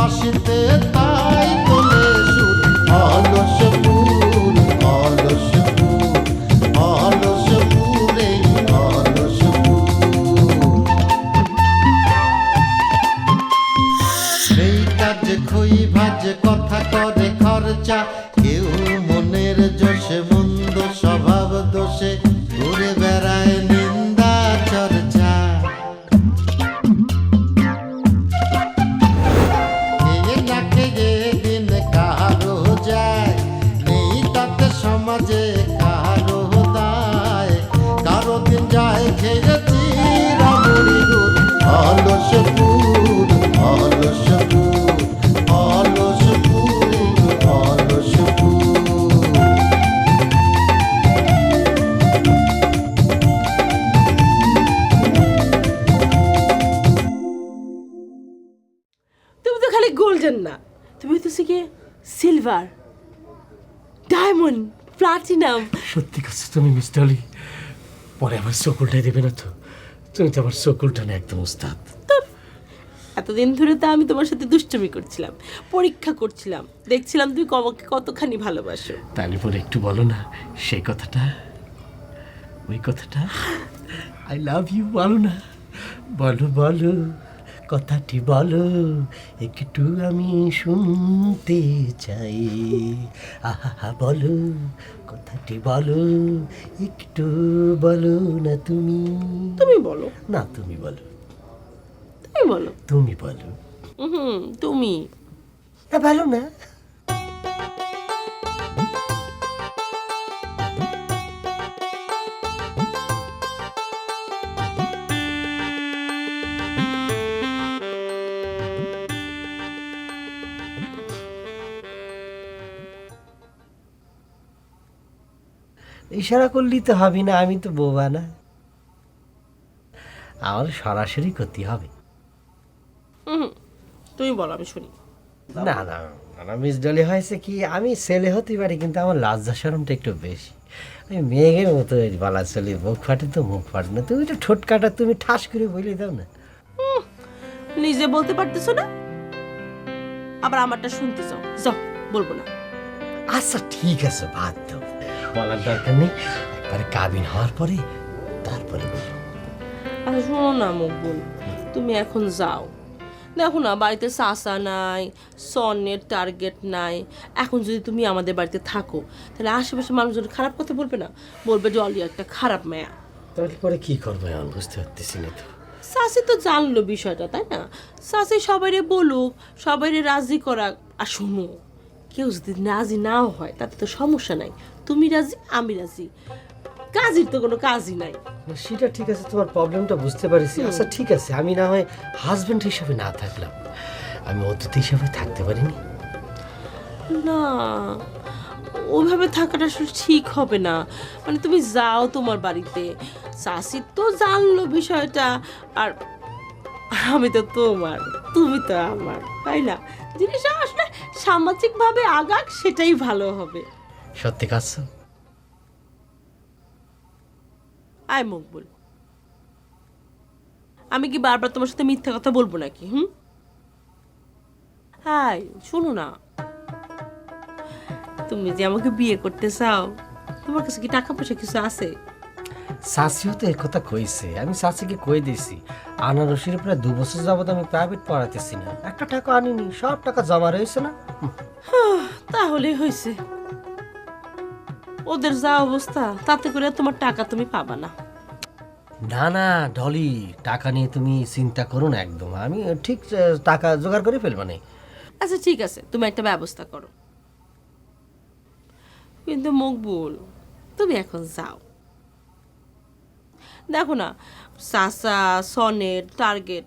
বাঁশিতে তাই তোলে সুর অলস ফুল অলস ফুল অলস ফুলে অলস ফুল সেই কাজে খই ভাজে কথা করে খরচা কেউ মনের জোশে মন্দ স্বভাব দোষে ঘুরে বেড়ায় নিন্দা চর্চা খেয়ে না খেয়ে দিন কারো যায় নেই তাতে সমাজে কারো দায় কারো দিন যায় খেয়েছি রামুড়ি গুড় অলস ফুল অলস ফুল অলস ফুল অলস ফুল তুমি তো খালি গোল্ডেন না, তুমি তো শিখে সিলভার, ডায়মন্ড, প্লাটিনাম। সত্যি কথা তুমি মিস ডলি, পরে আমার চকুলটাই দেবে না তো? তুমি তো আমার চকুলটা না একদম উস্তাদ। এতদিন ধরে তো আমি তোমার সাথে দুষ্টুমি করছিলাম, পরীক্ষা করছিলাম, দেখছিলাম তুমি আমাকে কতখানি ভালোবাসো। তাহলে পরে একটু বলো না সেই কথাটা, ওই কথাটা, আই লাভ ইউ বলো না, বলো বলো কথাটি বলো, একটু আমি শুনতে চাই। আহা বলো কথাটি বলো, একটু বলো না তুমি। তুমি বলো। না তুমি বলো, তুমি বলো। তুমি বলো। তুমি তা ভালো না। ইশারা করলেই তো হবে না, আমি তো বোবা না, আমার সরাসরি করতে হবে। তুমি বলো, আমি শুনি। না না না মিস ডলি, হয়েছে কি, আমি ছেলে হতে পারি কিন্তু আমার লজ্জা শরমটা একটু বেশি। আমি মেঘের মতো বলা চলি, মুখ ফাটে তো মুখ ফাটে না, তুমি তো ঠোঁট কাটা, তুমি ঠাস করে বলে দাও না। নিজে বলতে পারতেছো না, আবার আমারটা শুনতে চাও, যাও বলবো না। আচ্ছা ঠিক আছে, বাদ দাও, বলার দরকার নেই, একবারে কাবিন হওয়ার পরে তারপরে বলবো। আচ্ছা শোনো না মকবুল, তুমি এখন যাও। দেখো না, বাড়িতে চাচা নাই, সনের টার্গেট নাই। এখন যদি তুমি আমাদের বাড়িতে থাকো তাহলে আশেপাশে মানুষজন খারাপ কথা বলবে না, বলবে যে অলি একটা খারাপ মেয়া। তাহলে পরে কি করবো এখন বুঝতে পারতেছি না তো। শাশি তো জানলো বিষয়টা, তাই না? শাশি সবাইরে বলুক, সবাইরে রাজি করাক। আর শোনো, কেউ যদি রাজি নাও হয় তাতে তো সমস্যা নাই, তুমি রাজি আমি রাজি, কাজের তো কোনো কাজই নাই। সেটা ঠিক আছে, তোমার প্রবলেমটা বুঝতে পারছি। আচ্ছা ঠিক আছে, আমি না হয় হাজবেন্ড হিসাবে না থাকলাম, আমি অতিথি হিসাবে থাকতে পারিনি। না, ওইভাবে থাকাটা আসলে ঠিক হবে না। মানে তুমি যাও তোমার বাড়িতে, শাশি তো জানলো বিষয়টা, আর আমি তো তোমার, তুমি তো আমার, তাই না? জিনিসটা আসলে সামাজিকভাবে আগাক, সেটাই ভালো হবে। সত্যি কাজ। আয় মকবুল, আমি কি বারবার তোমার সাথে মিথ্যা কথা বলবো নাকি? হাই শোনো না, তুমি যে আমাকে বিয়ে করতে চাও, তোমার কাছে কি টাকা পয়সা কিছু আছে? শাশিও তো এর কথা কইছে, আমি শাশিকে কই দিয়েছি আনারসির প্রায় 2 বছর যাবত আমি প্রাইভেট পড়াতেছি না, একটা টাকা আনিনি, সব টাকা জমা রয়েছে না। তাহলে হয়েছে, ওদের যা অবস্থা তাতে করে তোমার টাকা তুমি পাবা না। না না ডলি, টাকা নিয়ে তুমি চিন্তা করো না একদম, আমি ঠিক টাকা জোগাড় করে ফেলবো না। আচ্ছা ঠিক আছে, তুমি একটা ব্যবস্থা করো, কিন্তু মকবুল তুমি এখন যাও। দেখো না, সাসা, সনের, টার্গেট,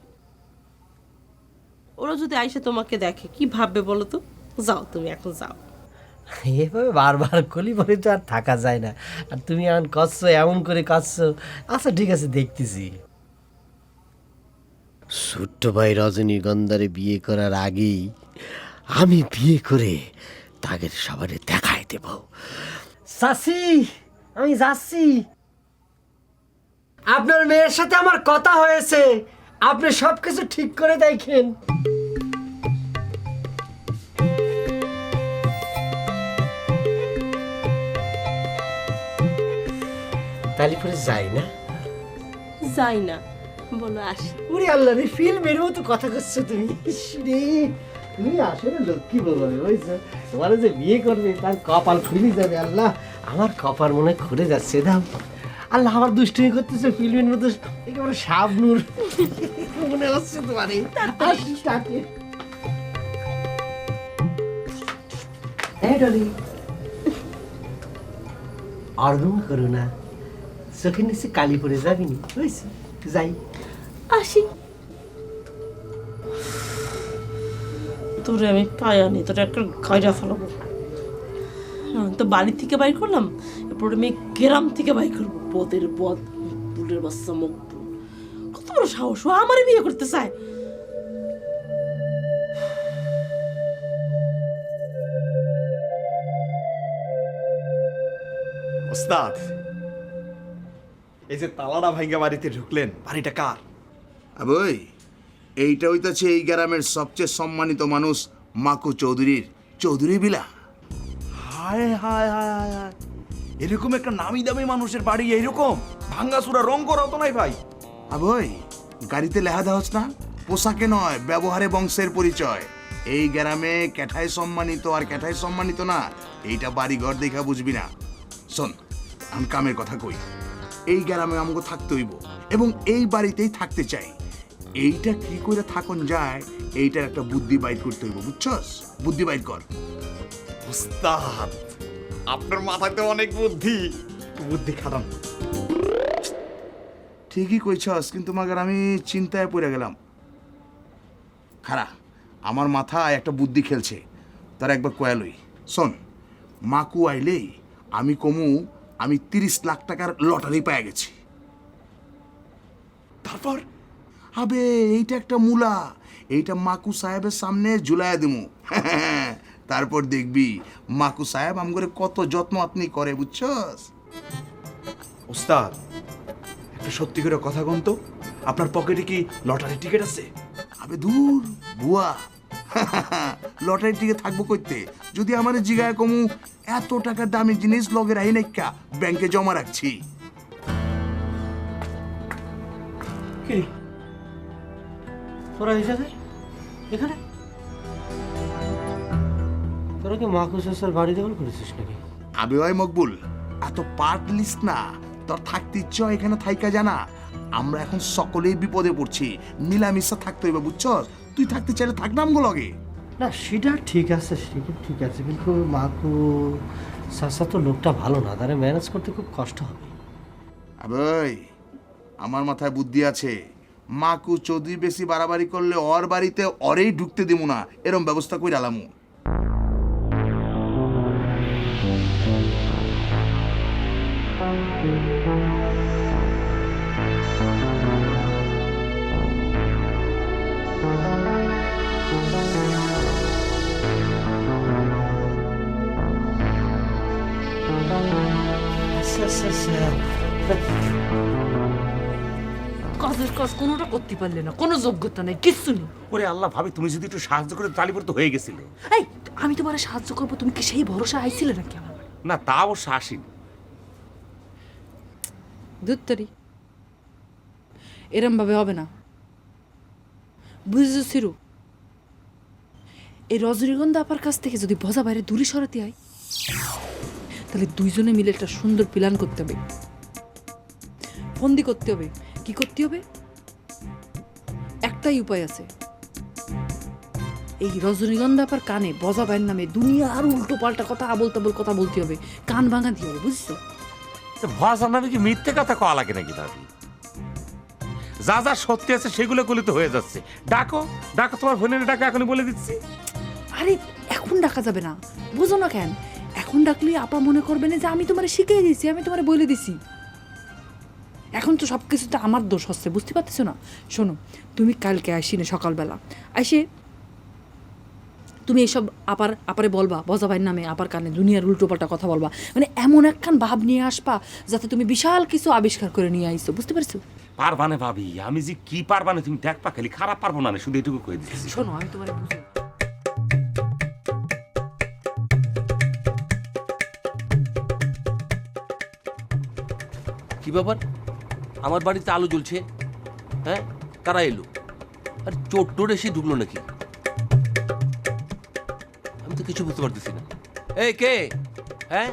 ওরা যদি আইসে তোমাকে দেখে কি ভাববে বলো তো? যাও, তুমি এখন যাও। এভাবে বারবার কলি বলে তো আর থাকা যায় না, আর তুমি এমন করছো, এমন করে করছো। আচ্ছা ঠিক আছে, দেখতেছি। ছোট্ট ভাই রজনীগন্ধারে বিয়ে করার আগেই আমি বিয়ে করে তাদের সবারে দেখাই দেব। চাচি, আমি যাচ্ছি, আপনার মেয়ের সাথে আমার কথা হয়েছে, আপনি সবকিছু ঠিক করে দেখেন। তালি পরে যাই না? যাই না, বলো আসি। ওরে আল্লাহ রে, ফিল্মের মতো কথা করছো তুমি। ইস রে, তুমি আসলে লক্ষ্মী বাবা বুঝছো, তোমার যে বিয়ে করবে তার কপাল খুলে যাবে। আল্লাহ, আমার কপাল মনে হয় খুলে যাচ্ছে। দাম আল্লাহ, আমার দুষ্টুমি করতেছে ফিল্মের মতো একেবারে শাবনূর মনে হচ্ছে তোমার। অর্গম করো না, চোখের নিচে কালি পড়ে যাবিনি বুঝছি। যাই, আসি। তোরে আমি পায়ানি, তোরে একটা গাইরা ফেলাবো। তো বাড়ি থেকে বাইর করলাম, এরপর আমি গ্রাম থেকে বাইর করবো। পদের পদ, বুলের বাচ্চা মুখ, কত বড় সাহস, ও আমারই বিয়ে করতে চায়। ওস্তাদ, এই যে তালাটা ভাঙ্গা বাড়িতে ঢুকলেন, বাড়িটা কার? আবই, এইটা হইতাছে এই গ্রামের সবচেয়ে সম্মানিত মানুষ মাকু চৌধুরীর চৌধুরী বিলা। হায় হায় হায় হায় হায়, এরকম একটা নামি দামি মানুষের বাড়ি এইরকম ভাঙ্গাচুরা রং করা তো নাই ভাই। আবই, গাড়িতে লেখা দেওয়াস না, পোশাকে নয় ব্যবহারে বংশের পরিচয়। এই গ্রামে ক্যাঠায় সম্মানিত আর ক্যাঠায় সম্মানিত না, এইটা বাড়ি ঘর দেখা বুঝবি না। শোন, আমি কামের কথা কই, এই গ্রামে আমাকে থাকতে হইব এবং এই বাড়িতেই থাকতে চাই। এইটা কি করে থাকুন যায়, এইটার একটা বুদ্ধি বাইর করতে হইব, বুঝছস? বুদ্ধি বাইর কর। ওস্তাদ, আপনার মাথায় তো অনেক বুদ্ধি, বুদ্ধি খাটান। ঠিকই কইছস, কিন্তু মাগার আমি চিন্তায় পড়ে গেলাম। খারা, আমার মাথায় একটা বুদ্ধি খেলছে, তার একবার কয়ালই। শোন, মাকু আইলেই আমি কমু আমি 30 লাখ টাকার লটারি পেয়ে গেছি। তারপর আবে, এইটা একটা মূলা, এইটা মাকু সাহেবের সামনে ঝুলাইয়া দিমু। তারপর দেখবি মাকু সাহেব আমগরে কত যত্ন আপনি করে, বুঝছস? ওস্তাদ, একটা সত্যি করে কথা কোন তো, আপনার পকেটে কি লটারি টিকিট আছে? আবে দূর বুয়া, লটারি টিকে থাকবো কইতে? যদি আমার জিগায় কমু এত টাকার দামি জিনিস লগে রাহি নাইকা ব্যাংকে জমা রাখছি। কি তোরা এসেছে এখানে? তোরা কি মাকুস স্যার বাড়ি দখল করেছিস নাকি? আবে ওই মকবুল, এত পার্ট লিস্ট না, তোর থাকতে ইচ্ছা এখানে থাইকা জানা। আমরা এখন সকলেই বিপদে পড়ছি, মিলামিশা থাকতে হইবে, বুঝছস? তুই থাকতে চাইলে থাক না আমগো লগে। না সেটা ঠিক আছে, সেটা ঠিক আছে, কিন্তু মাকু সাসা তো লোকটা ভালো না, তারা ম্যানেজ করতে খুব কষ্ট হবে। আবে আমার মাথায় বুদ্ধি আছে, মাকু চৌধুরী বেশি বাড়াবাড়ি করলে ওর বাড়িতে ওরেই ঢুকতে দিমু না, এরম ব্যবস্থা কই ডালামু। কাজের কাজ কোনোটা করতে পারলে না, কোনো যোগ্যতা নেই, কিচ্ছু নেই। ওরে আল্লাহ, ভাবি তুমি যদি একটু সাহায্য করে তালি পরে তো হয়ে গেছিল। এই, আমি তোমার সাহায্য করবো, তুমি কি সেই ভরসা আইছিলে নাকি আমার? না তা অবশ্য আসিনি। ধুত্তরি, এরম ভাবে হবে না, বুঝেছো সিরু? এই রজনীগন্ধা আপার কাছ থেকে যদি ভজা বাইরে দূরে সরাতে হয়, তাহলে দুইজনে মিলে একটা সুন্দর প্ল্যান করতে হবে, ফন্দি করতে হবে। কি করতে হবে? একটাই উপায় আছে, এই রজনীগন্ধা আপার কানে বজা ভাইয়ের নামে দুনিয়ার উল্টো পাল্টা কথা, আবল তাবল কথা বলতে হবে, কান ভাঙা দিয়ে হবে, বুঝছো? ভয় নামে কি মিথ্যে কথা কওয়া লাগে নাকি ভাবি? যা যা সত্যি আছে সেগুলো করলে তো হয়ে যাচ্ছে। ডাকো ডাকো, তোমার ফোনের ডাকো, এখনই বলে দিচ্ছি। আরে এখন ডাকা যাবে না, বুঝো না কেন? এখন ডাকলে আপা মনে করবে না যে আমি তোমারে শিখিয়ে দিছি, আমি তোমারে বলে দিছি। এখন তো সব কিছুতে আমার দোষ হচ্ছে, বুঝতে পারতেছো না? শোনো, তুমি কালকে আসি না সকালবেলা, আসে তুমি এইসব আপারে বলবা, বজা ভাইয়ের নামে আপার কানে দুনিয়ার উল্টোপাল্টা কথা বলবা, মানে এমন একখান ভাব নিয়ে আসবা যাতে তুমি বিশাল কিছু আবিষ্কার করে নিয়ে আইছো, বুঝতে পারছো? পারবানে ভাবি, আমি যে কি পারবানে তুমি দেখবা, খালি খারাপ পারবো না, শুধু এটুকু কয়ে দিচ্ছি। শোনো, আমি তোমারে বুঝে কি কি ব্যাপার আমার বাড়িতে আলো জ্বলছে? হ্যাঁ, কারা এলো? আর চোর টোর এসে ঢুকলো নাকি? আমি তো কিছু বুঝতে পারতেছি না। এই কে? হ্যাঁ,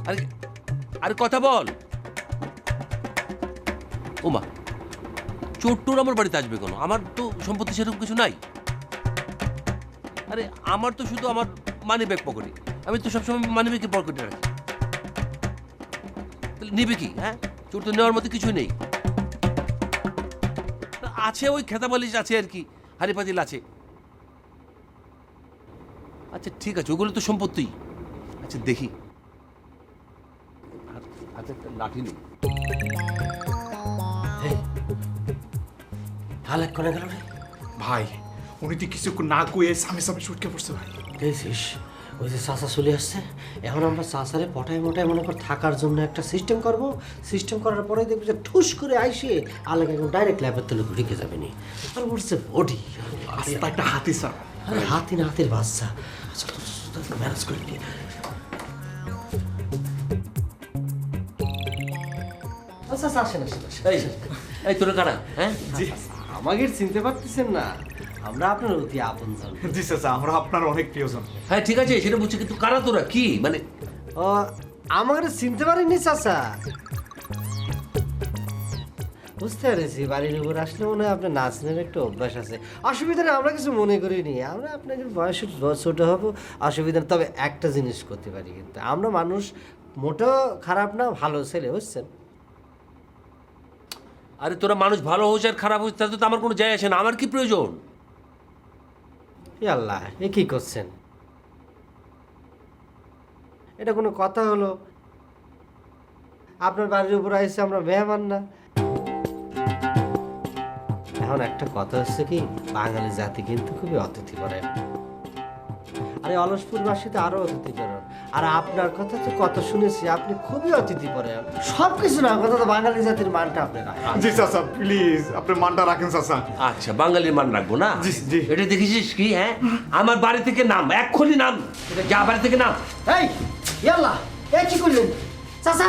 আরে আরে কথা বল। ওমা, চোর টোর আমার বাড়িতে আসবে কেন? আমার তো সম্পত্তি সেরকম কিছু নাই। আরে আমার তো শুধু আমার মানি ব্যাগ পকেটে, আমি তো সবসময় মানি ব্যাগের পকেটে রাখি। নিবে কি? হ্যাঁ, চোর তো নেওয়ার মতো কিছুই নেই। আছে ওই খেতা বালিশ আছে আর কি, হাড়ি পাতিল আছে। আচ্ছা ঠিক আছে, ওগুলো তো সম্পত্তি। আচ্ছা দেখি, হাতে একটা লাঠি নেই। হালাক করে গেল রে। ভাই উনি তো কিছুক্ষণ না কয়ে সামনে সামনে ছুটকে পড়ছে ভাই। দেখছিস ওই যে চাষা চলে আসছে, এখন আমরা চাষারে পটায় মোটায় মনে কর থাকার জন্য একটা সিস্টেম করব। সিস্টেম করার পরে দেখবি যে ঠুস করে আইসে আলাদা একদম ডাইরেক্ট ল্যাবের তলে ঢুকে যাবে নি। আর বলছে বডি আস্তে একটা হাতি স্যার। আরে হাতি না হাতির বাচ্চা। আচ্ছা ম্যানেজ করে নিয়ে আচ্ছা আচ্ছা আসেন আসেন আসেন। এই এই তোরা কারা? হ্যাঁ, জি আমাকে চিনতে পারতেছেন না? আমরা আপনার অতি আপনজন। জি চাচা, আমরা আপনার অনেক প্রিয়জন। হ্যাঁ ঠিক আছে, সেটা বুঝছি, কিন্তু কারা তোরা? কি মানে? ও আমাকে চিনতে পারেননি চাচা? বুঝতে পেরেছি, বাড়ির উপর আসলে মনে হয় আপনার নাচনের একটা অভ্যাস আছে। অসুবিধা নেই, আমরা কিছু মনে করিনি। আমরা আপনাকে বয়স ছোট হব, অসুবিধা নেই। তবে একটা জিনিস করতে পারি, কিন্তু আমরা মানুষ মোটেও খারাপ না, ভালো ছেলে, বুঝছেন? আরে তোরা মানুষ ভালো হোস আর খারাপ হোস তাতে তো আমার কোনো যায় আসে না। আমার কি প্রয়োজন? আল্লাহ, এ কি করছেন? এটা কোনো কথা হলো? আপনার বাড়ির উপর আইসে আমরা মেহমান না? এখন একটা কথা হচ্ছে কি, বাঙালি জাতি কিন্তু খুবই অতিথিপরায়ণ। আরে অলসপুরবাসীতে আরো অতিথিপরায়ণ। আর আপনার কথা তো কত শুনেছি, আপনি খুবই অতিথিপরায়ণ। সব কিছু না, কথা তো বাঙালি জাতির মানটা আপনি রাখেন। জি চাচা প্লিজ আপনি মানটা রাখেন চাচা। আচ্ছা, বাঙালির মান রাখবো না? জি, জি। এটা দেখেছিস কি? হ্যাঁ, আমার বাড়ি থেকে নাম, এক্ষুনি নাম, যা বাড়ি থেকে নাম। এই ইয়াল্লা, এ কি করলেন চাচা?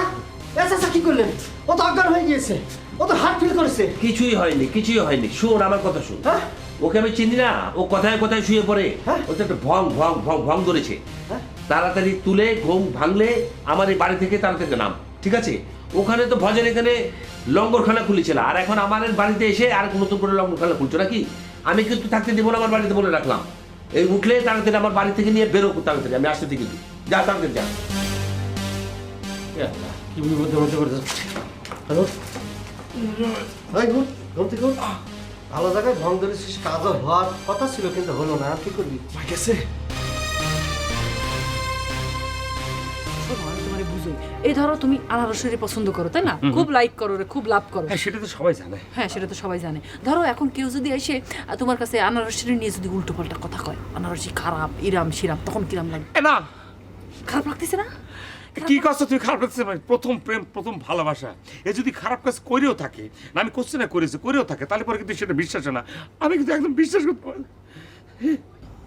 এ চাচা কি করলেন? ও তো অজ্ঞান হয়ে গিয়েছে, ও তো হার্ট ফিল করেছে। কিছুই হয়নি, কিছুই হয়নি। শোন আমার কথা শোন। হ্যাঁ? ওকে আমি চিনি না, ও কথায় কথায় শুয়ে পড়ে। হ্যাঁ? ও তো একটা ভং ভং ভং ভং ধরেছে। হ্যাঁ? তাড়াতাড়ি তুলে ঘুম ভাঙলে আমার এই বাড়ি থেকে তাড়াতাড়ি নাম, ঠিক আছে? ওখানে তো ভজন এখানে লঙ্গরখানা খুলেছিল, আর এখন আমার বাড়িতে এসে আর নতুন করে লঙ্গরখানা খুলছো নাকি? আমি কিন্তু থাকতে দেবো না আমার বাড়িতে, বলে রাখলাম। এই উঠলে তাড়াতাড়ি আমার বাড়ি থেকে নিয়ে বেরো তাড়াতাড়ি, আমি আসতে থেকে দিই। যা তাড়াতাড়ি যা। ইয়াল্লা, কি বিপদের মধ্যে পড়ে যাচ্ছে। হ্যালো, ভাই গুড, ঘুম থেকে উঠ। ভালো জায়গায় ভং ধরেছিস, কাজও হওয়ার কথা ছিল কিন্তু হলো না। আর কি করবি? ভাই গেছে। শোনো, আমি তোমারে বুঝোই। এই ধরো তুমি আনারসের পছন্দ করো, তাই না? খুব লাইক করো রে, খুব লাভ করো। হ্যাঁ, সেটা তো সবাই জানে। হ্যাঁ, সেটা তো সবাই জানে। ধরো এখন কেউ যদি এসে তোমার কাছে আনারসের নিয়ে যদি উল্টো পাল্টা কথা কয়, আনারসি খারাপ, ইরাম শিরাম, তখন কিরাম লাগে? না, খারাপ লাগতেছে না? কি কাজ তুই খারাপ লাগছে ভাই? প্রথম প্রেম, প্রথম ভালোবাসা, এ যদি খারাপ কাজ করেও থাকে, না আমি করছি না করেছি, করেও থাকে, তাহলে পরে কিন্তু সেটা বিশ্বাস হয় না। আমি কিন্তু একদম বিশ্বাস করতে পারি না।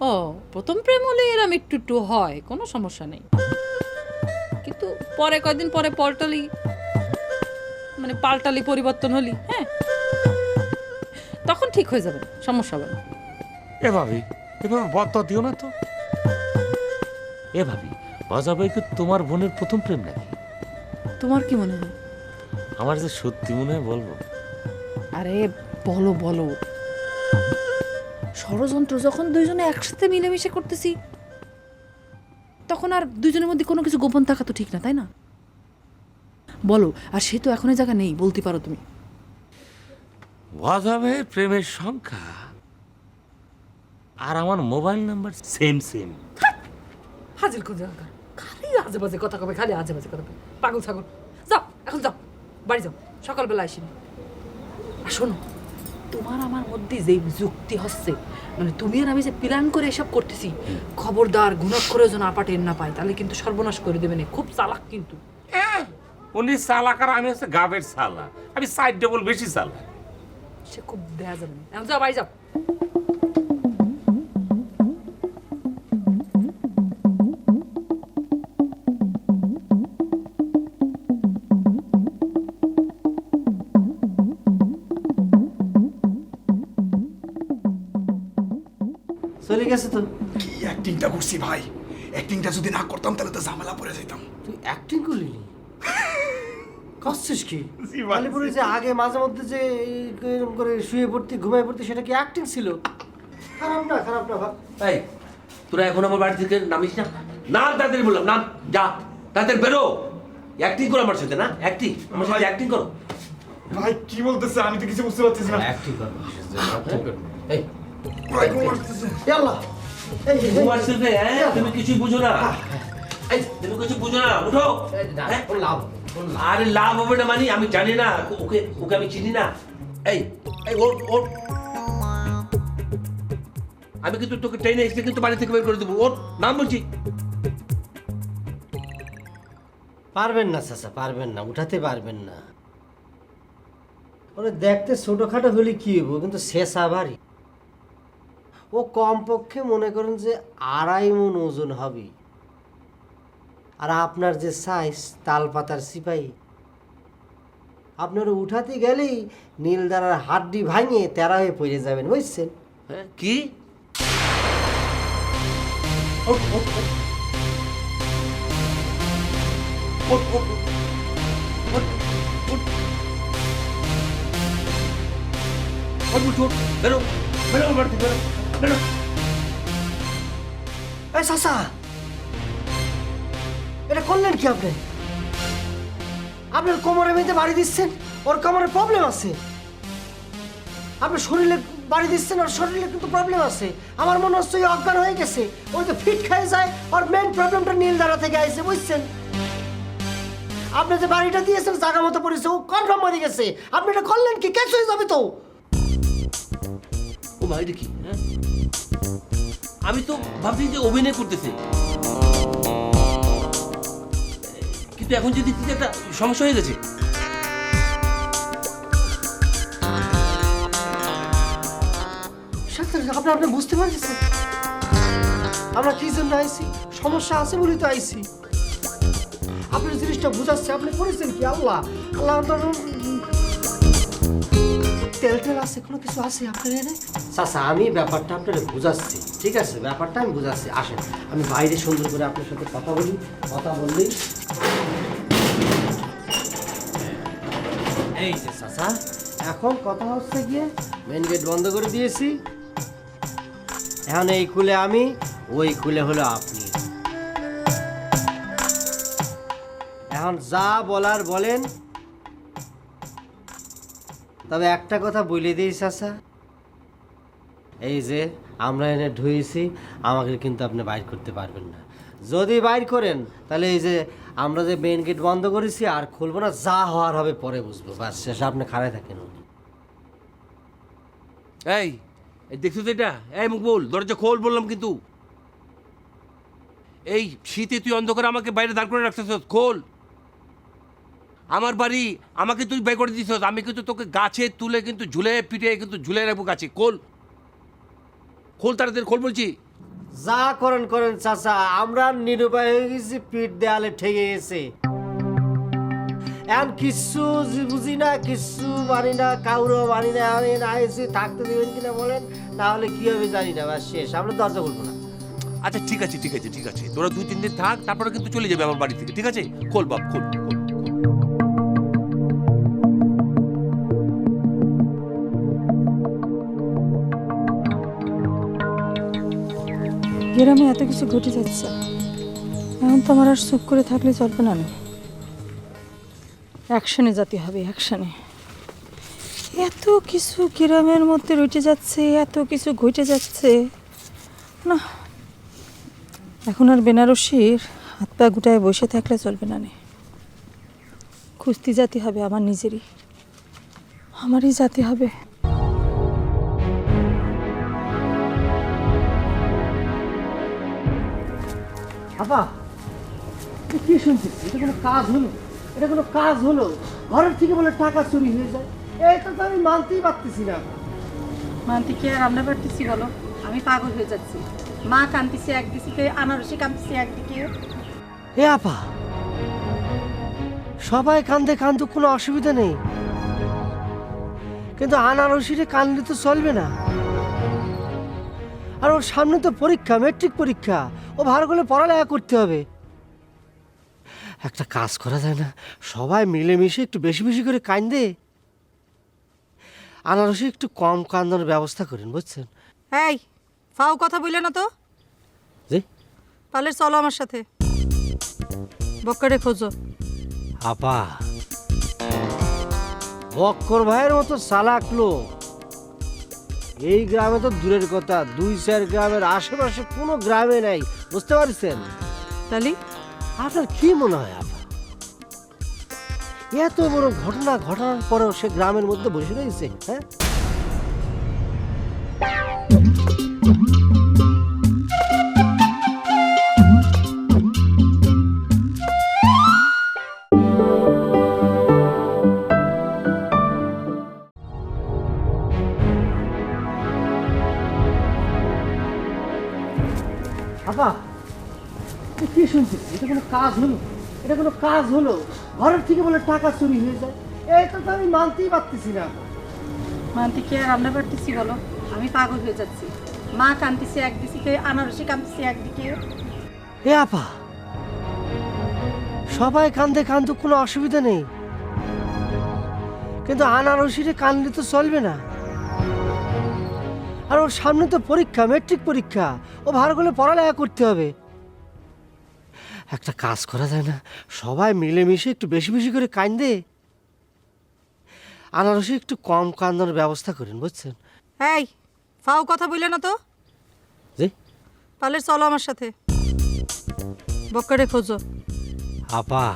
ও, প্রথম প্রেম হলে এরম একটু একটু হয়, কোনো সমস্যা নেই। কিন্তু পরে কয়দিন পরে পাল্টালি পরিবর্তন হলি, হ্যাঁ, তখন ঠিক হয়ে যাবে, সমস্যা হবে না। এভাবে বদ দিও না তো। এ ভাবি, অজাবাই কি তোমার বোনের প্রথম প্রেম নাকি? তোমার কি মনে হয়? আমার যে সত্যি মনে হয় বলবো। আরে বলো বলো, ষড়যন্ত্র যখন দুইজনে একসাথে মিলেমিশে করতেছি, তখন আর দুইজনের মধ্যে কোনো কিছু গোপন থাকা তো ঠিক না, তাই না? বলো। আর সে তো এখন এই জায়গা নেই, বলতে পারো তুমি। অজাবে প্রেমের সংখ্যা আর আমার মোবাইল নাম্বার সেম সেম। হাজির কোন জায়গা, খালি আজে বাজে কথা কবে, খালি আজে বাজে কথা কবে, পাগল ছাগল। যাও, এখন যাও, বাড়ি যাও, সকালবেলা আসিনি। আর শোনো, তোমার আমার মধ্যে যে যুক্তি হচ্ছে, মানে তুমি আর আমি যে প্ল্যান করে এসব করতেছি, খবরদার গুণক করে যেন আপা টের না পায়, তাহলে কিন্তু সর্বনাশ করে দেবে না। খুব চালাক কিন্তু। উনি চালাক আর আমি হচ্ছে গাবের চালা, আমি সাইড ডবল বেশি চালা। সে খুব দেখা যাবে না। এখন যাও, বাড়ি যাও। চলে গেছে তো। কি অ্যাক্টিংটা করছি ভাই, অ্যাক্টিংটা যদি না করতাম তাহলে তো ঝামেলা পড়ে যেতাম। তুই অ্যাক্টিং করলি নি? করছিস কি? জি ভাই, আলিপুরে যে আগে মাঝে মধ্যে যে এরকম করে শুয়ে পড়তি ঘুমায় পড়তি সেটা কি অ্যাক্টিং ছিল? খারাপ না ভাব। এই তোরা এখন আমার বাড়ি থেকে নামিস না, না তাড়াতাড়ি বললাম, না যা তাড়াতাড়ি বেরো। অ্যাক্টিং করো আমার সাথে, না অ্যাক্টিং, আমার সাথে অ্যাক্টিং করো। ভাই কি বলতেছে, আমি তো কিছু বুঝতে পারছি না। অ্যাক্টিং কর। এই ভাই ঘুম আসতেছে। আল্লাহ, এই তোমার সাথে তুমি কিছুই বুঝো না, এই তুমি কিছু বুঝো না, উঠো। হ্যাঁ? লাভ আরে লাভ হবে না মানে আমি জানি না, ওকে ওকে আমি চিনি না। এই এই ওর ওর আমি কিন্তু তোকে ট্রেনে এসে কিন্তু বাড়ি থেকে বের করে দেবো, ওর নাম বলছি। পারবেন না চাচা, পারবেন না, উঠাতে পারবেন না। ওরে দেখতে ছোটখাটো হলে কি হইব, কিন্তু শেষা ভারী। ও কমপক্ষে মনে করেন যে 2.5 মণ ওজন হবে। আর আপনার যে সাইজ তাল পাতার সিপাহী, আপনার উঠাতে গেলেই নীলদারার হাড্ডি ভাঙিয়ে তেরা হয়ে পড়ে যাবেন, বুঝছেন? হ্যাঁ কি বেরো বেরো আমার বাড়ি থেকে, বেরো বেরো। এই চাচা, এটা করলেন কি আপনি? আপনার কোমরে মেয়েতে বাড়ি দিচ্ছেন, ওর কোমরে প্রবলেম আছে। আপনার শরীরে বাড়ি দিচ্ছেন, ওর শরীরে কিন্তু প্রবলেম আছে। আমার মনে হচ্ছে ওই অজ্ঞান হয়ে গেছে, ওই তো ফিট খেয়ে যায়। ওর মেন প্রবলেমটা নীলদারা থেকে আইছে, বুঝছেন? আপনি যে বাড়িটা দিয়েছেন জায়গা মতো পড়েছে, ও কনফার্ম মরে গেছে। আপনি এটা করলেন কি? ক্যাচ হয়ে যাবে তো। ও ভাই কি, হ্যাঁ আমি তো ভাবছি যে অভিনয় করতেছে, কিন্তু এখন যদি দেখছি যে একটা সমস্যা হয়ে গেছে। আপনি বুঝতে পারছেন আমরা কি জন্য আইছি? সমস্যা আছে বলেই তো আইছি। আপনার জিনিসটা বুঝাচ্ছে, আপনি করেছেন কি? আল্লাহ আল্লাহ, তেল টেল আছে, কোনো কিছু আছে আপনার এনে? চাচা, আমি ব্যাপারটা আপনার বুঝাচ্ছি, ঠিক আছে? ব্যাপারটা আমি বুঝাচ্ছি। আসেন আমি বাইরে সুন্দর করে আপনার সাথে কথা বলি। কথা বললেই এই যে চাচা, এখন কথা হচ্ছে গিয়ে মেন গেট বন্ধ করে দিয়েছি। এখন এই কুলে আমি, ওই কুলে হলো আপনি। এখন যা বলার বলেন, তবে একটা কথা বলে দিই চাচা, এই যে আমরা এনে ঢুয়েছি, আমাকে কিন্তু আপনি বাইর করতে পারবেন না। যদি বাইর করেন তাহলে এই যে আমরা যে মেইন গেট বন্ধ করেছি আর খুলবো না, যা হওয়ার হবে পরে বুঝবো। বাস শেষ, আপনি খাড়ায় থাকেন। এই দেখছো তো এটা, এই মুখ বল, দরজা খোল বললাম কিন্তু। এই শীতে তুই অন্ধকারে আমাকে বাইরে দাঁড় করে রাখতেছ, খোল। আমার বাড়ি, আমাকে তুই বের করে দিস, আমি কিন্তু তোকে গাছে তুলে কিন্তু ঝুলে পিঠে কিন্তু ঝুলে রাখবো গাছে। খোল খোল, তাড়াতাড়ি খোল বলছি। যা করেন করেন চাচা, আমরা নিরুপায় হয়ে গেছি, পিঠ দেয়ালে ঠেকে গেছে। এখন কিচ্ছু বুঝি না, কিচ্ছু মানি না, কাউরও মানি না। আমি আইসি, থাকতে দেবেন কিনা বলেন, না হলে কি হবে জানি না। বাস শেষ, আমরা দরজা খুলবো না। আচ্ছা ঠিক আছে ঠিক আছে ঠিক আছে, তোরা 2-3 দিন থাক, তারপরে কিন্তু চলে যাবে আমার বাড়ি থেকে, ঠিক আছে? খোল বাপ, খোল খোল। গ্রামে এত কিছু ঘটে যাচ্ছে, এখন তো আমার আর চুপ করে থাকলে চলবে না। অ্যাকশনে যেতে হবে, অ্যাকশনে। এত কিছু গ্রামের মধ্যে রটে যাচ্ছে, এত কিছু ঘটে যাচ্ছে না, এখন আর বেনারসির হাত পা গুটায় বসে থাকলে চলবে না। খুঁজতে যেতে হবে, আমার নিজেরই, আমারই যেতে হবে। আপা, কি শুনছিস? এটা কোনো কাজ হলো? এটা কোনো কাজ হলো? ঘরের থেকে বলে টাকা চুরি হয়ে যায়, এইটা তো আমি মানতেই পারতেছি না। মানতে কি আর আমরা পারতেছি বলো? আমি পাগল হয়ে যাচ্ছি। মা কান্দিছে একদিকে, আনারসি কান্দিছে একদিকে। হে আপা, সবাই কান্দে, কান্দুক, কোনো অসুবিধা নেই, কিন্তু আনারসিরে কান্দলে তো চলবে না। আর ওর সামনে তো পরীক্ষা, মেট্রিক পরীক্ষা, ও ভালো করে পড়ালেখা করতে হবে। একটা কাজ করা যায় না, সবাই মিলেমিশে একটু বেশি বেশি করে কান্দে, আনারসে একটু কম কান্দানোর ব্যবস্থা করেন, বুঝছেন? এই ফাও কথা বললে না তো, জি পারলে চলো আমার সাথে, বক্কারে খোঁজো। আপা, বক্কর ভাইয়ের মতো চালাক লোক এই গ্রামে তো দূরের কথা, 2-4 গ্রামের আশেপাশে কোনো গ্রামে নাই, বুঝতে পারছেন? তালি আপনার কি মনে হয় আপা, এত বড় ঘটনা ঘটানোর পরেও সে গ্রামের মধ্যে বসে রয়েছে? হ্যাঁ, আপা কি শুনছি, এটা কোনো কাজ হলো? এটা কোনো কাজ হলো? ঘরের থেকে বলে টাকা চুরি হয়ে যায়, এইটা তো আমি মানতেই পারতেছি না। মানতে কি আর আমরা পারতেছি বলো? আমি পাগল হয়ে যাচ্ছি, মা কান্দিছে একদিকে, আনারসি কান্দিছে একদিকে। এ আপা, সবাই কান্দে, কান্দুক, কোনো অসুবিধা নেই, কিন্তু আনারসিরে কান্দলে তো চলবে না। আর ওর সামনে তো পরীক্ষা, মেট্রিক পরীক্ষা, ও ভালো করে পড়ালেখা করতে হবে। একটা কাজ করা যায় না, সবাই মিলেমিশে একটু বেশি বেশি করে কান্দে, আনারসে একটু কম কান্দানোর ব্যবস্থা করেন, বুঝছেন? এই ফাও কথা বললে না তো, জি পারলে চলো আমার সাথে, বক্কারে খোঁজো। আপা,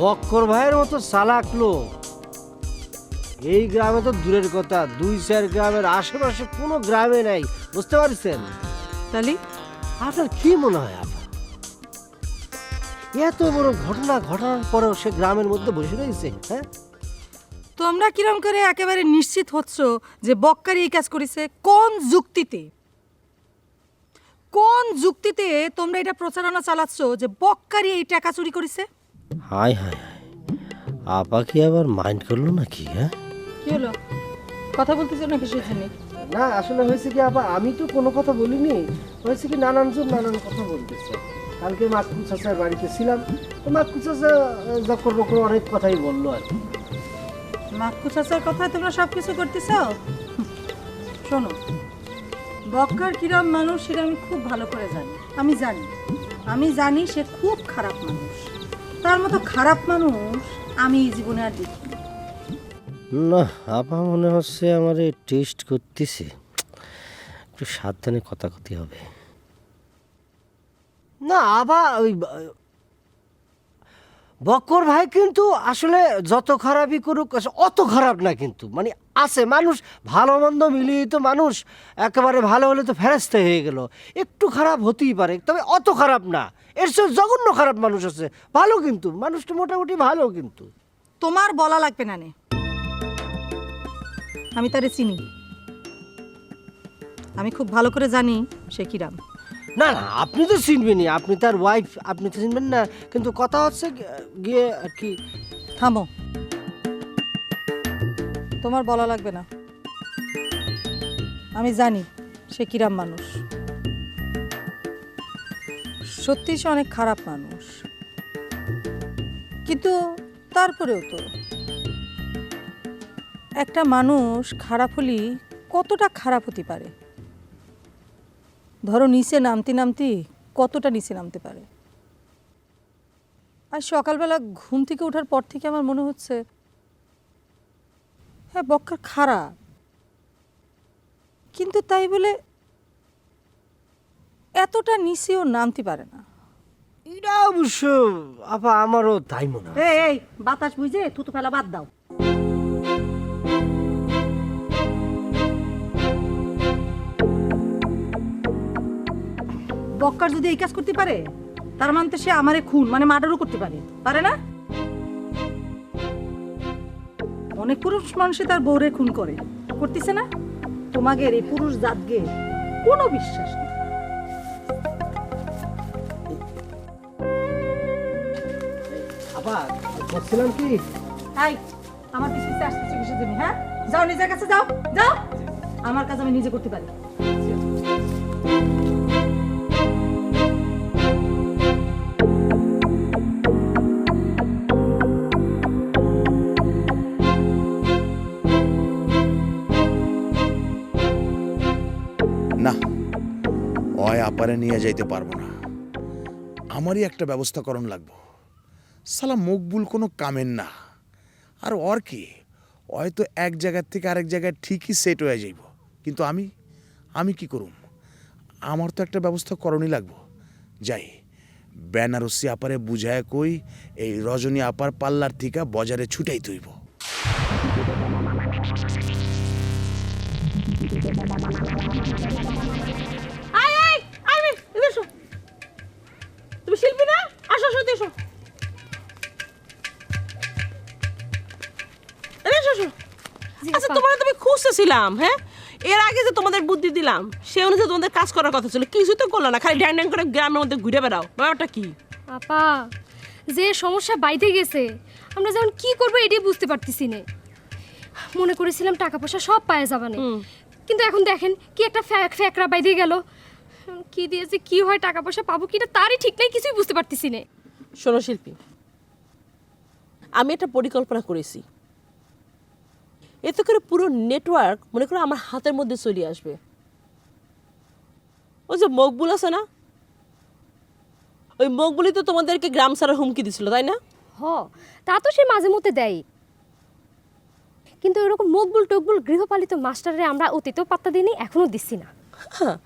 বক্কর ভাইয়ের মতো চালাক লোক এই গ্রামে তো দূরের কথা, 2-4 গ্রামের আশেপাশে কোনো গ্রামে নাই, বুঝতে পারছেন? তালি আপনার কি মনে হয় আপা, এত বড় ঘটনা ঘটানোর পরেও সে গ্রামের মধ্যে বসে রয়েছে? হ্যাঁ, তোমরা কিরম করে একেবারে নিশ্চিত হচ্ছ যে বক্কারি এই কাজ করেছে? কোন যুক্তিতে, কোন যুক্তিতে তোমরা এটা প্রচারণা চালাচ্ছ যে বক্কারি এই টাকা চুরি করেছে? হাই হাই হাই, আপা কি আবার মাইন্ড করলো নাকি? হ্যাঁ, কি হলো, কথা বলতেছো না কিছু জানি? না আসলে হয়েছে কি আপা, আমি তো কোনো কথা বলিনি, হয়েছে কি নানানজন নানান কথা বলতেছে। কালকে মাকু চাচার বাড়িতে ছিলাম, তো মাকু চাচা যখন বকর অনেক কথাই বললো আর কি। মাক্কু চাচার কথায় তোমরা সব কিছু করতেছ? শোনো, বক্কার কিরম মানুষ সেটা আমি খুব ভালো করে জানি। আমি জানি সে খুব খারাপ মানুষ। তার মতো খারাপ মানুষ আমি এই জীবনে আর দেখি না আপা, মনে হচ্ছে আমার টেস্ট করতেছে, একটু সাবধানে কথা কথি হবে। না আবার ওই বক্কর ভাই কিন্তু আসলে যত খারাপই করুক অত খারাপ না, কিন্তু মানে আছে মানুষ, ভালো মন্দ মিলিয়ে তো মানুষ, একেবারে ভালো হলে তো ফেরেশতা হয়ে গেল, একটু খারাপ হতেই পারে, তবে অত খারাপ না। এর সব জঘন্য খারাপ মানুষ আছে, ভালো কিন্তু মানুষটা মোটামুটি ভালো। কিন্তু তোমার বলা লাগবে না নে, আমি তারে চিনি, আমি খুব ভালো করে জানি সে কিরাম। না না, আপনি তো চিনবেনই, আপনি তার ওয়াইফ, আপনি তো চিনবেন না, কিন্তু কথা হচ্ছে গিয়ে আর কি। থামো, তোমার বলা লাগবে না, আমি জানি সে কিরাম মানুষ। সত্যি সে অনেক খারাপ মানুষ, কিন্তু তারপরেও তো একটা মানুষ খারাপ হলে কতটা খারাপ হতে পারে, ধরো নিচে নামতে নামতে কতটা নিচে নামতে পারে। আর সকালবেলা ঘুম থেকে ওঠার পর থেকে আমার মনে হচ্ছে হ্যাঁ বক্কার খারাপ, কিন্তু তাই বলে এতটা নিচেও নামতে পারে না। এটা অবশ্য আপা আমারও তাই মনে হয়। এই বাতাস বুঝে থুতু ফেলা বাদ দাও। বক্কার যদি এই কাজ করতে পারে, তার মানে তো সে আমারে খুন মানে মার্ডারও করতে পারে না? অনেক পুরুষ মানুষে তার বউরে খুন করতেছে না? তোমাদের এই পুরুষ জাতকে কোনো বিশ্বাস নেই। আপা বলছিলাম কি, আমার পিছনে আসতেছে কিসের জন্য? হ্যাঁ, যাও নিজের কাছে যাও। আমার কাজ আমি নিজে করতে পারি। না, অয় আপারে নিয়ে যাইতে পারবো না। আমারই একটা ব্যবস্থা করণ লাগবো। সালা মকবুল কোনো কামের না। আর ওর কি, অয় তো এক জায়গার থেকে আরেক জায়গায় ঠিকই সেট হয়ে যাইব, কিন্তু আমি কি করুম? আমার তো একটা ব্যবস্থা করণই লাগবো। যাই, বেনারসি আপারে বুঝায় কই এই রজনী আপার পাল্লার থেকে বাজারে ছুটাই তুইব। তুমি শিল্পী না? আসো আসো এসো। আচ্ছা তোমার তুমি খুঁজতেছিলাম, হ্যাঁ এর আগে যে তোমাদের বুদ্ধি দিলাম সে অনুযায়ী তোমাদের কাজ করার কথা ছিল, কিছুই তো করলো না, খালি ড্যাং ড্যাং করে গ্রামের মধ্যে ঘুরে বেড়াও। ব্যাপারটা কি? আপা, যে সমস্যা বাইতে গেছে আমরা যখন কি করবো এটাই বুঝতে পারতেছি না। মনে করেছিলাম টাকা পয়সা সব পায়ে যাবানে, কিন্তু এখন দেখেন কি একটা ফ্যাকরা বাইতে গেল। কি দিয়েছে কি হয়, টাকা পয়সা পাবো কিনা তারই ঠিক নাই, কিছুই বুঝতে পারতেছি না। শোনো শিল্পী, আমি একটা পরিকল্পনা করেছি, এতে করে পুরো নেটওয়ার্ক মনে করো আমার হাতের মধ্যে চলে আসবে। ওই যে মকবুল আছে না, ওই মকবুলই তো তোমাদেরকে গ্রাম ছাড়ার হুমকি দিছিল, তাই না? হ, তা তো সে মাঝে মধ্যে দেয়, কিন্তু এরকম মকবুল টকবুল গৃহপালিত মাস্টাররে আমরা অতীতেও পাত্তা দিইনি, এখনো দিচ্ছি না। হ্যাঁ,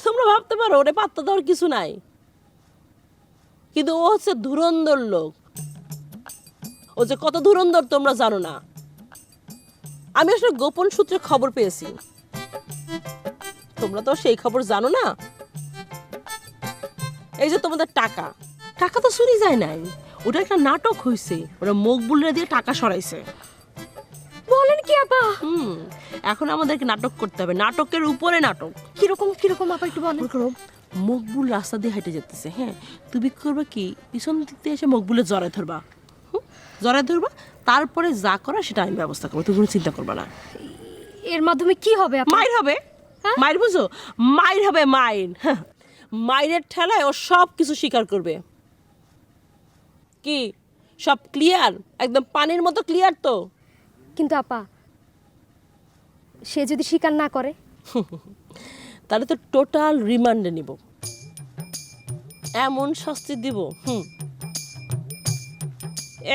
তোমরা ভাবতে পারো ওরে পাত্তা দেওয়ার কিছু নাই, কিন্তু ও হচ্ছে ধুরন্ধর লোক। ও যে কত ধুরন্ধর তোমরা জানো না। আমি আসলে গোপন সূত্রে খবর পেয়েছি, তোমরা তো সেই খবর জানো না। এই যে তোমাদের টাকা টাকা তো চুরি যায় নাই, ওটা একটা নাটক হয়েছে, ওরা মকবুলরা দিয়ে টাকা সরাইছে। বলেন কি আপা? এখন আমাদেরকে নাটক করতে হবে, নাটকের উপরে নাটক। কিরকম কিরকম আপা একটু বলেন। মকবুল রাস্তা দিয়ে হেঁটে যেতেছে, হ্যাঁ তুমি করবে কি পিছন দিক দিয়ে এসে মকবুলের জড়ায় ধরবা, জড়ায় ধরবা, তারপরে যা করা সেটা আমি ব্যবস্থা করবো, তুমি কোনো চিন্তা করবা না। এর মাধ্যমে কি হবে আপা? মাইর হবে, মাইর বুঝো, মাইর হবে, মাইর। মাইরের ঠেলায় ও সব কিছু স্বীকার করবে। কি সব ক্লিয়ার, একদম পানির মতো ক্লিয়ার তো? কিন্তু আপা, সে যদি স্বীকার না করে? তাহলে তো টোটাল রিমান্ডে নিব, এমন শাস্তি দিব,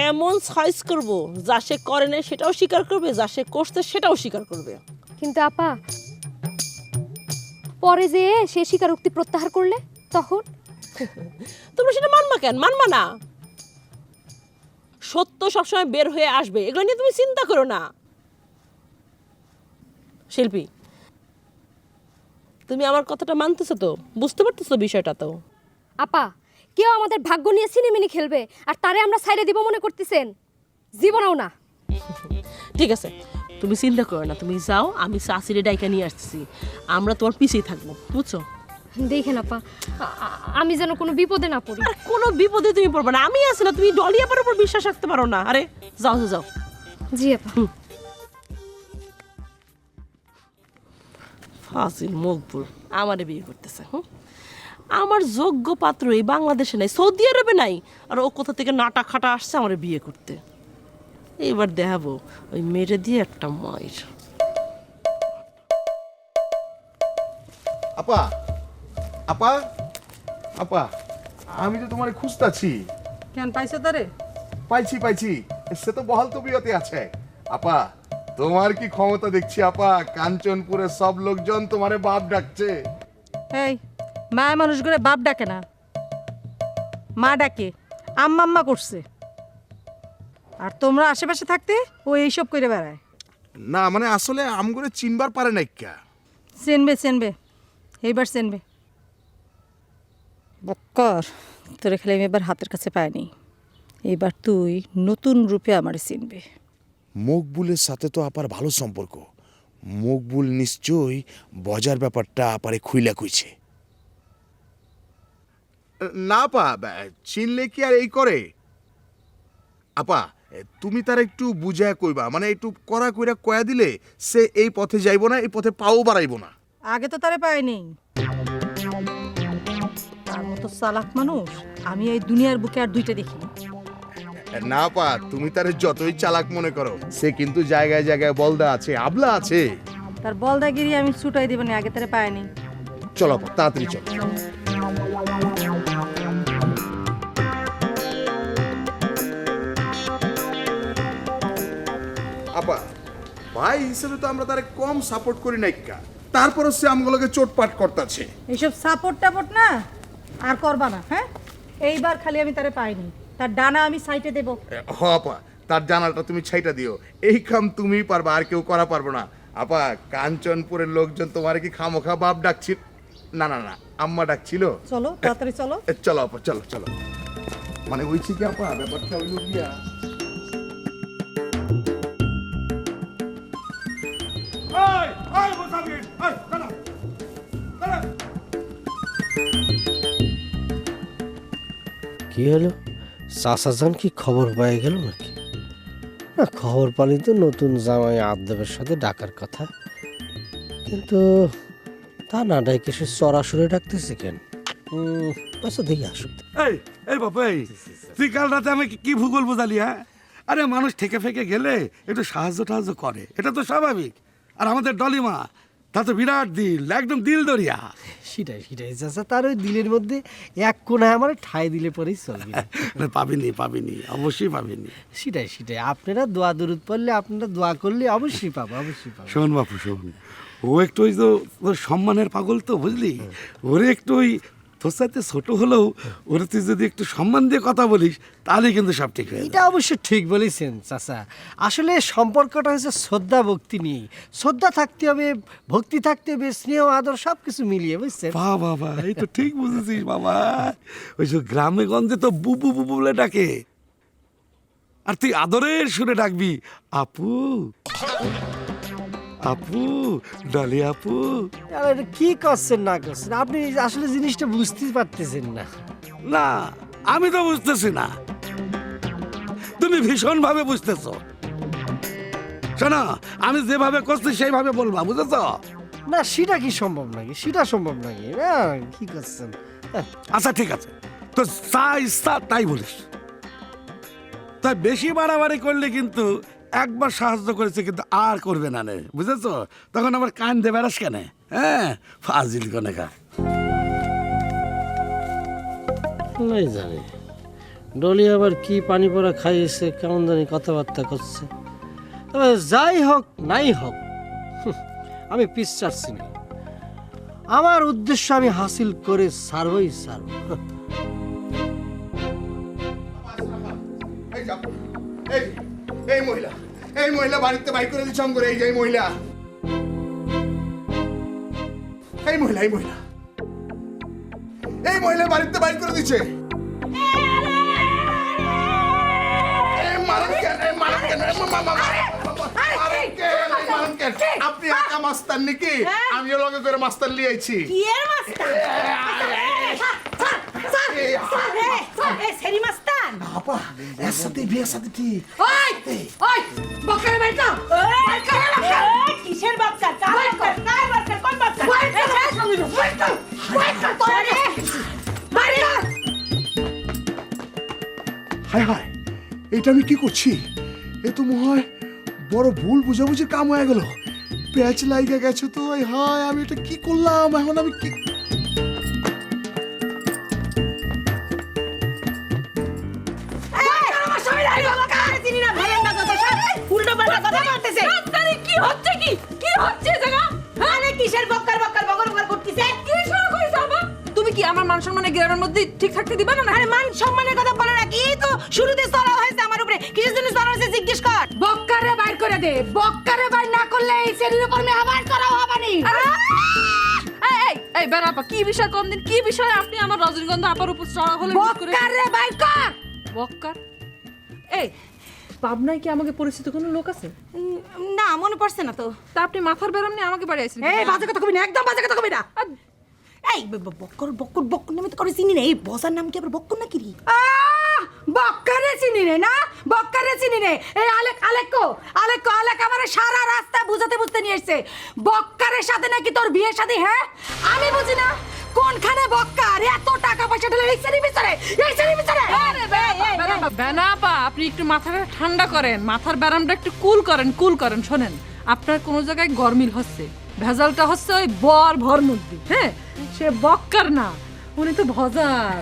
এমন সাইজ করব যা সে করে না সেটাও স্বীকার করবে, যা সে করছে সেটাও স্বীকার করবে। কিন্তু আপা, পরে যে সে স্বীকারোক্তি প্রত্যাহার করলে তখন? তোমরা সেটা মানবা কেন? মানবা না, সত্য সবসময় বের হয়ে আসবে, এগুলো নিয়ে তুমি চিন্তা করো না। শিল্পী, তুমি আমার কথাটা মানতেছো তো? বুঝতে পারতেছো বিষয়টা তো? আপা, কেউ আমাদের ভাগ্য নিয়ে সিনেমিনি খেলবে আর তারে আমরা সাইডে দিব মনে করতেছেন? জীবনেও না। ঠিক আছে, তুমি চিন্তা করো না, তুমি যাও, আমি শাশুড়ি ডাইকা নিয়ে আসছি, আমরা তোমার পিছিয়ে থাকবো, বুঝছো? দেখেন আপা, আমি যেন কোনো বিপদে না পড়ি। আর কোনো বিপদে তুমি পড়বে না, আমি আছি না, তুমি ডলি আপার উপর বিশ্বাস রাখতে পারো না। আরে যাও যাও যাও। জি আপা। ফাজিল মকবুল আমারে বিয়ে করতেছে। আমার যোগ্য পাত্র এই বাংলাদেশে নাই, সৌদি আরবে নাই, আর ও কোথা থেকে নাটা খাটা আসছে আমার বিয়ে করতে। এইবার দেখাবো ওই মেরে দিয়ে একটা মায়ের। আপা, আপা, আপা, আমি তো তোমার খুঁজতাছি। কেন পাইছো তারে? পাইছি, সে তো বহাল তবিয়তে আছে। আপা, তোমার কি ক্ষমতা দেখছি আপা, কাঞ্চনপুরের সব লোকজন তোমারে বাপ ডাকছে। এই মায়া মানুষ করে বাপ ডাকে না, মা ডাকে, আম্মা করছে। আর তোমরা আশেপাশে থাকতে ও এইসব করে বেড়ায়। না মানে আসলে আমগরে চিনবার পারে নাই কা। চেনবে এইবার চেনবে। বক্কর, তোরে খেলে আমি এবার হাতের কাছে পাইনি, এইবার তুই নতুন রূপে আমারে চিনবে। মকবুলের সাথে তো আপার ভালো সম্পর্ক, মকবুল নিশ্চয়ই বজার ব্যাপারটা আপারে খুইলা কইছে। না পা, চিনলে কি আর এই করে? আপা, তুমি তার একটু বুঝায় কইবা, মানে একটু কড়া কইরা কয়া দিলে সে এই পথে যাইবো না, এই পথে পাও বাড়াইবো না। আগে তো তারে পাইনি, তার মতো চালাক মানুষ আমি এই দুনিয়ার বুকে আর দুইটা দেখিনি। না আপা, তুমি তার যতই চালাক মনে করো, সে কিন্তু জায়গায় জায়গায় বলদা আছে, আবলা আছে। তার বলদাগিরি আমি ছুটাই দিব না, আগে তারে পাইনি। চলো আপা, তাড়াতাড়ি চলো। আপা ভাই হিসেবে তো আমরা তারে কম সাপোর্ট করি নাই কা, তারপরও সে আমগুলোকে চোটপাট করতেছে। এইসব সাপোর্ট টাপোর্ট না আর করবা না। হ্যাঁ, এইবার খালি আমি তারে পাইনি, তার ডানা আমি সাইটে দেব। হ আপা, তার জানালটা তুমি ছাইটা দিও, এই কাম তুমিই পারবা, আর কেউ করা পারবো না। আপা, কাঞ্চনপুরের লোকজন তোমার কি খামোখা বাপ ডাকছিল? না না না, আম্মা ডাকছিল। চলো তাড়াতাড়ি চলো। চলো আপা, চলো চলো। মানে ওইছি কি আপা, ব্যাপারটা হইল গিয়া কি হলো, চাচাজান কি খবর পেয়ে গেল নাকি? না, খবর পালি তো নতুন জামাই আদবের সাথে ডাকার কথা, কিন্তু তা না ডাকে সে সরাসরি ডাকতেছে কেন? আচ্ছা দেখি আসুক। এই এই বাবা, এই তুই কাল রাতে আমি কি ভূগোল বোঝালি? হ্যাঁ, আরে মানুষ ঠেকে ফেকে গেলে একটু সাহায্য টাহায্য করে, এটা তো স্বাভাবিক। আর আমাদের ডলিমা, তা তো বিরাট দিল, একদম দিল দরিয়া। সেটাই সেটাই চাচা, তার ওই দিলের মধ্যে এক কোনায় আমার ঠাই দিলে পরেই চলবে। পাবিনি, অবশ্যই পাবিনি। সেটাই সেটাই, আপনারা দোয়া দরুদ পড়লে, আপনারা দোয়া করলে অবশ্যই পাবো, অবশ্যই পাবো। শোন বাপু শোন, ও একটু ওই তো ওর সম্মানের পাগল তো, বুঝলি? ওরে একটু ওই তোর সাথে ছোট হলেও ওরে তুই যদি একটু সম্মান দিয়ে কথা বলিস, তাহলে কিন্তু সব ঠিক হয়ে এটা অবশ্য ঠিক বলেছেন চাচা। আসলে সম্পর্কটা হচ্ছে শ্রদ্ধা ভক্তি নিয়ে। শ্রদ্ধা থাকতে হবে, ভক্তি থাকতে হবে, স্নেহ আদর সব কিছু মিলিয়ে, বুঝছেন? বাবা, এই তো ঠিক বুঝেছিস বাবা। ওই যে গ্রামে গঞ্জে তো বুবু বুবু বলে ডাকে, আর তুই আদরের সুরে ডাকবি আপু আপু, ডলি আপু। আর এটা কি করছেন না করছেন, আপনি আসলে জিনিসটা বুঝতে পারতেছেন না। না, আমি তো বুঝতেছি না, তুমি ভীষণ ভাবে বুঝতেছ। শোনো, আমি যেভাবে করছি সেইভাবে বলবা, বুঝেছ? না, সেটা কি সম্ভব নাকি? সেটা সম্ভব নাকি? না, কি করছেন? আচ্ছা ঠিক আছে, তো যা ইচ্ছা তাই বলিস। তাই বেশি বাড়াবাড়ি করলে কিন্তু, একবার সাহায্য করেছে কিন্তু আর করবে না, নে বুঝেছ? তখন আমার কান দে বেড়াস কেন? হ্যাঁ, ফাজিল কনেকা। নাই জানি ডলি আবার কি পানি পড়া খাইয়েছে, কেমন জানি কথাবার্তা করছে। তবে যাই হোক নাই হোক, আমি পিছ ছাড়ছি না। আমার উদ্দেশ্য আমি হাসিল করে ছাড়বই ছাড়ব। এই মহিলা বাড়িতে বাইর করে দিচ্ছ করে, এই যে এই মহিলা বাড়িতে বাইর করে দিচ্ছে। আপনি একা মাস্তান নাকি? আমিও লগে করে মাস্তান লিয়েছি। হায় হায়, এটা আমি কি করছি? এ তো মনে হয় বড় ভুল বুঝাবুঝির কাম হয়ে গেল। প্যাচ লাইগা গেছে তো। হায়, আমি এটা কি করলাম? এখন আমি কি তুমি কি আমার মান সম্মানের গ্রামের মধ্যে ঠিক থাকতে দিবা না? আরে মান সম্মানের কথা বলে রাখি, এই তো শুরুতে চড়া হয়েছে আমার উপরে। কিসের জন্য চড়া হয়েছে জিজ্ঞেস কর। বক্কারে বাইর করে দে, বক্কারে বাইর না করলে এই শরীরের উপর মে আবার চড়াও হবানি। এই বেড়াপা, কি বিষয় কোন দিন কি বিষয়ে আপনি আমার রজনীগন্ধা আপার উপর চড়া হলে? বক্কারে বাইর কর। বক্কার? এই পাবনায় কি আমাকে পরিচিত কোনো লোক আছে? না, মনে পড়ছে না তো। তা আপনি মাথার বেরাম নিয়ে আমাকে বাড়ি আসেন? এই বাজে কথা কবি না, একদম বাজে কথা কবি না। এই বক্কর বক্কর বক্কর নামে তো করে চিনি না। এই বসার নাম কি আবার বক্কর নাকি রে? বক্কারে চিনি রে না, বক্কারে চিনি রে। এই আলেক আলেক আমারে সারা রাস্তা বুঝাতে নিয়ে এসেছে বক্কারের সাথে নাকি তোর বিয়ের সাথে। হ্যাঁ আমি বুঝি না কোনখানে বক্কার এত টাকা পয়সা ঢেলে এই সেরি বিচারে। বেনাপা আপনি একটু মাথাটা ঠান্ডা করেন, মাথার ব্যারামটা একটু কুল করেন। শোনেন, আপনার কোনো জায়গায় গরমিল হচ্ছে, ভেজালটা হচ্ছে ওই ভর মধ্যে। হ্যাঁ সে বক্কার না, উনি তো ভজার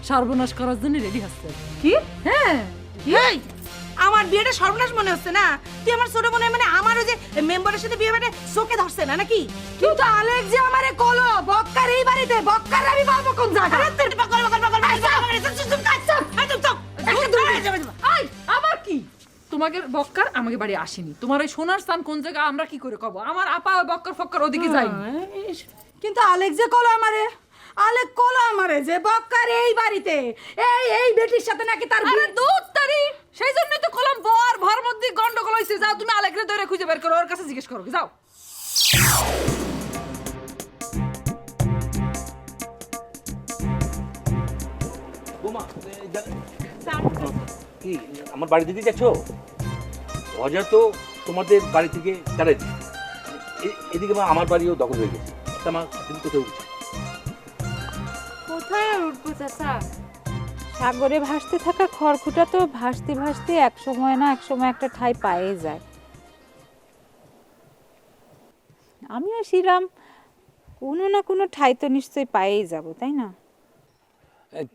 সর্বনাশ করার জন্য রেডি হচ্ছে। কি? হ্যাঁ এই আমার বিয়েটা সর্বনাশ মনে হচ্ছে না? তুই আমার ছোট বোনের মানে আমার ওই যে মেম্বারের সাথে বিয়ে মানে চোখে ধরছে না নাকি? কিন্তু আলেক যে আমারে কলো বক্কার এই বাড়িতে, বক্কার আমি পাবো কোন জায়গায়? আবার কি তোমাকে বক্কার আমাকে বাড়ি আসেনি? তোমার ওই সোনার স্থান কোন জায়গা আমরা কি করে কব? আমার আপা ওই বক্কার ফক্কার ওদিকে যায়নি। কিন্তু আলেক যে কলো আমারে যে বক্কার এই বাড়িতে, এই বেটির সাথে নাকি তার আরে দুধ তারি, সেই জন্যই তো কলম ভর মধ্যে গন্ডগোল হইছে। যাও তুমি আলেকরে ধরে খুঁজে বের করো, ওর কাছে জিজ্ঞেস করো, যাও। কি আমার বাড়ি দিতে যাচ্ছ? ভজা তো তোমাদের বাড়ি থেকে তাড়াই দিচ্ছে, এদিকে আমার বাড়িও দখল হয়ে গেছে। তুমি কোথায় উঠছো? কোথায় আর উঠবো চাচা? সাগরে ভাসতে থাকা খড়কুটা তো ভাসতে ভাসতে এক সময় একটা ঠাই পায়ে যায়। আমিও শিরাম কোনো না কোনো ঠাই তো নিশ্চয়ই পায়েই যাব, তাই না?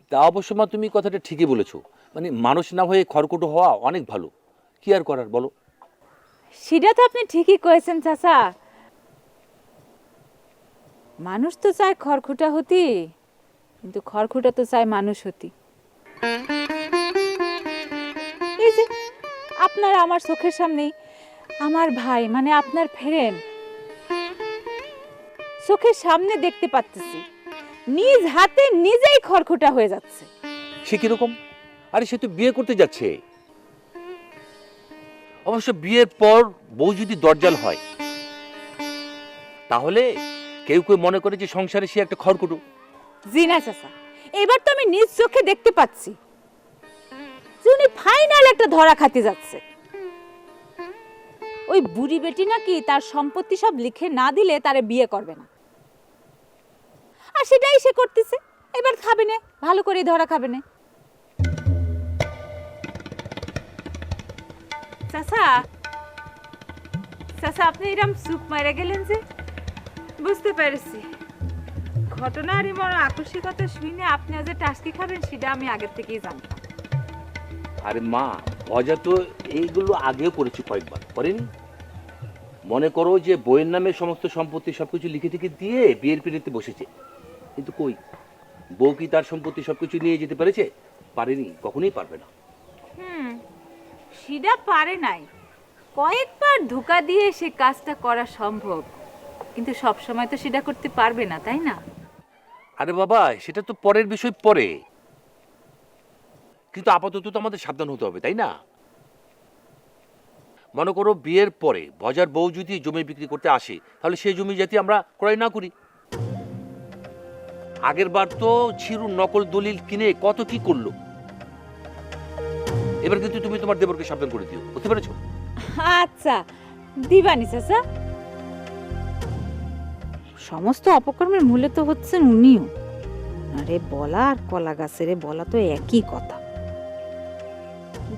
তা অবশ্য মা তুমি কথাটা ঠিকই বলেছো, মানে মানুষ না হয়ে খড়কুটো হওয়া অনেক ভালো। কি আর করার বলো? সেটা তো আপনি ঠিকই কয়েছেন চাচা। মানুষ তো চায় খড়কুটা হতি, কিন্তু খড়কুটা তো চায় মানুষ হতি। এই যে আপনার আমার চোখের সামনেই আমার ভাই মানে আপনার ফ্রেন্ড চোখের সামনে দেখতে পাচ্ছি নিজ হাতে নিজেই খড়কুটা হয়ে যাচ্ছে। সে কিরকম? আরে সে তো বিয়ে করতে যাচ্ছে। অবশ্য বিয়ের পর বউ যদি দরজাল হয় তাহলে কেউ মনে করে যে সংসারে সে একটা খড়কুটো। জি না চাচা, এবার তো আমি নিজ চোখে দেখতে পাচ্ছি যে উনি ফাইনাল একটা ধরা খাতে যাচ্ছে। ওই বুড়ি বেটি নাকি তার সম্পত্তি সব লিখে না দিলে তারে বিয়ে করবে না, আর সেটাই সে করতেছে। এবার খাবে না, ভালো করে ধরা খাবে না। চাচা আপনি এরকম চুপ মারা গেলেন যে? বুঝতে পেরেছি ঘটনার এমন আকস্মিকতা শুনে আপনি আজ টাস্কি খাবেন সেটা আমি আগের থেকেই জানতাম। আরে মা, ভজা তো এইগুলো আগেও করেছি, কয়েকবার করেনি? মনে করো যে বইয়ের নামে সমস্ত সম্পত্তি সবকিছু লিখে টিখে দিয়ে বিয়ের পিড়িতে বসেছে, কিন্তু কই বউ কি তার সম্পত্তি সবকিছু নিয়ে যেতে পেরেছে? পারেনি, কখনোই পারবে না। সেটা পারে নাই, কয়েকবার ধোঁকা দিয়ে সে কাজটা করা সম্ভব, কিন্তু সব সময় তো সেটা করতে পারবে না, তাই না? আরে বাবা, সেটা তো পরের বিষয় পরে, কিন্তু আপাতত তো আমাদের সাবধান হতে হবে, তাই না? মনে করো বিয়ের পরে ভজার বউ যদি জমি বিক্রি করতে আসে তাহলে সেই জমি যাতে আমরা ক্রয় না করি। আগের বার তো ছিরু নকল দলিল কিনে কত কি করলো। এবার কিন্তু তুমি তোমার দেবরকে সাবধান করে দিও, বুঝতে পেরেছো? আচ্ছা দিবানি চাচা। সমস্ত অপকর্মের মূলে তো হচ্ছেন উনিও। আরে বলা আর কলা গাছের বলা তো একই কথা।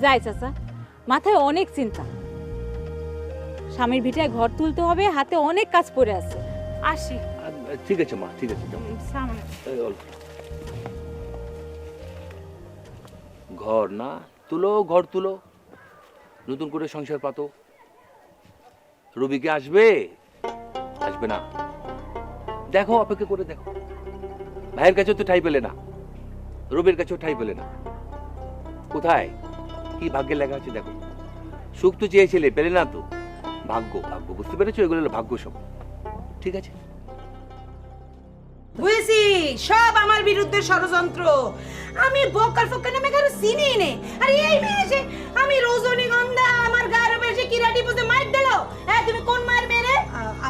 যাই চাচা, মাথায় অনেক চিন্তা, স্বামীর ভিটায় ঘর তুলতে হবে, হাতে অনেক কাজ পড়ে আছে। আসি। ঠিক আছে মা, ঠিক আছে। ঘর না তুলো, ঘর তুলো, নতুন করে সংসার পাতো। রবিকে আসবে আসবে না দেখো, অপেক্ষা করে দেখো। ভাইয়ের কাছেও তো ঠাই পেলে না, রবির কাছেও ঠাই পেলে না। কোথায় কি ভাগ্যে লেখা আছে দেখো। সুখ তো চেয়েছিলে, পেলে না তো। ভাগ্য, ভাগ্য, বুঝতে পেরেছো? এগুলো হলো ভাগ্য সব। ঠিক আছে, বুঝেছি, সব আমার বিরুদ্ধে ষড়যন্ত্র। আমি বকার ফকার নামে কারো চিনি নে। আরে এই মেয়ে এসে আমি রজনীগন্ধা আমার গায়ের বেশি কিরাটি পুজো মাইর দিল। হ্যাঁ তুমি কোন মার মেরে?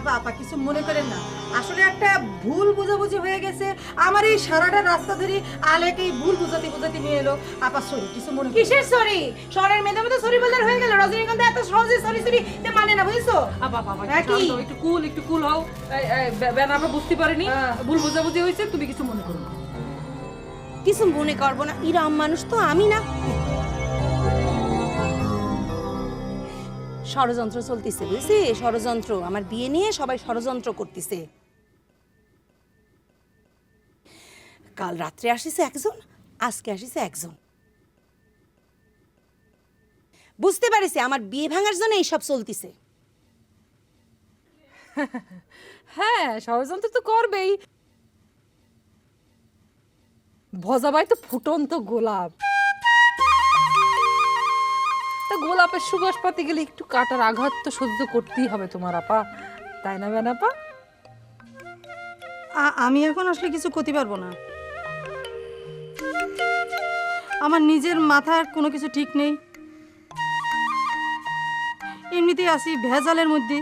আপা আপা কিছু মনে করেন না, আসলে একটা ভুল বোঝাবুঝি হয়ে গেছে। আমার এই সারাটা রাস্তা ধরে আলেক এই ভুল বোঝাতে বোঝাতে নিয়ে এলো। আপা সরি, কিছু মনে কিসের সরি? শহরের মেয়েদের মধ্যে সরি বলার হয়ে গেল। রজনীকান্ত এত সহজে সরি সরি মানে না, বুঝছো? আপা একটু কুল হও। বেন আমরা বুঝতে পারিনি, ভুল বোঝাবুঝি হয়েছে, তুমি কিছু মনে করো না। কিছু মনে করবো না, ইরাম মানুষ তো আমি না। ষড়যন্ত্র চলতেছে, বুঝছি? ষড়যন্ত্র, আমার বিয়ে নিয়ে সবাই ষড়যন্ত্র করতেছে। কাল রাত্রে আসিছে একজন, আজকে আসিছে একজন। বুঝতে পারিছে আমার বিয়ে ভাঙার জন্য এইসব চলতেছে। হ্যাঁ, ষড়যন্ত্র তো করবেই। ভজাবাই তো ফুটন্ত গোলাপ, তা গোলাপের সুবাস পাতে গেলে একটু কাটার আঘাত তো সহ্য করতেই হবে তোমার আপা, তাই না বেন আপা? আমি এখন আসলে কিছু করতে পারবো না। আমার নিজের মাথার কোনো কিছু ঠিক নেই, এমনিতেই আছি ভেজালের মধ্যে।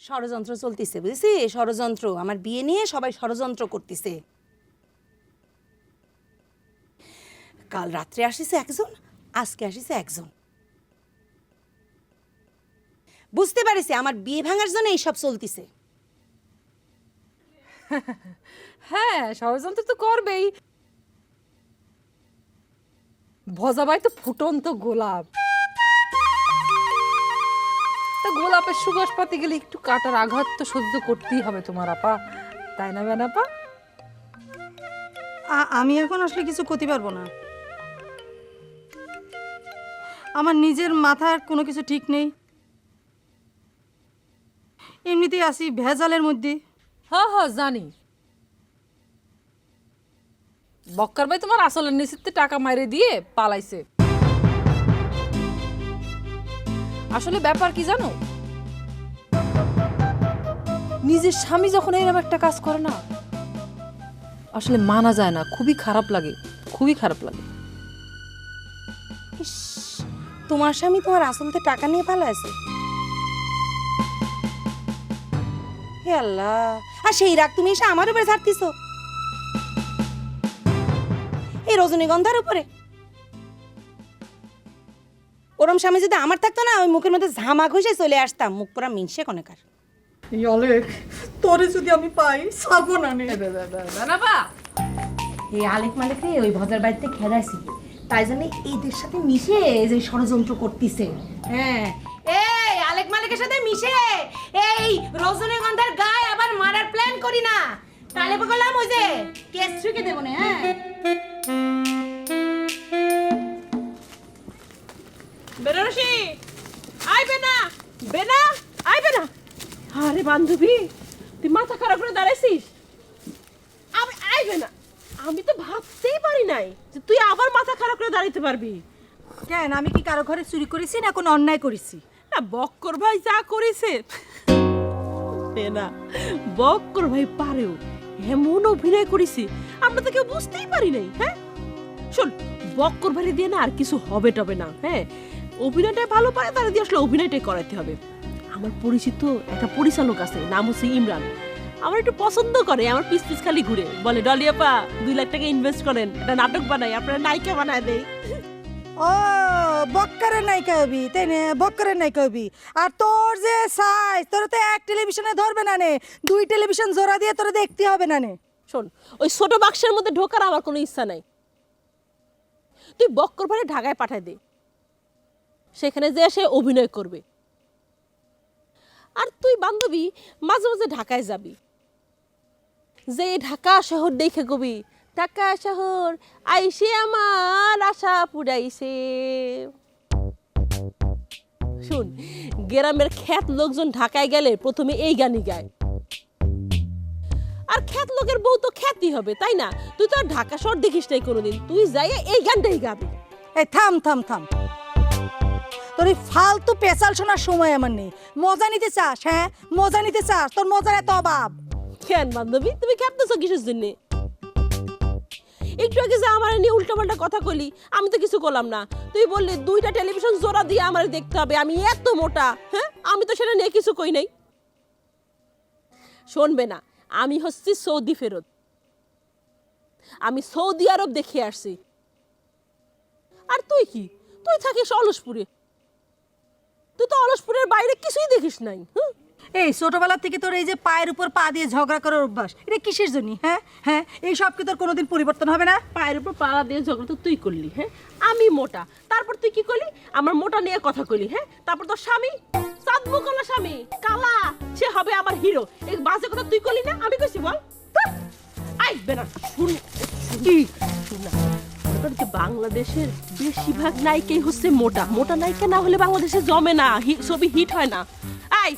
ষড়যন্ত্র চলতেছে, বুঝছি? ষড়যন্ত্র, আমার বিয়ে নিয়ে সবাই ষড়যন্ত্র করতেছে। কাল রাত্রে আসিছে একজন, আজকে আসিছে একজন। বুঝতে পারিছে আমার বিয়ে ভাঙার জন্য এইসব চলতেছে। হ্যাঁ, ষড়যন্ত্র তো করবেই। ভজাবাই তো ফুটন্ত গোলাপ, তা গোলাপের সুবাস পাতে গেলে একটু কাটার আঘাত তো সহ্য করতেই হবে তোমার আপা, তাই না বেন আপা? আমি এখন আসলে কিছু করতে পারবো না। আমার নিজের মাথার কোনো কিছু ঠিক নেই, এমনিতেই আছি ভেজালের মধ্যে। হ্যাঁ হ্যাঁ জানি, বক্কার ভাই তোমার আসলের নিশ্চিত টাকা মাইরে দিয়ে পালাইছে। আসলে ব্যাপার কি জানো, নিজের স্বামী যখন এরকম একটা কাজ করে না, আসলে মানা যায় না, খুবই খারাপ লাগে, খুবই খারাপ লাগে। ইস, তোমার স্বামী তোমার আসলতে টাকা নিয়ে পালাইছে? হে আল্লাহ, আর সেই রাগ তুমি এসে আমার উপরে ঝাড়তিছো, এই রজনীগন্ধার উপরে। ওরম স্বামী যদি আমার থাকতো না, ওই মুখের মধ্যে ঝামা ঘষে চলে আসতাম, মুখ পুরা মিনসে কোনেকার। অলেক, তোরে যদি আমি পাই ছাড়বো না নে। এই আলেক মালেক রে ওই ভদ্র বাড়িতে খেলাইছি, তাই জন্য এদের সাথে মিশে যে ষড়যন্ত্র করতেছে। হ্যাঁ, এই আলেক মালেকের সাথে মিশে এই রজনীগন্ধার গায়ে আবার মারার প্ল্যান করি না, তাহলে বললাম ওই যে কেস ছুঁকে দেবো না। হ্যাঁ, বেনারসি আইবে না, বেনা আইবে না। আরে বান্ধবী, তুই মাথা খারাপ করে দাঁড়াইছিস? আমি আইবে না, আমি তো ভাবতেই পারি নাই যে তুই আবার মাথা খারাপ করে দাঁড়াইতে পারবি। কেন, আমি কি কারো ঘরে চুরি করেছি না কোনো অন্যায় করেছি? না, বক্কর ভাই যা করেছে, বেনা বক্কর ভাই পারেও এমন অভিনয় করেছি আমরা তো কেউ বুঝতেই পারি নাই। হ্যাঁ শোন, বক্কর ভাই দিয়ে না আর কিছু হবে টবে না। হ্যাঁ, অভিনয়টা ভালো পারে, তারা দিয়ে আসলে অভিনয়টাই করাতে হবে। আমার পরিচিত একটা পরিচালক আছে, নাম হচ্ছে ইমরান, আমার একটু পছন্দ করে, আমার পিস পিস খালি ঘুরে বলে, ডলিয়াপা 2 লাখ টাকা ইনভেস্ট করেন, একটা নাটক বানাই, আপনারা নায়িকা বানায় দেয়। ও বক্কারের নায়িকা হবি, তাই না? বক্কারের নায়িকা হবি। আর তোর যে সাইজ, তোর তো এক টেলিভিশনে ধরবে না নে, 2 টেলিভিশন জোড়া দিয়ে তোর দেখতে হবে না নে। শোন, ওই ছোট বাক্সের মধ্যে ঢোকার আমার কোনো ইচ্ছা নাই। তুই বক্কর ভাই ঢাকায় পাঠায় দে, সেখানে যে সে অভিনয় করবে। আর তুই বান্ধবী মাঝে মাঝে ঢাকায় যাবি, যে ঢাকা শহর দেখে কবি, ঢাকা শহর আইসে আমার আশা পুরাইছে। শুন, গ্রামের খ্যাত লোকজন ঢাকায় গেলে প্রথমে এই গানই গায়, আর খ্যাত লোকের বউ তো খ্যাতি হবে, তাই না? তুই তো আর ঢাকা শহর দেখিস নাই কোনোদিন, তুই যাই এই গানটাই গাবি। এই থাম থাম থাম, তোর এই ফালতু পেশাল শোনার সময় আমার নেই। মজা নিতে চাস? হ্যাঁ মজা নিতে চাস? তোর মজার এত অভাব। কেন বান্ধবী তুমি খেপতেছো কিসের জন্য? একটু আগে যে আমার নিয়ে উল্টাপাল্টা কথা কইলি, আমি তো কিছু করলাম না। তুই বললি 2টা টেলিভিশন জোড়া দিয়ে আমার দেখতে হবে, আমি এত মোটা। হ্যাঁ আমি তো সেটা নিয়ে কিছু কই নাই। শুনবে না, আমি হচ্ছি সৌদি ফেরত, আমি সৌদি আরব দেখে আসছি। আর তুই কি, তুই থাকিস অলসপুরে, তুই তো অলসপুরের বাইরে কিছুই দেখিস নাই। এই ছোটবেলা থেকে তোর এই যে পায়ের উপর পা দিয়ে ঝগড়া করার অভ্যাস, এটা কিসের জন্য? হ্যাঁ হ্যাঁ এই সব কি তোর কোনোদিন পরিবর্তন হবে না? পায়ের উপর পা দিয়ে ঝগড়া তো তুই করলি। হ্যাঁ আমি মোটা, তারপর তুই কি করলি? আমার মোটা নিয়ে কথা কইলি। হ্যাঁ তারপর তোর স্বামী সাদমু কালা স্বামী কালা, সে হবে আমার হিরো। এই বাজে কথা তুই করলি না, আমি কইছি বল? আইবে না শুন কি শুন না, বাংলাদেশের বেশিরভাগ নায়িকাই হচ্ছে মোটা। মোটা নায়িকা না হলে বাংলাদেশে জমে না, ছবি হিট হয় না। আই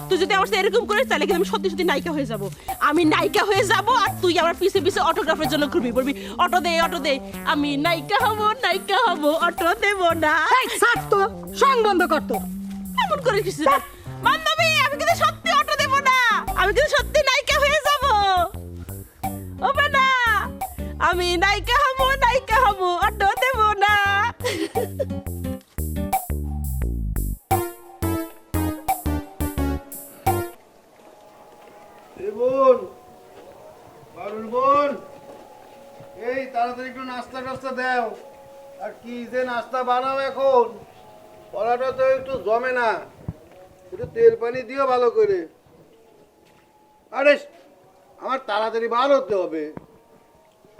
তুই যদি আমার সাথে এরকম করিস তাহলে কিন্তু আমি সত্যি সত্যি নায়িকা হয়ে যাব। আমি নায়িকা হয়ে যাব আর তুই আমার পিছে পিছে অটোগ্রাফের জন্য ঘুরবি, বলবি অটো দে অটো দে। আমি নায়িকা হব নায়িকা হব, অটো দেব না। এই ছাড় তো, সং বন্ধ কর তো। এমন করে কিছু বান্ধবী, আমি কিন্তু সত্যি অটো দেব না, আমি কিন্তু সত্যি নায়িকা হয়ে যাব। হবে না, আমি নায়িকা হব নায়িকা হব, অটো দেব না। বোন, বাবুল বোন, এই তাড়াতাড়ি একটু নাস্তা টাস্তা দাও। আর কি যে নাস্তা বানাও এখন, পড়াটা তো একটু জমে না, একটু তেল পানি দিও ভালো করে। আরে আমার তাড়াতাড়ি বার হতে হবে।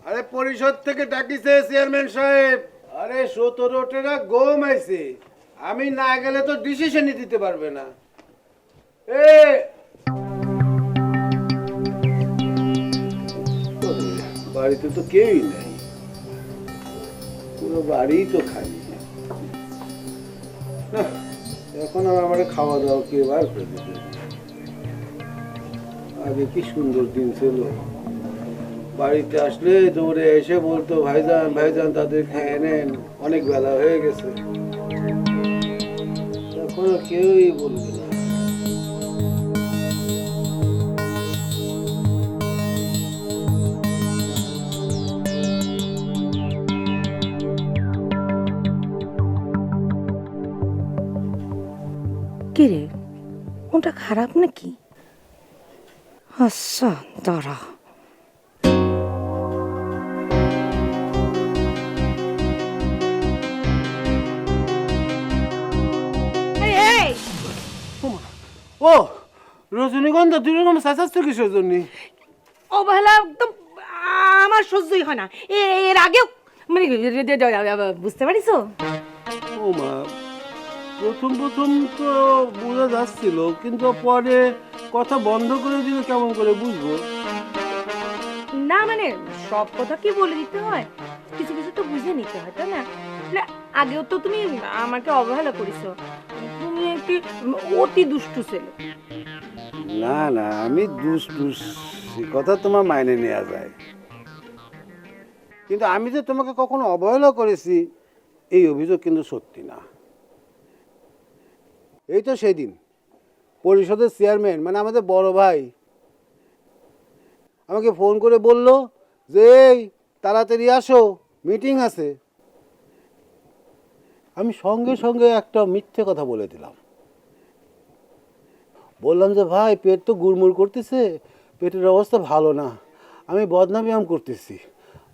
আরে পরিষদ থেকে ডাকিছে চেয়ারম্যান সাহেব। আরে 17টা গম আইছে, আমি না গেলে তো ডিসিশনই দিতে পারবে না। বাড়িতে তো কেউই নেই, পুরো বাড়ি তো খালি। এখন আর আমার খাওয়া দাওয়া কে বার করে দিতে। আগে কি সুন্দর দিন ছিল, বাড়িতে আসলে দৌড়ে এসে বলতো ভাইজান ভাইজান তাদের খেয়ে নেন, অনেক বেলা হয়ে গেছে। এখন আর কেউই বলবে না। কিরে কোনটা খারাপ নাকি? আচ্ছা দাঁড়া। ও রজনীগন্ধা, তুই এরকম চেঁচাচ্ছ কিসের জন্য? অবহেলা একদম আমার সহ্যই হয় না। এর আগেও মানে বুঝতে পারিস? ও মা, প্রথম প্রথম তো বোঝা যাচ্ছিল, কিন্তু পরে কথা বন্ধ করে দিলে কেমন করে বুঝবো? না মানে সব কথা কি বলে দিতে হয়, কিছু কিছু তো বুঝে নিতে হয়, তাই না? আগেও তো তুমি আমাকে অবহেলা করেছো, তুমি একটি অতি দুষ্টু ছেলে। না না, আমি দুষ্টু কথা তোমার মাইনে নেওয়া যায়, কিন্তু আমি যে তোমাকে কখনো অবহেলা করেছি এই অভিযোগ কিন্তু সত্যি না। এই তো সেদিন পরিষদের চেয়ারম্যান মানে আমাদের বড় ভাই আমাকে ফোন করে বলল যে এই তাড়াতাড়ি আসো, মিটিং আছে। আমি সঙ্গে সঙ্গে একটা মিথ্যে কথা বলে দিলাম, বললাম যে ভাই পেট তো গুড়মুড় করতেছে, পেটের অবস্থা ভালো না, আমি বদনাম করতেছি,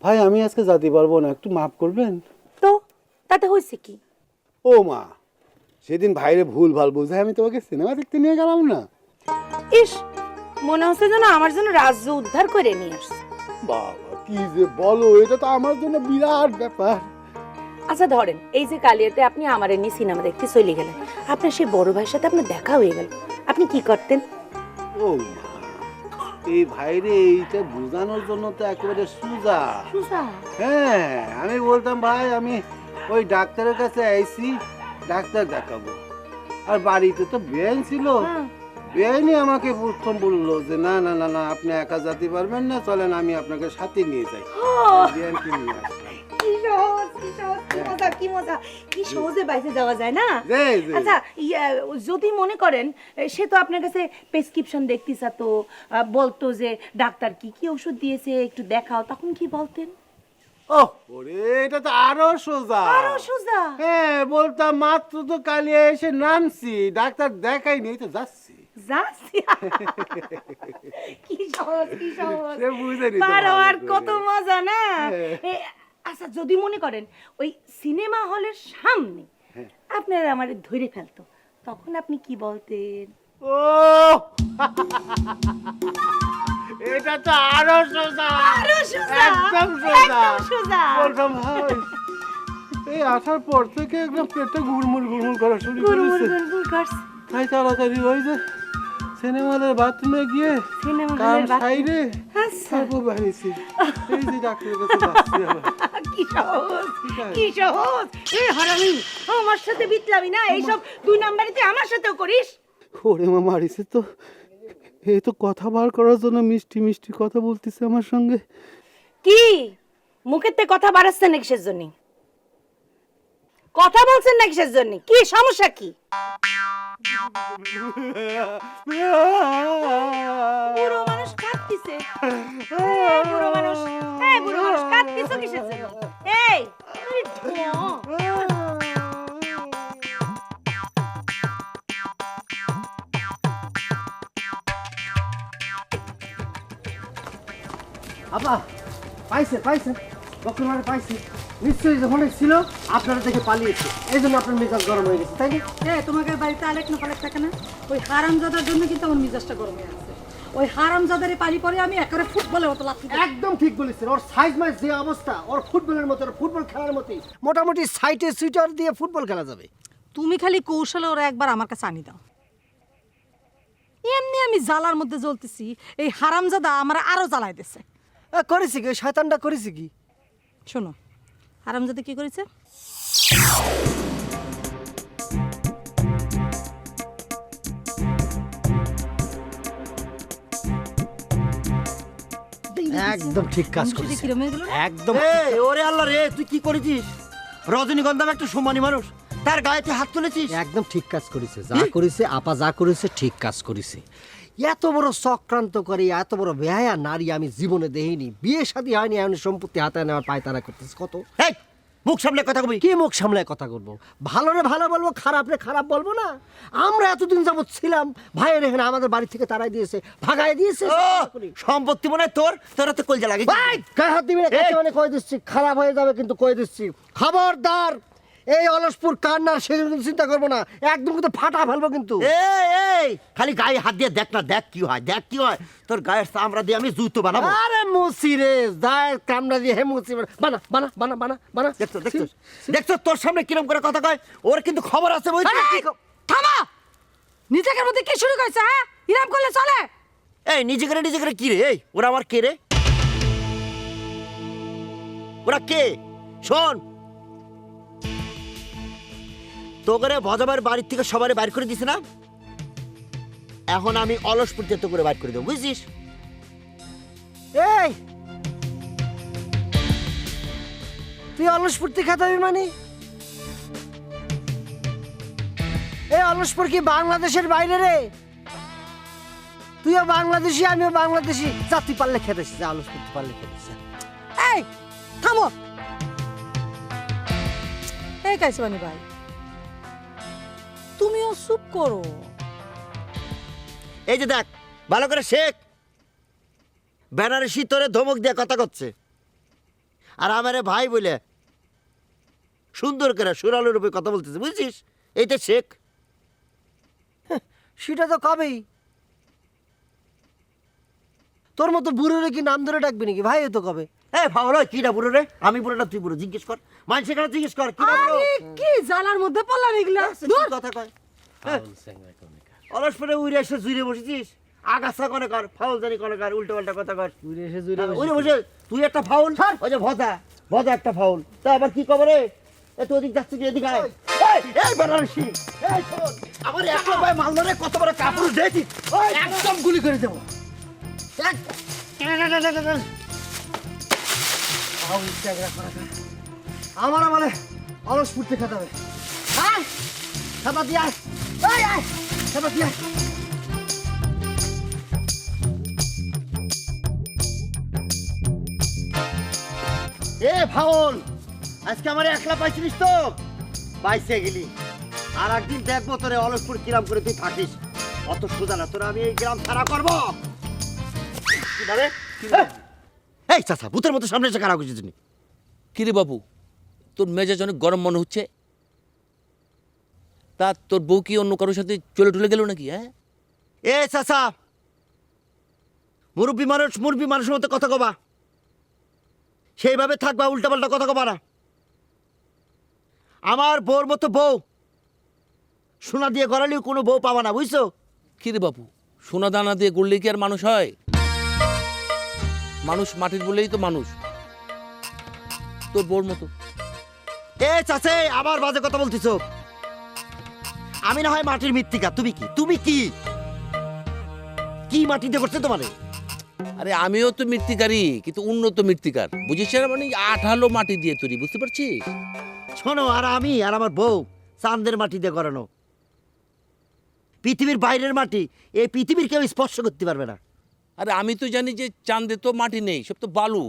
ভাই আমি আজকে যেতে পারবো না, একটু মাফ করবেন। তো তাতে হয়েছে কি? ও মা, সেদিন ভাইরে ভুল ভাল বুঝে আমি তোমাকে সিনেমা দেখতে নিয়ে গেলাম না। ইস, মনে হচ্ছে যেন আমার জন্য রাজ্য উদ্ধার করে নিয়ে আসছে। বাবা কি যে বলো, এটা তো আমার জন্য বিরাট ব্যাপার। আচ্ছা ধরেন এই যে কালিয়াতে আপনি আমার নিয়ে সিনেমা দেখতে চলে গেলেন, আপনার সেই বড় ভাইয়ের সাথে আপনার দেখা হয়ে গেল, আপনি কি করতেন? ও মা, এই ভাইরে এইটা বোঝানোর জন্য তো একেবারে সুজা। হ্যাঁ, আমি বলতাম ভাই আমি ওই ডাক্তারের কাছে আইছি, ডাক্তার দেখাবো। আর বাড়িতে তো বেআইন ছিল, বেআইনই আমাকে প্রথম বললো যে না না না না আপনি একা যেতে পারবেন না, চলেন আমি আপনাকে সাথে নিয়ে যাই। বেআইনকে নিয়ে আসলাম। সহজ কি সহজ কি মজা কি মজা কি সহজে বাইরে যাওয়া যায় না জি, জি। আচ্ছা যদি মনে করেন সে তো আপনার কাছে প্রেসক্রিপশন দেখতে চাতো বলতো যে ডাক্তার কি কি ওষুধ দিয়েছে একটু দেখাও তখন কি বলতেন ও ওরে এটা তো আরো সোজা আরো সোজা হ্যাঁ বলতাম মাত্র তো কালিয়া এসে নামছি ডাক্তার দেখাই নেই তো যাচ্ছি যাচ্ছি কি সহজ কি সহজ সে বুঝে নিতে পারো ভালো আর করে। কত মজা না হ্যাঁ। আচ্ছা যদি মনে করেন ওই সিনেমা হলের সামনে আপনারা আমার ধরে ফেলতো তখন আপনি কি বলতেন ও এটা তো আরো সোজা আরো সোজা, একদম সোজা একদম সোজা। বলতাম ভাই এই আসার পর থেকে একদম পেটে ঘুরমুর করা শুরু গুড়গুড় করেছে গুড়গুড় করছে তাই তাড়াতাড়ি ওই যে সিনেমা হলের বাথরুমে গিয়ে সিনেমা কান হলের বাথরুম। সাইডে আচ্ছা তারপর বাড়িছি এই যে ডাক্তারের কাছে যাচ্ছি আবার কি সহজ আছে? কি সহজ এই হারামি আমার সাথে বিতলাবি না এইসব দুই নাম্বারিতে আমার সাথেও করিস ওরে মা মারিছে তো এই তো কথা বার করার জন্য মিষ্টি মিষ্টি কথা বলতেছে আমার সঙ্গে কি মুখের থেকে কথা বাড়াচ্ছেন না কিসের জন্য কথা বলছেন না কিসের জন্য কি সমস্যা কি বুড়ো মানুষ কাঁদতিছে বুড়ো মানুষ বুড়ো মানুষ কাঁদতিছো কিসের জন্য এই আরে ঢো। আপা পাইছে পাইছে ডক্টর মানে পাইছে নিশ্চয়ই যখন ছিল আপনারা দেখে পালিয়েছে এই জন্য আপনার মেজাজ গরম হয়ে গেছে তাই না তোমাকে বাড়িতে আলেক না পালেক থাকে না ওই হারামজাদার জন্য কিন্তু আমার মেজাজটা গরম হয়ে আছে ওই হারামজাদারে পালি পরে আমি একেবারে ফুটবলের মতো লাথি দিই। একদম ঠিক বলেছেন ওর সাইজ মাইজ যে অবস্থা ওর ফুটবলের মতো ওর ফুটবল খেলার মতোই মোটামুটি সাইটে সুইটার দিয়ে ফুটবল খেলা যাবে তুমি খালি কৌশলে ওরা একবার আমার কাছে আনি দাও এমনি আমি জ্বালার মধ্যে জ্বলতেছি এই হারামজাদা আমার আরো জ্বালায় দিছে করেছি কি ওই শয়তানটা করেছি কি শোনো হারামজাদা কি করেছে একদম ঠিক কাজ মানুষটা করেছে কিরম হয়ে গেল না? একদম ওরে আল্লাহ রে তুই কি করেছিস রজনীগন্ধা একটা সম্মানী মানুষ তার গায়ে তুই হাত তুলেছিস একদম ঠিক কাজ করেছে যা করেছে আপা যা করেছে ঠিক কাজ করেছে এত বড় চক্রান্ত করে এত বড় বেহায়া নারী আমি জীবনে দেখিনি বিয়ে শাদী হয়নি এমন সম্পত্তি হাতে নেওয়ার পায়তারা করতেছে কত এই মুখ সামলে কথা কবি কি মুখ সামলায় কথা বলবো ভালো রে ভালো বলবো খারাপ রে খারাপ বলবো না আমরা এতদিন যাবৎ ছিলাম ভাইয়ের এখানে আমাদের বাড়ি থেকে তারাই দিয়েছে ভাগাই দিয়েছে সম্পত্তি মনে হয় তোরা তো কলজা লাগে ভাই গায়ে হাত দিবি না কাছে মানে কই দিচ্ছি খারাপ হয়ে যাবে কিন্তু কই দিচ্ছি খবরদার এই অলসপুর কান্নার সেজন্য কিন্তু চিন্তা করবো না একদম কিন্তু ফাটা ফেলবো কিন্তু এই খালি গায়ে হাত দিয়ে দেখ না দেখ কি হয় তোর গায়ের চামড়া দিয়ে আমি জুতো বানাবো আরে মুসি রে যায় কামড়া দিয়ে হে মুসি বানা বানা বানা বানা বানা দেখছো তোর সামনে কিরম করে কথা কয় ওর কিন্তু খবর আছে বুঝলি থামা নিজেকের মধ্যে কি শুরু করেছে হ্যাঁ ইরাম করলে চলে এই নিজে করে কি রে এই ওরা আমার কে রে ওরা কে শোন তোকে ভজাবার বাড়ির থেকে সবারে বাইর করে দিছে না এখন আমি অলসপুরতে তো করে বাইর করে দেবো বুঝছিস এই তুই অলসপুরতে খাতাবি মানে এই অলসপুর কি বাংলাদেশের বাইরে রে তুইও বাংলাদেশি আমিও বাংলাদেশি জাতি পারলে খেতেছিস অলসপুর পারলে খেতেছিস এই থামো এই কাইসবানি ভাই তুমিও চুপ করো এই যে দেখ ভালো করে শেখ বেনারসি তোরে ধমক দিয়ে কথা করছে আর আমারে ভাই বলে সুন্দর করে সুরালো রূপে কথা বলতেছে বুঝছিস এইটা শেখ সেটা তো কবেই তোর মতো বুড়োরে কি নাম ধরে ডাকবি নাকি ভাই তো কবে এই ফাওলা কিটা বুড়ো রে আমি বুড়ো না তুই বুড়ো জিজ্ঞেস কর মানুষের কাছে জিজ্ঞেস কর কিটা বুড়ো আরে কি জ্বালার মধ্যে পড়লাম এগুলা কি কথা কয় অলসপরে উড়ে এসে জুড়ে বসেছিস আগাছা কোনে কর ফাউল জানি কোনে কর উল্টো পাল্টা কথা কর উড়ে এসে জুড়ে উড়ে বসে তুই একটা ফাউল ওই যে ভজা একটা ফাউল তা আবার কি খবর রে এ তুই ওদিক যাচ্ছিস এদিকে আয় এই বেনারসি এই শোন আমার একটা ভাই মালদারে কত বড় কাপড় দিয়েছিস একদম গুলি করে দেবো আমার মানে অলস ফুটতে খেতে হবে। আয় খাতা দিয়ে আয়, আয় আয় খাতা দিয়ে আয়। এ ফাউল, আজকে আমার একলা পাইছিলিস তো? পাইছে গেলি। আর একদিন দেখবো তোরে অলসপুর কিরাম করে তুই থাকিস। অত সোজা না, তোরা আমি এই গ্রাম ছাড়া করবো। কি বলে? এই চাচা, ভূতের মতো সামনে এসে কারা করছিস? কিরে বাবু, তোর মেজাজ অনেক গরম মনে হচ্ছে। তা তোর বউ কি অন্য কারোর সাথে চলে টলে গেল নাকি? হ্যাঁ এ চাচা, মুরব্বী মানুষের মতো কথা কবা, সেইভাবে থাকবা, উল্টাপাল্টা কথা কবা না। আমার বউর মতো বউ সোনা দিয়ে গড়ালেও কোনো বউ পাবা না, বুঝছো? কিরে বাবু, সোনা দানা দিয়ে গড়লে কি আর মানুষ হয়? মানুষ মাটির বলেই তো মানুষ, তোর বউর মতো। এ চাচে, আবার বাজে কথা বলতেছ। আমি না হয় মাটির মৃত্তিকা, তুমি কি? তুমি কি কি মাটিতে করছে তোমারে? আরে আমিও তো মৃত্তিকারই, কিন্তু উন্নত মৃত্তিকার, বুঝিস না? মানে আঠালো মাটি দিয়ে তৈরি, বুঝতে পারছিস? শোনো, আর আমি আর আমার বউ চাঁদের মাটি দিয়ে করানো। পৃথিবীর বাইরের মাটি এই পৃথিবীর কেউ স্পর্শ করতে পারবে না। আরে আমি তো জানি যে চাঁদে তো মাটি নেই, সব তো বালু।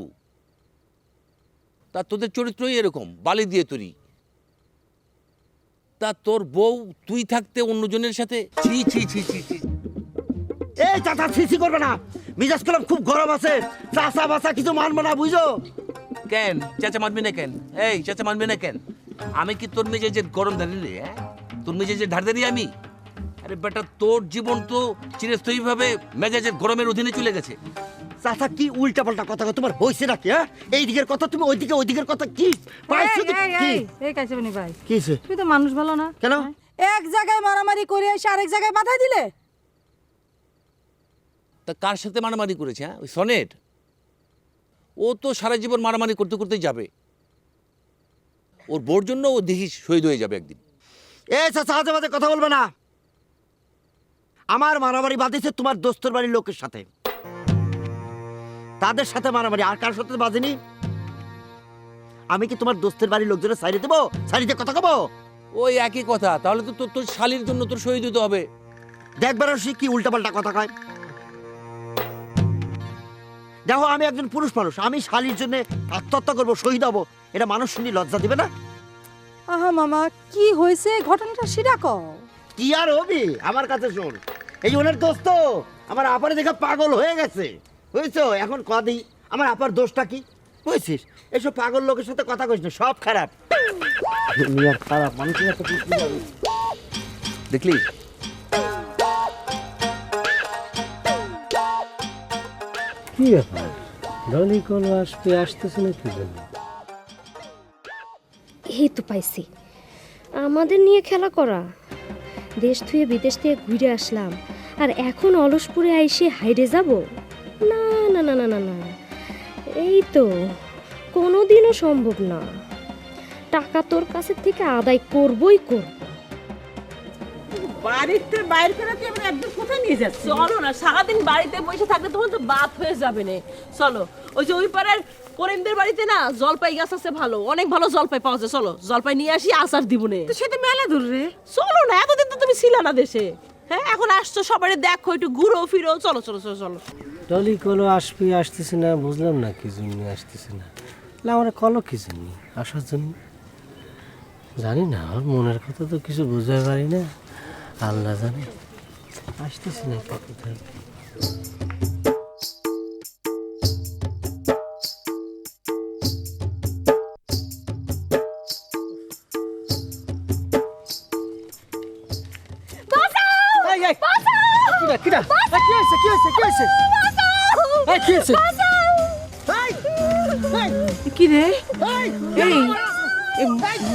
তা তোদের চরিত্রই এরকম, বালি দিয়ে তৈরি। তা তোর বউ তুই থাকতে অন্যজনের সাথে, ছি ছি ছি ছি ছি। এই চাচা, ছিছি করবে না, মিজাজ কলম খুব গরম আছে। চাচা বাসা কিছু মানবো না, বুঝো? কেন চাচা মানবি না কেন? এই চাচা মানবি না কেন? আমি কি তোর মেজাজের গরম দাঁড়িয়ে? হ্যাঁ, তোর মেজাজের ধার দাঁড়িয়ে আমি? আরে বেটা, তোর জীবন তো চিরস্থায়ীভাবে মেজাজের গরমের অধীনে চলে গেছে। চাচা কি উল্টা পাল্টা কথা কয়? তোমার হইছে নাকি? হ্যাঁ, এই দিকের কথা তুমি ওইদিকে, ওইদিকের কথা কি পাইছো? কি এই কাইছেবনি ভাই, কি হইছে? তুই তো মানুষ ভালো না কেন? এক জায়গায় মারামারি করে এসে আরেক জায়গায় বাধা দিলে। তা কার সাথে মারামারি করেছে? হ্যাঁ, ওই সনেট। ও তো সারা জীবন মারামারি করতে করতেই যাবে। ওর বোর জন্য ও দেখিস শহীদ হয়ে যাবে একদিন। এ চাচা, আজে বাজে কথা বলবে না। আমার মারামারি বাঁধিছে তোমার দোস্তর বাড়ির লোকের সাথে, তাদের সাথে মারামারি। আর কার সাথে বাঁধেনি? আমি কি তোমার দোস্তের বাড়ির লোকজনের সাইডে দেবো? সাইডে কথা কব? ওই একই কথা। তাহলে তো তোর তোর শালির জন্য তোর শহীদ হতে হবে। দেখবার সে কি উল্টাপাল্টা কথা কয়। দেখো, আমি একজন পুরুষ মানুষ, আমি শালির জন্য আত্মহত্যা করবো, শহীদ হবো, এটা মানুষ শুনি লজ্জা দিবে না? আহা মামা, কি হয়েছে ঘটনাটা সেটা কও। কি আর হবি? আমার কাছে শোন, এই ওনার দোস্ত আমার আপারে দেখা পাগল হয়ে গেছে, বুঝছো? এখন কদি আমার আপার দোষটা কি বুঝছিস? এসব পাগল লোকের সাথে কথা কইস না, সব খারাপ। দুনিয়ার খারাপ মানুষের সাথে কি হবে? দেখলি? কি ব্যাপার, ডলি কল আসবে, আসতেছে না কি জন্য? এই তো পাইছি, আমাদের নিয়ে খেলা করা। দেশ থুয়ে বিদেশ থেকে ঘুরে আসলাম, আর এখন অলসপুরে আইসে হাইরে যাব? না না না না না না, এই তো কোনোদিনও সম্ভব না। টাকা তোর কাছে থেকে আদায় করবই করব। বাড়িতে বাইরে করে তুই আমরা একদম কোথায় নিয়ে যাচ্ছিস? চলো না, সারাদিন বাড়িতে বসে থাকলে তখন তো বাত হয়ে যাবে না। চলো, ওই যে ওই পাড়ার করিমদের বাড়িতে না জলপাই গাছ আছে, ভালো, অনেক ভালো জলপাই পাওয়া যায়। চলো, জলপাই নিয়ে আসি, আচার দিব নে। সেটা মেলা দূর রে। চলো না, এতদিন তো তুমি ছিল না দেশে। হ্যাঁ, এখন আসছো, সবাই দেখো, একটু ঘুরো ফিরো। চলো চলো চলো চলো। ডলি কলো আসবে, আসতেছে না, বুঝলাম না কি জন্য আসতেছে না। আমার কলো কি জন্য আসার জন্য জানি না, আমার মনের কথা তো কিছু বুঝতে পারি না, আল্লাহ জানে। আসতেছে না কোথায়। কি রে? এই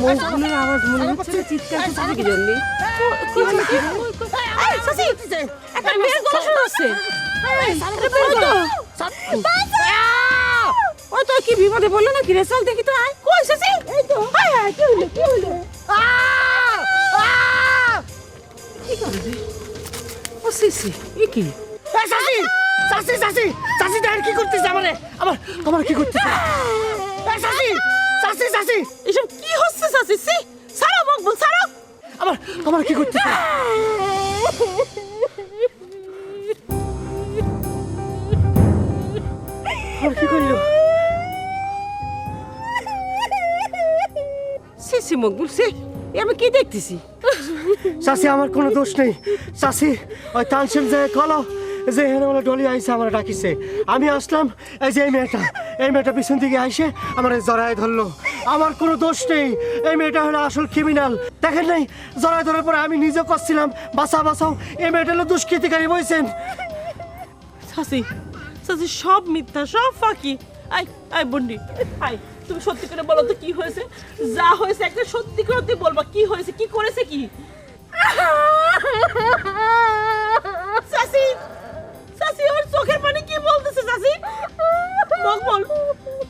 মৌসুমের আওয়াজ মনে হচ্ছে, চিৎকার করছে কি জন্য? কি হলো? কি রে? এই সাসি, একটা মেয়ের গলা শোনা যাচ্ছে। ওই তো কি বিপদে বললো না? কি রে, চল দেখি তো। আয়, কই সাসি? এই তো। আয় আয়, কি হলো? কি হলো? কি করে রে? ও সিসি, ই কি? চাচি, চাচি, চাচি, চাচি, দেখেন কি করতেছে আমারে, আমার কি করতেছে? চাচি, চাচি চাচি এসব কি হচ্ছে চাচি? সি ছাড়ো মকবুল, ছাড়ো। আমার আমার কি করতে আর কি করলো? সি সি মকবুল, সি আমি কি দেখতেছি? চাচি আমার কোনো দোষ নেই। চাচি ওই তানসিম যে কলো যে এখানে বলে ডলি আইসে আমার ডাকিছে, আমি আসলাম। এই যে এই মেয়েটা পিছন দিকে আইসে আমার জড়ায় ধরলো। আমার কোনো দোষ নেই, এই মেয়েটা হলো আসল ক্রিমিনাল। দেখেন নাই জড়ায় ধরার পরে আমি নিজে করছিলাম বাঁচাও বাঁচাও, এই মেয়েটা হলো দুষ্কৃতিকারী বলছেন। চাচি চাচি সব মিথ্যা, সব ফাঁকি। আই আই বন্ডি, আই তুমি সত্যি করে বলো তো কি হয়েছে? যা হয়েছে একটা সত্যি করে তুই বলবা, কি হয়েছে, কি করেছে কি? চাচি চাচি ওর চোখের পানি কি বলতেছে চাচি? মকবুল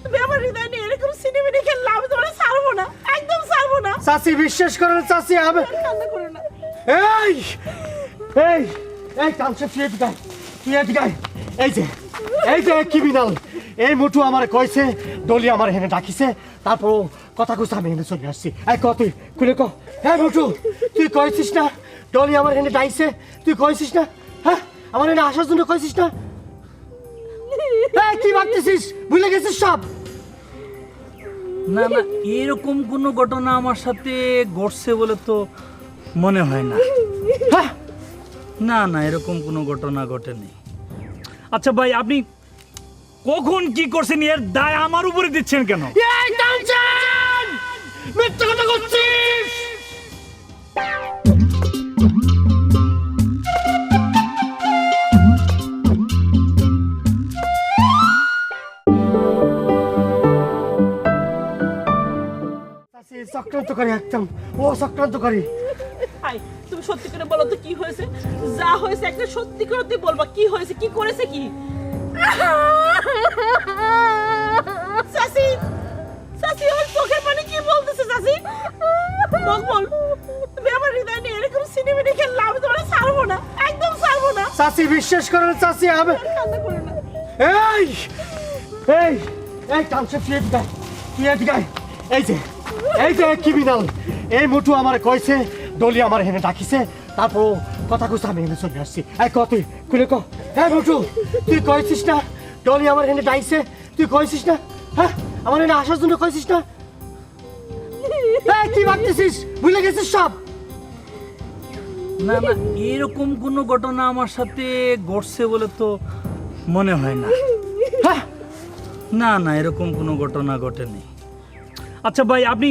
তুমি আমার হৃদয় নিয়ে এরকম সিনেমিনি খেললে আমি তোমার ছাড়বো না, একদম ছাড়বো না। চাচি বিশ্বাস করেন চাচি, আমি কান্না করো না। এই এই এই কালকে তুই এদিকে এই যে ক্রিমিনাল এই মোটু আমার কইছে ডলি আমার হেনে ডাকিছে, তারপর কথা কইছে আমি হেনে চলে আসছি। এই ক তুই খুলে ক। হ্যাঁ মোটু তুই কইছিস না ডলি আমার হেনে ডাইছে? তুই কইছিস না? হ্যাঁ আমার হেনে আসার জন্য কইছিস না? এই কি ভাবতেছিস? ভুলে গেছিস সব? না না, এরকম কোনো ঘটনা আমার সাথে ঘটছে বলে তো মনে হয় না। হ্যাঁ না না, এরকম কোনো ঘটনা ঘটেনি। আচ্ছা ভাই, আপনি কখন কি করছেন এর দায় আমার উপরে দিচ্ছেন কেন? এই তানজান মিথ্যা কথা করছিস। চক্রান্তকারী একদম, ও চক্রান্তকারী। আই তুমি সত্যি করে বলো তো কি হয়েছে? যা হয়েছে একটা সত্যি করে তুই বলবা, কি হয়েছে, কি করেছে কি? চাচি চাচি ওর চোখের পানি কি বলতেছে চাচি? মকবুল তুমি আমার হৃদয় নিয়ে এরকম সিনেমিনি খেললে আমি তোমার ছাড়বো না, একদম ছাড়বো না। চাচি বিশ্বাস করেন চাচি, আমি কান্না করো না। এই এই এই কালকে তুই এদিকে এই যে ক্রিমিনাল এই মোটু আমার কইছে ডলি আমার হেনে ডাকিছে, তারপর কথা কইছে আমি হেনে চলে আসছি। এই ক তুই খুলে ক। হ্যাঁ মোটু তুই কইছিস না ডলি আমার হেনে ডাইছে? তুই কইছিস না? হ্যাঁ আমার হেনে আসার জন্য কইছিস না? এই কি ভাবতেছিস? ভুলে গেছিস সব? না না, এরকম কোনো ঘটনা আমার সাথে ঘটছে বলে তো মনে হয় না। হ্যাঁ না না, এরকম কোনো ঘটনা ঘটেনি। আচ্ছা ভাই, আপনি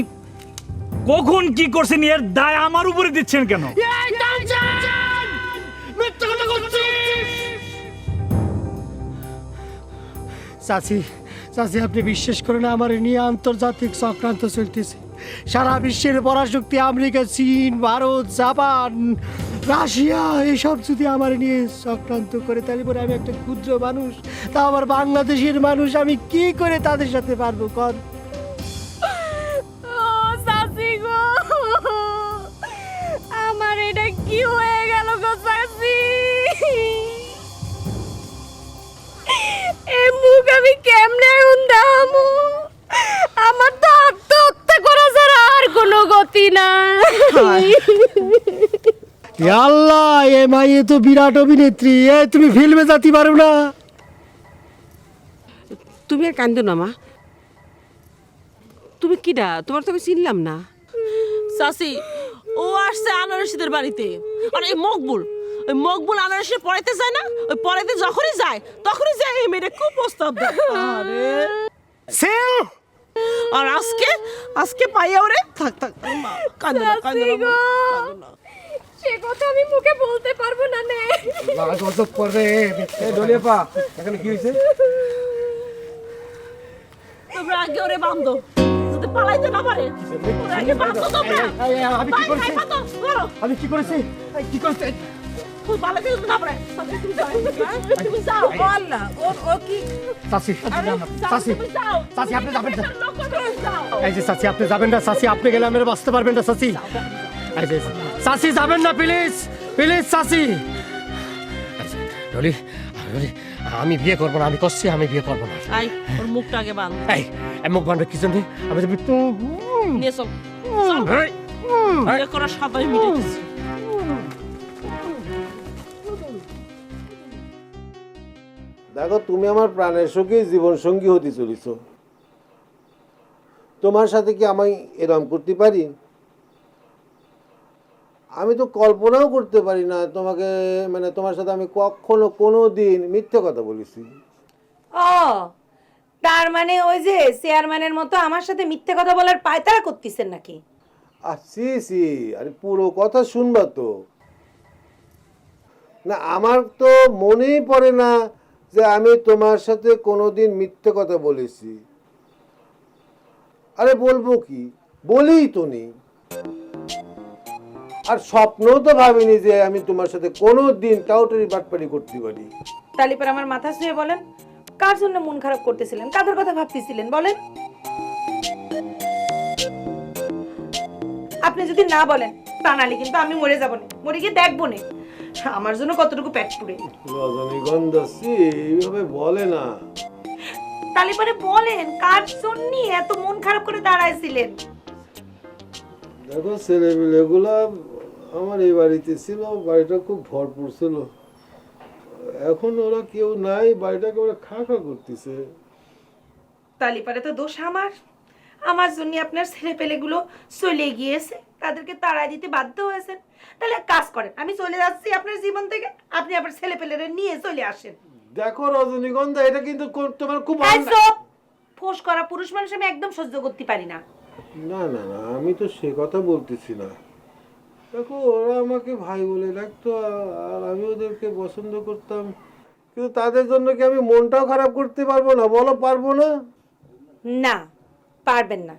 কখন কি করছেন এর দায় আমার উপরে দিচ্ছেন কেন? এই তানজান মিথ্যা কথা করছিস। চাচি চাচি আপনি বিশ্বাস করেন আমার নিয়ে আন্তর্জাতিক চক্রান্ত চলতেছে। সারা বিশ্বের পরাশক্তি আমেরিকা, চীন, ভারত, জাপান, রাশিয়া এইসব যদি আমার নিয়ে চক্রান্ত করে, তাহলে পরে আমি একটা ক্ষুদ্র মানুষ, তা আমার বাংলাদেশের মানুষ, আমি কি করে তাদের সাথে পারবো কর? চাচি গো, আমার এটা কি হয়ে গেল গো চাচি? এই মুখ আমি কেমনে উন্দামু? আমার তো আত্মহত্যা করা ছাড়া আর কোনো গতি নাই। আল্লাহ এ মাইয়ে তো বিরাট অভিনেত্রী, এ তুমি ফিল্মে যেতে পারো না? তুমি আর কান্দো না মা। তুমি কিডা? তোমার তো আমি চিনলাম না। চাচি ও আসছে আনারসিদের বাড়িতে, আর এই মকবুল ওই মকবুল আনারসে পড়াইতে যায় না, ওই পড়াইতে যখনই যায় তখনই যায় এই মেয়েটা খুব প্রস্তাব দেয়। আরে সেল আর আজকে আজকে পাইয়া ওরে থাক থাক মা, কান্দো না কান্দো না মা, কান্দো না। সে কথা আমি মুখে বলতে পারবো না নে। গজব করবে। ডলিয়াপা এখানে কি হয়েছে? তোমরা আগে ওরে বান্ধো যাতে পালাইতে না পারে। ওরে আগে বান্ধো তোমরা। আমি কি করেছি? আমি কি করেছি? কি করেছি? তুই পালাইতে না পারে। তুমি যাও, তুমি যাও। আল্লাহ ও কি চাচি চাচি তুমি যাও, চাচি আপনি যাবেন না। লক্ষ্য করে যাও। এই যে চাচি আপনি যাবেন না। চাচি আপনি গেলে আমরা বাঁচতে পারবেন না চাচি। এই যে চাচি যাবেন না প্লিজ প্লিজ চাচি। ডলি ডলি আমি বিয়ে করবো না, আমি করছি আমি বিয়ে করবো না। আই ওর মুখটা আগে বাঁধ। এই মুখ বান্ধব কি জন্য? আমি তো নিয়ে চল চল। বিয়ে করার সাদাই মিটে দিচ্ছি। দেখো, তুমি আমার প্রাণের সঙ্গে জীবন সঙ্গী হতে চলিছ। তোমার সাথে কি আমি এরম করতে পারি? আমি তো কল্পনাও করতে পারি না তোমাকে, মানে তোমার সাথে আমি কখনো কোনো দিন মিথ্যে কথা বলেছি। ও তার মানে ওই যে চেয়ারম্যানের মতো আমার সাথে মিথ্যে কথা বলার পায়তারা করতেছেন নাকি? সি আরে পুরো কথা শুনবা তো। না, আমার তো মনেই পড়ে না যে আমি তোমার সাথে কোনোদিন মিথ্যে কথা বলেছি। আরে বলবো কি, বলেই তো নেই। আর স্বপ্নও তো ভাবিনি যে আমি তোমার সাথে কোনোদিন টাউটারি বাটপারি করতে পারি। তাহলে পর আমার মাথা ছুঁয়ে বলেন, কার জন্য মন খারাপ করতেছিলেন, কাদের কথা ভাবতেছিলেন বলেন? আপনি যদি না বলেন তা নালে কিন্তু আমি মরে যাবো না, মরে গিয়ে দেখবো না আমার জন্য কতটুকু পেট পুড়ে। রজনীগন্ধা এইভাবে বলে না। তাহলে পরে বলেন কার জন্য এত মন খারাপ করে দাঁড়াইছিলেন? দেখো, ছেলেমেয়েগুলা আমার এই বাড়িতে ছিল, বাড়িটা খুব ভরপুর ছিল। এখন ওরা কেউ নাই, বাড়িটাকে ওরা খা করতেছে। তাহলে পরে তো দোষ আমার জন্য আপনার ছেলে পেলেগুলো চলে গিয়েছে, তাদেরকে তাড়া দিতে বাধ্য হয়েছেন। তাহলে এক কাজ করেন, আমি চলে যাচ্ছি আপনার জীবন থেকে, আপনি আপনার ছেলে পেলেরা নিয়ে চলে আসেন। দেখো রজনীগন্ধা, এটা কিন্তু তোমার খুব ফোঁস করা পুরুষ মানুষ আমি একদম সহ্য করতে পারি না। না না না, আমি তো সে কথা বলতেছি না। দেখো, ওরা আমাকে ভাই বলে ডাকতো আর আমি ওদেরকে পছন্দ করতাম, কিন্তু তাদের জন্য কি আমি মনটাও খারাপ করতে পারবো না? বলো, পারবো না? না পারবেন না।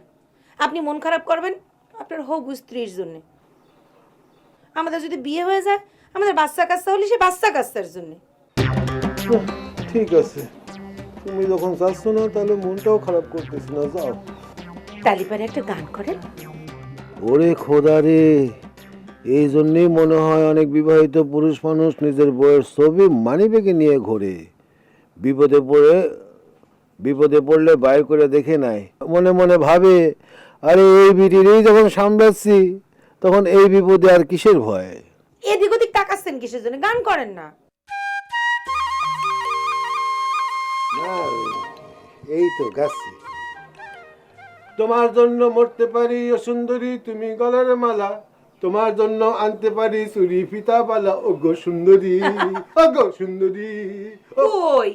আপনি মন খারাপ করবেন আপনার হবু স্ত্রীর জন্য। আমাদের যদি বিয়ে হয়ে যায়, আমাদের বাচ্চা কাচ্চা হলে সে বাচ্চা কাচ্চার জন্য। ঠিক আছে, তুমি যখন চাচ্ছ না তাহলে মনটাও খারাপ করতেছি না, যাও। তালিপারে একটা গান করেন। ওরে খোদা রে, এই জন্যই মনে হয় অনেক বিবাহিত পুরুষ মানুষ নিজের বউয়ের ছবি মানিব্যাগে নিয়ে ঘোরে। বিপদে পড়লে বাইর করে দেখে নাই, মনে মনে ভাবে আরে এই বিটিরই যখন সামলাচ্ছি তখন এই বিপদে আর কিসের ভয়? এদিক ওদিক তাকাচ্ছেন কিসের জন্য? গান করেন না। এই তো গাছি। তোমার জন্য মরতে পারি ও সুন্দরী, তুমি গলার মালা, তোমার জন্য আনতে পারি চুরি ফিতা বালা, ও গো সুন্দরী, ও গো সুন্দরী। ওই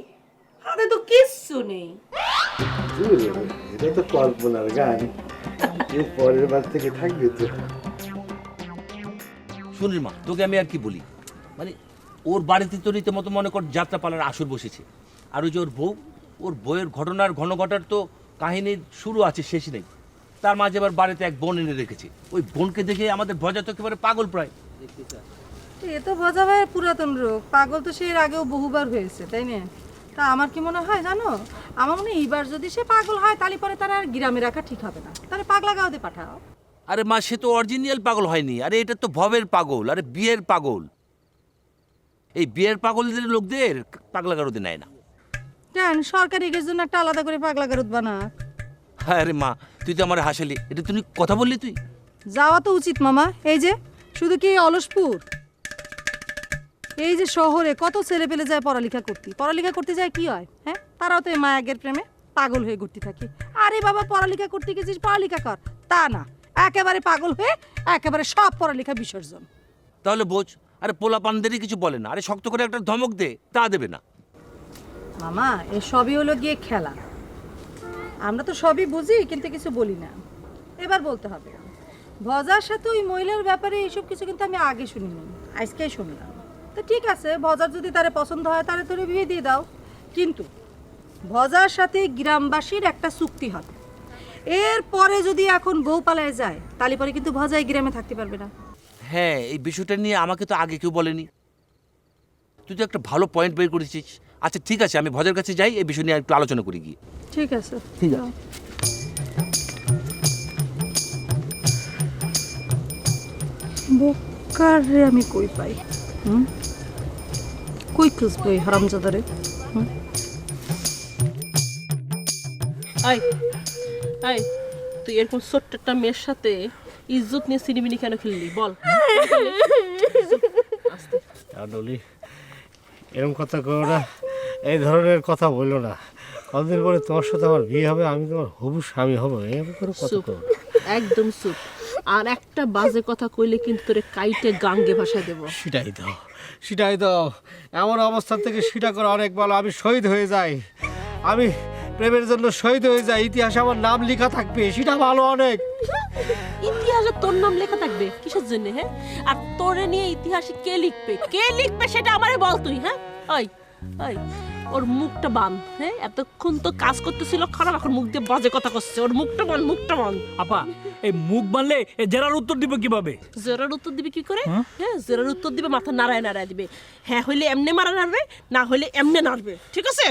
হাতে তো কিচ্ছু নেই। এটা তো কল্পনার গান, এর পরের বার থেকে থাকবে তো। শুনিস মা, তোকে আমি আর কি বলি, মানে ওর বাড়িতে তো রীতিমতো মনে কর যাত্রাপালার আসর বসেছে। আর ওই যে ওর বইয়ের ঘটনার ঘন ঘটার তো কাহিনীর শুরু আছে, শেষ নেই। তার মাঝে আবার বাড়িতে এক বোন এনে রেখেছে। ওই বোনকে দেখে আমাদের ভজা তো একেবারে পাগল প্রায়। এ তো ভজা ভাইয়ের পুরাতন রোগ, পাগল তো সে এর আগেও বহুবার হয়েছে, তাই না? তা আমার কি মনে হয় জানো, আমার মনে হয় এইবার যদি সে পাগল হয় তাহলে পরে তারা আর গ্রামে রাখা ঠিক হবে না, তাহলে পাগলা গাঁওতে পাঠাও। আরে মা, সে তো অরিজিনাল পাগল হয়নি। আরে এটা তো ভবের পাগল, আরে বিয়ের পাগল। এই বিয়ের পাগলদের লোকদের পাগলা গারদে নেয় না। কেন সরকারি এর জন্য একটা আলাদা করে পাগলা গারদ বানা? আরে মা, তুই তো আমার হাসালি, এটা তুই কথা বললি। তুই যাওয়া তো উচিত মামা। এই যে শুধু কি অলসপুর, এই যে শহরে কত ছেলে পেলে যায় পড়ালেখা করতে যায়, কি হয়? হ্যাঁ, তারাও তো এই মায়াগের প্রেমে পাগল হয়ে ঘুরতে থাকে। আরে বাবা, পড়ালেখা করতে গেছিস, পড়ালেখা কর, তা না, একেবারে পাগল হয়ে একেবারে সব পড়ালেখা বিসর্জন। তাহলে বোঝ, আরে পোলা পানদেরই কিছু বলে না, আরে শক্ত করে একটা ধমক দে, তা দেবে না। মামা, এ সবই হলো গিয়ে খেলা, আমরা তো সবই বুঝি কিন্তু কিছু বলি না। এবার বলতে হবে, ভজার সাথে ওই মহিলার ব্যাপারে এইসব কিছু কিন্তু আমি আগে শুনিনি, আজকেই শুনলাম। তো ঠিক আছে, ভজার যদি তারে পছন্দ হয় তারে তোরে বিয়ে দিয়ে দাও, কিন্তু ভজার সাথে গ্রামবাসীর একটা চুক্তি হবে। এরপরে যদি এখন বউ পালায় যায় তাহলে পরে কিন্তু ভজাই গ্রামে থাকতে পারবে না। হ্যাঁ, এই বিষয়টা নিয়ে আমাকে তো আগে কেউ বলেনি। তুই তো একটা ভালো পয়েন্ট বের করেছিস। আচ্ছা ঠিক আছে, আমি ভজার কাছে যাই, এই বিষয় নিয়ে একটু আলোচনা করি গিয়ে। ঠিক আছে, ঠিক আছে। বোকার রে আমি কই পাই? কই খুঁজবো এই হারামজাদারে? আই আই তুই এরকম ছোট্ট একটা মেয়ের সাথে ইজ্জত নিয়ে সিনেমিনি কেন খেললি বল? ডলি এরকম কথা করো না, এই ধরনের কথা বললো না। কতদিন পরে তোমার সাথে আমার বিয়ে হবে, আমি তোমার হবু স্বামী হবো, এরকম করে কথা চুপ, করো না। একদম চুপ। আর একটা বাজে কথা কইলে কিন্তু তোরে কাইটে গাঙ্গে ভাষায় দেবো। সেটাই দাও। এমন অবস্থা থেকে সেটা করে অনেক ভালো। আমি শহীদ হয়ে যাই, আমি প্রেমের জন্য শহীদ হয়ে যাই, ইতিহাসে আমার নাম লেখা থাকবে, সেটা ভালো অনেক। ইতিহাসে তোর নাম লেখা থাকবে কিসের জন্য? হ্যাঁ, আর তোরে নিয়ে ইতিহাসে কে লিখবে সেটা আমারে বল তুই। হ্যাঁ ওই ওই ওর মুখটা বাঁধ। হ্যাঁ, এতক্ষণ তো কাজ করতেছিল খারাপ, এখন মুখ দিয়ে বাজে কথা করছে। ওর মুখটা বাঁধ। আপা এই মুখ বানলে জেরার উত্তর দিব কিভাবে? জেরার উত্তর দিবে কি করে? হ্যাঁ, জেরার উত্তর দিবে মাথা নাড়ায় দিবে। হ্যাঁ হইলে এমনে মারা নাড়বে, না হইলে এমনে নাড়বে, ঠিক আছে?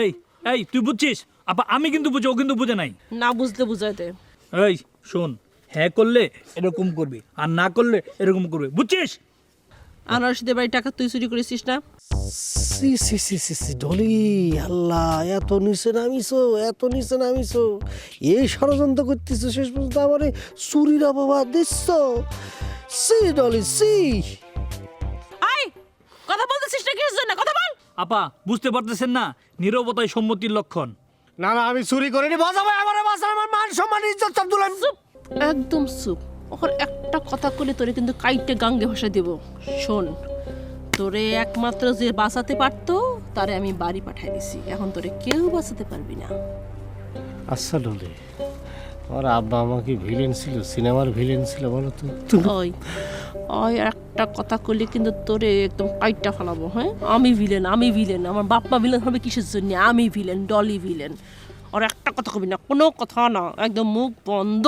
এই এই তুই বুঝছিস? আপা আমি কিন্তু বুঝি, ও কিন্তু বুঝে নাই। না বুঝতে বুঝাই দে। এই শোন, হ্যাঁ করলে এরকম করবি, আর না করলে এরকম করবি, বুঝছিস? আনারসিদের বাড়ি টাকা তুই চুরি করেছিস না? সি সি সি সি সি ডলি, আল্লাহ, এত নিচে নামিছো, এই ষড়যন্ত্র করতেছো, শেষ পর্যন্ত আমার চুরির অপবাদ দিচ্ছ। C Dolly C. আই কথা বলতেছিস না কিসের জন্য? কথা বল। আপা বুঝতে পারতেছেন না, নীরবতাই সম্মতির লক্ষণ। না আমি চুরি করিনি, বাঁচাবো আমার মান সম্মান ইজ্জত সব তুলেন। চুপ, একদম চুপ। ওর একটা কথা কইলে তোরে কিন্তু কাইটে গাঙ্গে ভাষা দেব। শোন, তোরে একমাত্র যে বাঁচাতে পারতো তারে আমি বাড়ি পাঠাই দিছি, এখন তোরে কেউ বাঁচাতে পারবি না। আচ্ছা ডলি, আমার আব্বা আমাকে ভিলেন ছিল, সিনেমার ভিলেন ছিল বলো তো? ওই ওই একটা কথা কইলে কিন্তু তোরে একদম কাইটটা ফেলাবো। হ্যাঁ, আমি ভিলেন, আমার বাপ মা ভিলেন হবে কিসের জন্য? আমি ভিলেন, ডলি ভিলেন। আর একটা কথা কবি না, কোনো কথা না, একদম মুখ বন্ধ।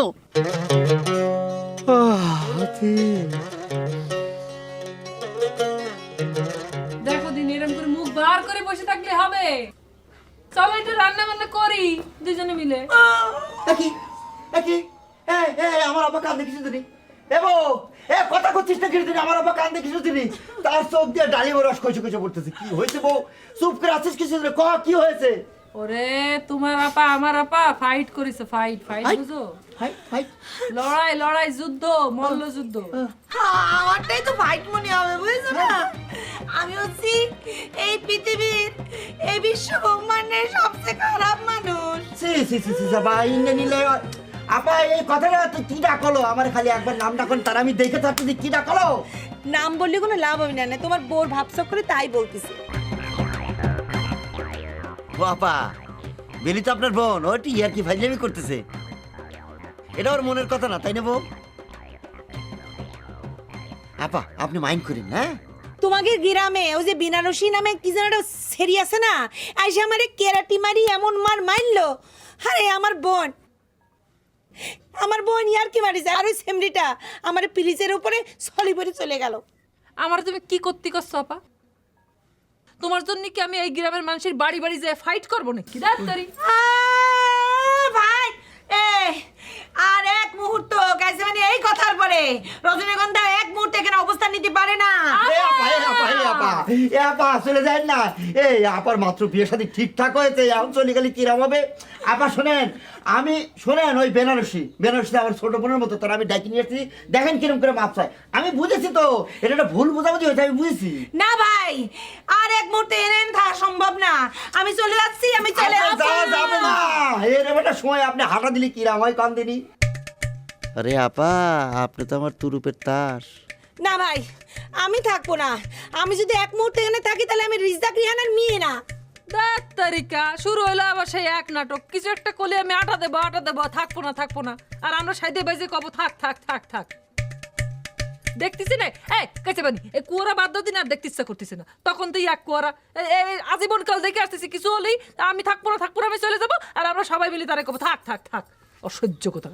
দেখো দিন এরকম করে মুখ বার করে বসে থাকলে হবে? চলো একটু রান্না বান্না করি দুজনে মিলে। আমার আব্বা কান্দে কিছু দিনি, কথা করছিস না কিছু দিন, আমার আব্বা কান্দে কিছু দিনি, তার চোখ দিয়ে ডালিম রস কইছে পড়তেছে। কি হয়েছে বউ? চুপ করে আছিস কিছু দিন, কি হয়েছে? ওরে তোমার আপা আমার আপা ফাইট করেছে, ফাইট বুঝো? লড়াই যুদ্ধ, মল্ল যুদ্ধ। আমারটাই তো ফাইট মনে হবে, বুঝছো না? আমি হচ্ছি এই পৃথিবীর, এই বিশ্ব ব্রহ্মাণ্ডের সবচেয়ে খারাপ মানুষ। আপা এই কথাটা তো কি ডাকলো? আমার খালি একবার নাম ডাকন, তার আমি দেখে থাকতে কি ডাকলো? নাম বললে কোনো লাভ হবে না, তোমার বোর ভাবসক করে তাই বলতেছি। বাবা বেলি তো আপনার বোন, ওটি আর কি ফাইজলামি করতেছে, এটা ওর মনের কথা না, তাই না বউ? আপা আপনি মাইন্ড করেন না? তোমাকে গ্রামে ওই যে বিনারসি নামে কি যেন একটা সেরি আছে না, আইসা আমারে কেরাটি মারি এমন মার মারলো। আরে আমার বোন ইয়ার কি মারিছে, আর ওই সেমরিটা আমার পিলিচের উপরে সলি পরে চলে গেল। আমার তুমি কি করতে করছো আপা? তোমার জন্য কি আমি এই গ্রামের মানুষের বাড়ি বাড়ি যেয়ে ফাইট করবো নাকি? ভাই আর এক মুহূর্ত গেছে মানে এই কথার পরে রজনীগন্ধা এক মুহূর্তে এখানে অবস্থান নিতে পারে না। চলে যায় না, এই আপার মাত্র বিয়ে শাদী ঠিকঠাক হয়েছে, এখন চলে গেলে কিরাম হবে? আপা শোনেন, ওই বেনারসি আমার ছোট বোনের মতো, তোর আমি ডাকি নিয়ে এসেছি, দেখেন কিরম করে মাপ চাই। আমি বুঝেছি তো, এটা একটা ভুল বোঝাবুঝি হয়েছে, আমি বুঝেছি। না ভাই, আর এক মুহূর্তে এনে থাকা সম্ভব না, আমি চলে যাচ্ছি, আমি চলে যাবে না, এর একটা সময় আপনি হাঁটা দিলে কিরাম হয় কান দিনি। আরে আপা, আপনি তো আমার তুরুপের তাস। না ভাই, আমি থাকবো না, আমি যদি এক মুহূর্তে এখানে থাকি তাহলে আমি রিজদাক রিহানার মেয়ে না। তারিকা শুরু হলো আবার সেই এক নাটক, কিছু একটা করলে আমি আটা দেবো, থাকবো না, আর আমরা সাইডে বাজে কব থাক। দেখতেছি না কাছে বানি এই কুয়ারা বাদ দিন, আর দেখতে ইচ্ছা করতেছি না, তখন তো এক কুয়ারা আজীবন কাল দেখে আসতেছি, কিছু হলেই আমি থাকবো না, আমি চলে যাবো, আর আমরা সবাই মিলে তারা কব থাক। অসহ্য কথা।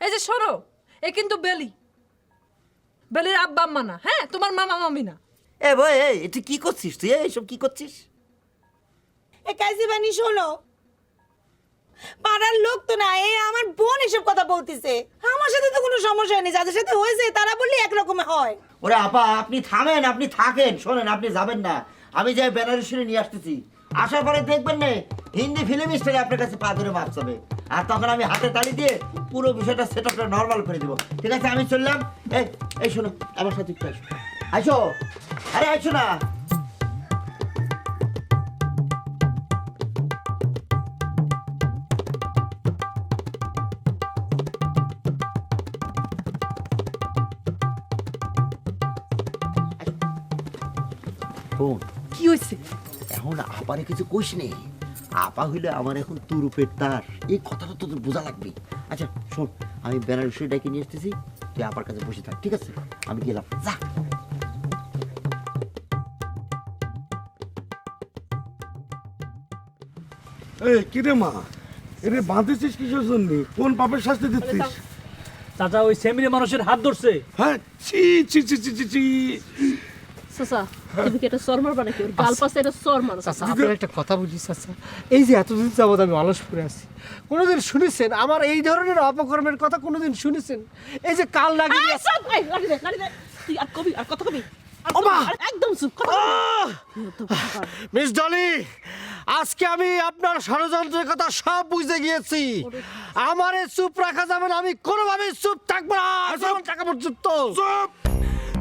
এই যে শোনো, এ কিন্তু বেলির আব্বা আম্মা না, হ্যাঁ, তোমার মামা মামি না। ভাই তুই কি করছিস? তুই এইসব কি করছিস? কাজে বানি শোনো, পাড়ার লোক তো না, এই আমার বোন এসব কথা বলতিছে। আমার সাথে তো কোনো সমস্যা নেই, যাদের সাথে হয়েছে তারা বললি একরকম হয়। ওরে আপা আপনি থামেন, আপনি থাকেন, শোনেন আপনি যাবেন না, আমি যাই বেনারসি নিয়ে আসতেছি। আসার পরে দেখবেন না হিন্দি ফিল্ম স্টারে আপনার কাছে পা ধরে মাপ চাবে, আর তখন আমি হাতে তালি দিয়ে পুরো বিষয়টা সেট আপটা নর্মাল করে দেবো। ঠিক আছে আমি চললাম। এই শোনো আমার সাথে একটু আসো, আইসো, আরে আইসো না। কি হয়েছে? এখন আপারে কিছু কইস নেই, আপা হইলে আমার এখন তুরুপের তার, এই কথাটা তো তোর বোঝা লাগবে। আচ্ছা শোন, আমি বেনারসি ডাকে নিয়ে আসতেছি, তুই আপার কাছে বসে থাক, ঠিক আছে? আমি গেলাম, যা। এই কিরে মা, এরে বাঁধেছিস কিসের জন্য? কোন পাপের শাস্তি দিচ্ছিস? চাচা ওই সেমিরে মানুষের হাত ধরছে। হ্যাঁ, চি চি চি চি চি চি। চাচা তুমি কি এটা সর মারবা নাকি? ওর গাল পাশে এটা সর মারো। চাচা আপনার একটা কথা বুঝি চাচা, এই যে এতদিন যাবৎ আমি অলসপুরে আছি, কোনোদিন শুনেছেন আমার এই ধরনের অপকর্মের কথা? কোনোদিন শুনেছেন? এই যে কাল লাগিয়ে এই সব এই লাড়ি দে তুই আর কবি আর কথা কবি একদম চুপ কথা মিস ডলি, আজকে আমি আপনার ষড়যন্ত্রের কথা সব বুঝে গিয়েছি। আমারে চুপ রাখা যাবে না, আমি কোনোভাবে চুপ থাকবো না যখন টাকা পর্যন্ত।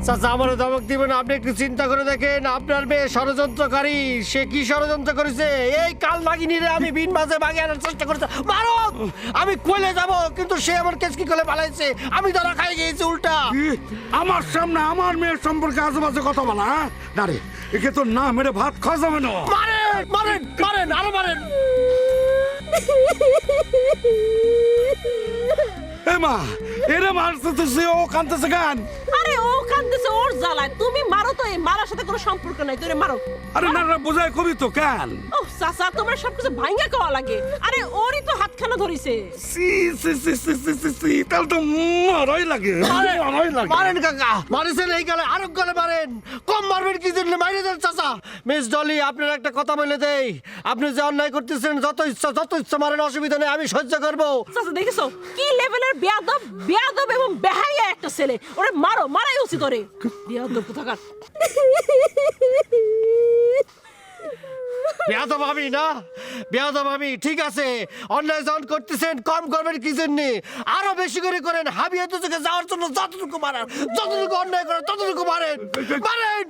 চাচা আমারে ধমক দিবেন, আপনি একটু চিন্তা করে দেখেন, আপনার মেয়ে ষড়যন্ত্রকারী। সে কি ষড়যন্ত্র করেছে? এই কাল নাগিনীরে আমি বিন মাঝে ভাগে আনার চেষ্টা করেছে। মারো, আমি কইলে যাব, কিন্তু সে আমার কেসকি করে পালাইছে, আমি ধরা খাই গিয়েছি উল্টা। আমার সামনে আমার মেয়ের সম্পর্কে আশেপাশে কথা বলা? না রে, একে তো না মেরে ভাত খাওয়া যাবে না। মারেন মারেন মারেন, আরো মারেন। এ মা, এরে মারছে তো সে, ও কাঁদতেছে কেন? আরে ও কাঁদতেছে ওর জ্বালায়, তুমি মারো তো, এই মারার সাথে কোনো সম্পর্ক নাই, তোরে মারো। আরে না না, বোঝাই কবি তো কেন? ও চাচা তোমার সবকিছু ভাঙা খাওয়া লাগে। আরে ওরই তো হাতখানা ধরিছে। সি সি সি সি সি সি সি, তাহলে তো মারাই লাগে, মারাই লাগে। মারেন কাকা, মারিছেন এই গালে, আরো গালে মারেন। কম মারবেন কি জন্য? মাইরে দেন চাচা। মিস ডলি, আপনার একটা কথা বলে দেই, আপনি যে অন্যায় করতেছেন যত ইচ্ছা মারেন, অসুবিধা নেই, আমি সহ্য করবো। চাচা দেখেছো কি লেভেলের বেয়াদব এবং বেহাইয়া একটা ছেলে? ওরে মারো, মারাই উচিত ওরে, বেয়াদব কোথাকার। বেয়াদব আমি না, বেয়াদব আমি, ঠিক আছে। অন্যায় যখন করতেছেন কম করবেন কি জন্য? আরো বেশি করে করেন। হাবিয়া তো থেকে যাওয়ার জন্য যতটুকু মারান, যতটুকু অন্যায় করেন ততটুকু মারেন, মারেন।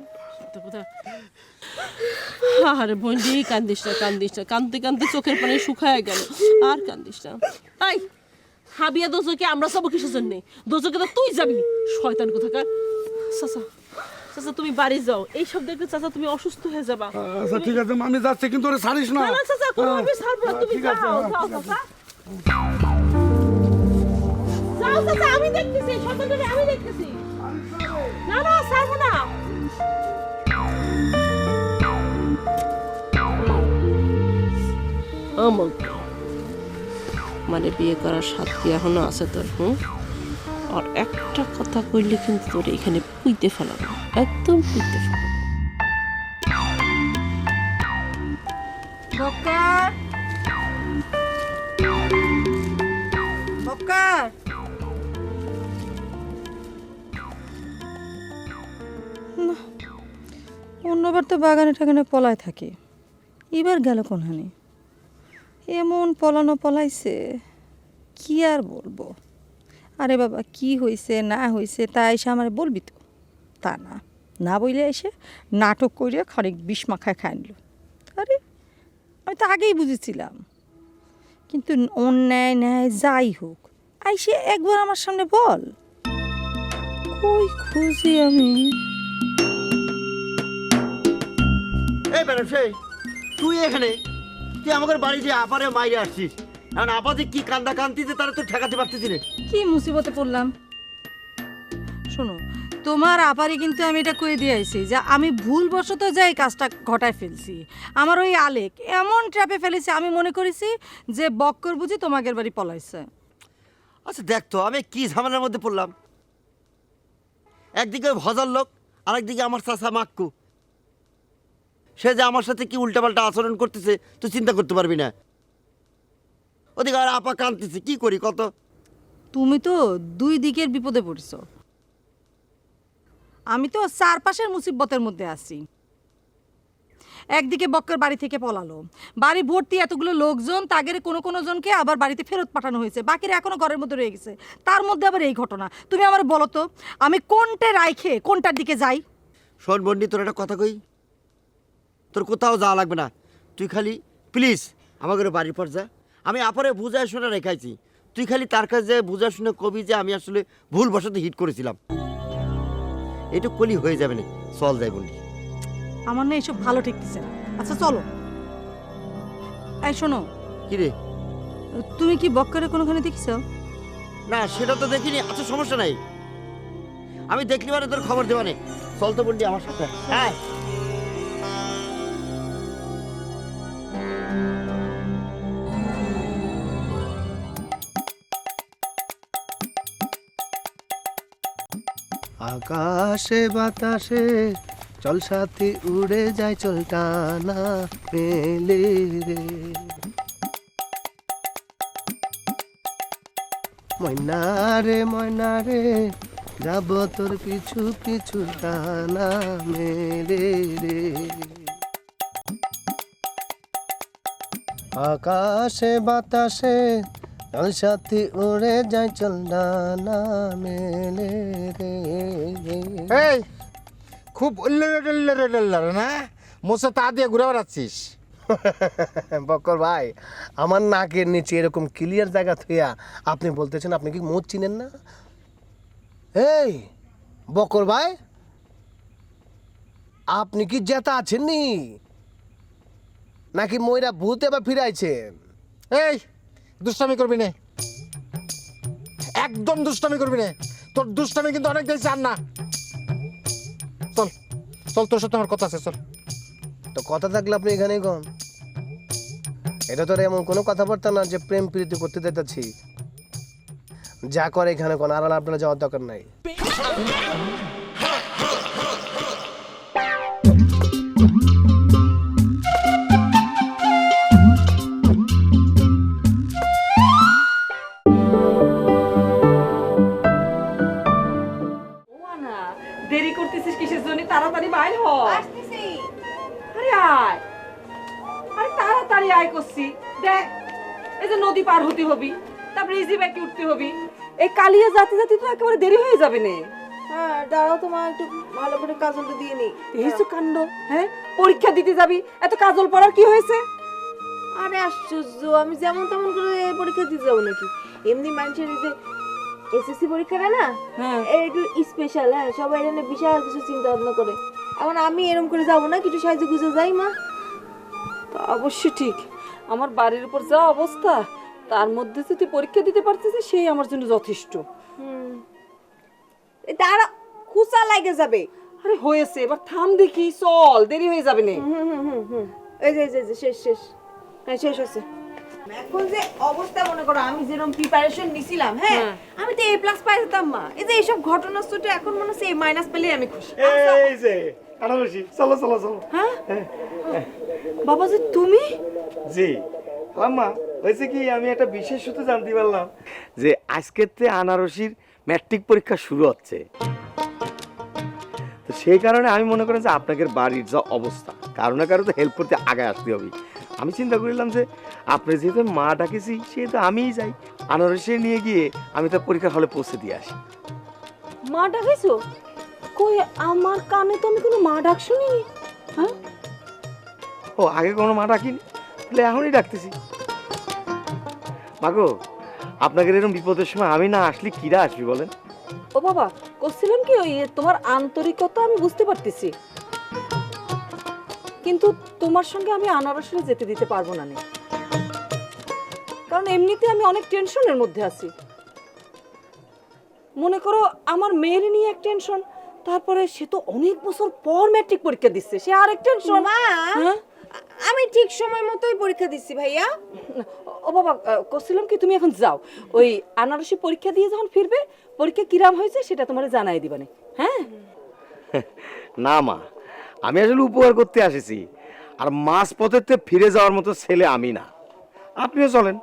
আরে বন্ডি কান্দিস না, কান্দতে কান্দতে চোখের পানি শুকায় গেল, আর কান্দিস না। তাই হাবিয়া দোজকে আমরা সব কিসের জন্য? দোজকে তো তুই যাবি, শয়তান কোথাকার। চাচা চাচা তুমি বাড়ি যাও, এই সব দেখলে চাচা তুমি অসুস্থ হয়ে যাবা। আচ্ছা ঠিক আছে, আমি যাচ্ছি, কিন্তু ওরে ছাড়িস না। না না চাচা, কোনোভাবে ছাড়বো না, তুমি ঠিক আছে, যাও যাও চাচা। যাও চাচা, আমি দেখতেছি, শয়তানটাকে আমি দেখতেছি। না না ছাড়বো না। অমক মানে বিয়ে করার সাথে এখনো আছে তোর? আর একটা কথা কইলে কিন্তু তোর এখানে পুইতে ফেলাবো, একদম পুইতে ফেলাবো। বক্কার, বক্কার, অন্যবার তো বাগানে টাগানে পলায় থাকে, এবার গেল কোনখানে? এমন পলানো পলাইছে, কি আর বলবো। আরে বাবা, কি হয়েছে না হয়েছে তা এসে আমার বলবি তো? তা না, না বইলে এসে নাটক করে খানিক বিষ মাখায় খাই নিল। আরে আমি তো আগেই বুঝেছিলাম, কিন্তু অন্যায় ন্যায় যাই হোক, আইসে একবার আমার সামনে বল। কই খুঁজি আমি? এই বেনারসি, তুই এখানে, তুই আমাদের বাড়ি যে আপারে মাইরে আসছিস, এখন আপা যে কি কান্দা কান্দিতে তারা তো ঠেকাতে পারতেছি রে। কি মুসিবতে পড়লাম? শোনো, তোমার আপারে কিন্তু আমি এটা কয়ে দিয়ে আইছি যে আমি ভুলবশত যাই কাজটা ঘটায় ফেলছি। আমার ওই আলেক এমন ট্র্যাপে ফেলেছে, আমি মনে করেছি যে বক্কর বুঝি তোমাদের বাড়ি পলাইছে। আচ্ছা দেখ তো আমি কি ঝামেলার মধ্যে পড়লাম। একদিকে ভজার লোক, আরেকদিকে আমার চাচা মাক্কু, সে যে আমার সাথে কি উল্টাপাল্টা আচরণ করতেছে তুই চিন্তা করতে পারবি না। ওদিকে আর আপা কাঁদতেছে, কি করি কত? তুমি তো দুই দিকের বিপদে পড়ছ। আমি তো চারপাশের মুসিবতের মধ্যে আছি। একদিকে বক্কর বাড়ি থেকে পলালো, বাড়ি ভর্তি এতগুলো লোকজন, তাদের কোনো কোনো জনকে আবার বাড়িতে ফেরত পাঠানো হয়েছে, বাকিরা এখনো ঘরের মধ্যে রয়ে গেছে। তার মধ্যে আবার এই ঘটনা। তুমি আমার বলো তো, আমি কোনটা রাইখে কোনটার দিকে যাই? শোন বন্ডি, তোর একটা কথা কই, তোর কোথাও যাওয়া লাগবে না। তুই খালি প্লিজ আমাকে বাড়ির পর যা। আমি আপারে বুঝায় শুনে রেখাইছি, তুই খালি তার কাছে বুঝা শুনে কবি যে আমি আসলে ভুলবশত হিট করেছিলাম, এটুক কলি হয়ে যাবে না। চল যাই বন্ডি। আমার না এসব ভালো ঠেকতেছে না। আচ্ছা চলো। এই শোনো, কি রে? তুমি কি বক্করে কোনোখানে দেখছো? না সেটা তো দেখিনি। আচ্ছা সমস্যা নাই, আমি দেখলি মানে তোর খবর দেওয়া নেই। চল তো বন্ডি আমার সাথে। হ্যাঁ আকাশে বাতাসে চল সাথী উড়ে যায়, চল টানা মেলে রে ময়না রে যাব তোর পিছু পিছু টানা মেলে রে। আকাশে বাতাসে চল সাথী উড়ে যায়, চল ডানা মেলে রে। এই খুব না মোসা তা দিয়ে ঘুরে বেড়াচ্ছিস। বক্কর ভাই, আমার নাকের নিচে এরকম ক্লিয়ার জায়গা থুইয়া আপনি বলতেছেন আপনি কি মুখ চিনেন না? এই বক্কর ভাই, আপনি কি জেতা আছেন নি নাকি ময়রা ভূতে বা ফিরাইছেন? এই দুষ্টামি করবি না, একদম দুষ্টামি করবি না। তোর দুষ্টামি কিন্তু অনেক দেখছি। আর না, চল চল, তোর সাথে আমার কথা আছে, চল। তো কথা থাকলে আপনি এখানেই কন। এটা তো আর এমন কোনো কথাবার্তা না যে প্রেম প্রীতি করতে দিতেছি। যা করে এখানে কোন, আর আপনারা যাওয়ার দরকার নাই। দেরি করতেছিস কিসের জন্য? তাড়াতাড়ি বাইর হ। আসতেছি। আরে আয়, আরে তাড়াতাড়ি আয় করছি। দেখ এই যে নদী পার হতে হবি, তারপরে ইজি ব্যাকে উঠতে হবি। এই কালিয়া যাতে যাতে তো একেবারে দেরি হয়ে যাবে না। হ্যাঁ দাঁড়াও, তোমার একটু ভালো করে কাজলটা দিয়ে নি। এই কাণ্ড, হ্যাঁ পরীক্ষা দিতে যাবি, এত কাজল পড়ার কি হয়েছে? আরে আশ্চর্য, আমি যেমন তেমন করে পরীক্ষা দিতে যাবো নাকি? এমনি মানুষের যে এসএসসি পরীক্ষাটা না, একটু স্পেশাল। হ্যাঁ সবাই এখানে বিশাল কিছু চিন্তা ভাবনা করে, এখন আমি এরকম করে যাবো না, কিছু সাহায্য খুঁজে যাই মা। তা অবশ্যই ঠিক। আমার বাড়ির উপর যা অবস্থা, তার মধ্যে যদি পরীক্ষা দিতে পারতেছি সেই আমার জন্য যথেষ্ট। তারা খুচা লাগে যাবে। আরে হয়েছে, এবার থাম দেখি, চল, দেরি হয়ে যাবে না। এই যে শেষ শেষ, হ্যাঁ শেষ হচ্ছে। এখন যে অবস্থা মনে করো, আমি যেরকম প্রিপারেশন নিছিলাম, হ্যাঁ আমি তো A+ পাই যেতাম মা। এই যে এইসব ঘটনা ছোটে এখন মনে হচ্ছে A- পেলে আমি খুশি। এই যে আনারসি, চলো চলো চলো। হ্যাঁ বাবা যে তুমি? জি আম্মা, হয়েছে কি, আমি একটা বিশেষ সূত্রে জানতে পারলাম যে আজকের থেকে আনারসির ম্যাট্রিক পরীক্ষা শুরু হচ্ছে। তো সেই কারণে আমি মনে করেন যে আপনাদের বাড়ির যা অবস্থা, কারো না কারো তো হেল্প করতে আগে আসতে হবে। আমি চিন্তা করলাম যে আপনি যেহেতু মা ডাকেছি, সেহেতু আমিই যাই, আনারসি নিয়ে গিয়ে আমি তো পরীক্ষার হলে পৌঁছে দিয়ে আসি। মা ডাকাইছো? কই আমার কানে তো আমি কোনো মা ডাক শুনিনি। হ্যাঁ ও আগে কোনো মা ডাকিনি, তাহলে এখনই ডাকতেছি। মাগো, আপনাদের এরকম বিপদের সময় আমি না আসলে কিরা আসবি বলেন? ও বাবা, করছিলাম কি, ওই তোমার আন্তরিকতা আমি বুঝতে পারতেছি, কিন্তু তোমার সঙ্গে আমি আনারসে যেতে দিতে পারবো না। কারণ এমনিতে আমি অনেক টেনশনের মধ্যে আছি। মনে করো আমার মেয়ের নিয়ে এক টেনশন, তারপরে সে তো অনেক বছর পর ম্যাট্রিক পরীক্ষা দিচ্ছে, সে আরেক টেনশন। মা আমি ঠিক সময় মতোই পরীক্ষা দিচ্ছি ভাইয়া। ও বাবা, করছিলাম কি, তুমি এখন যাও, ওই আনারসি পরীক্ষা দিয়ে যখন ফিরবে, পরীক্ষা কিরাম হয়েছে সেটা তোমার জানাই দিবানে। হ্যাঁ না মা, আমি আসলে উপকার করতে আসিছি, আর মাঝ পথেতে ফিরে যাওয়ার মতো ছেলে আমি না। আপনিও চলেন,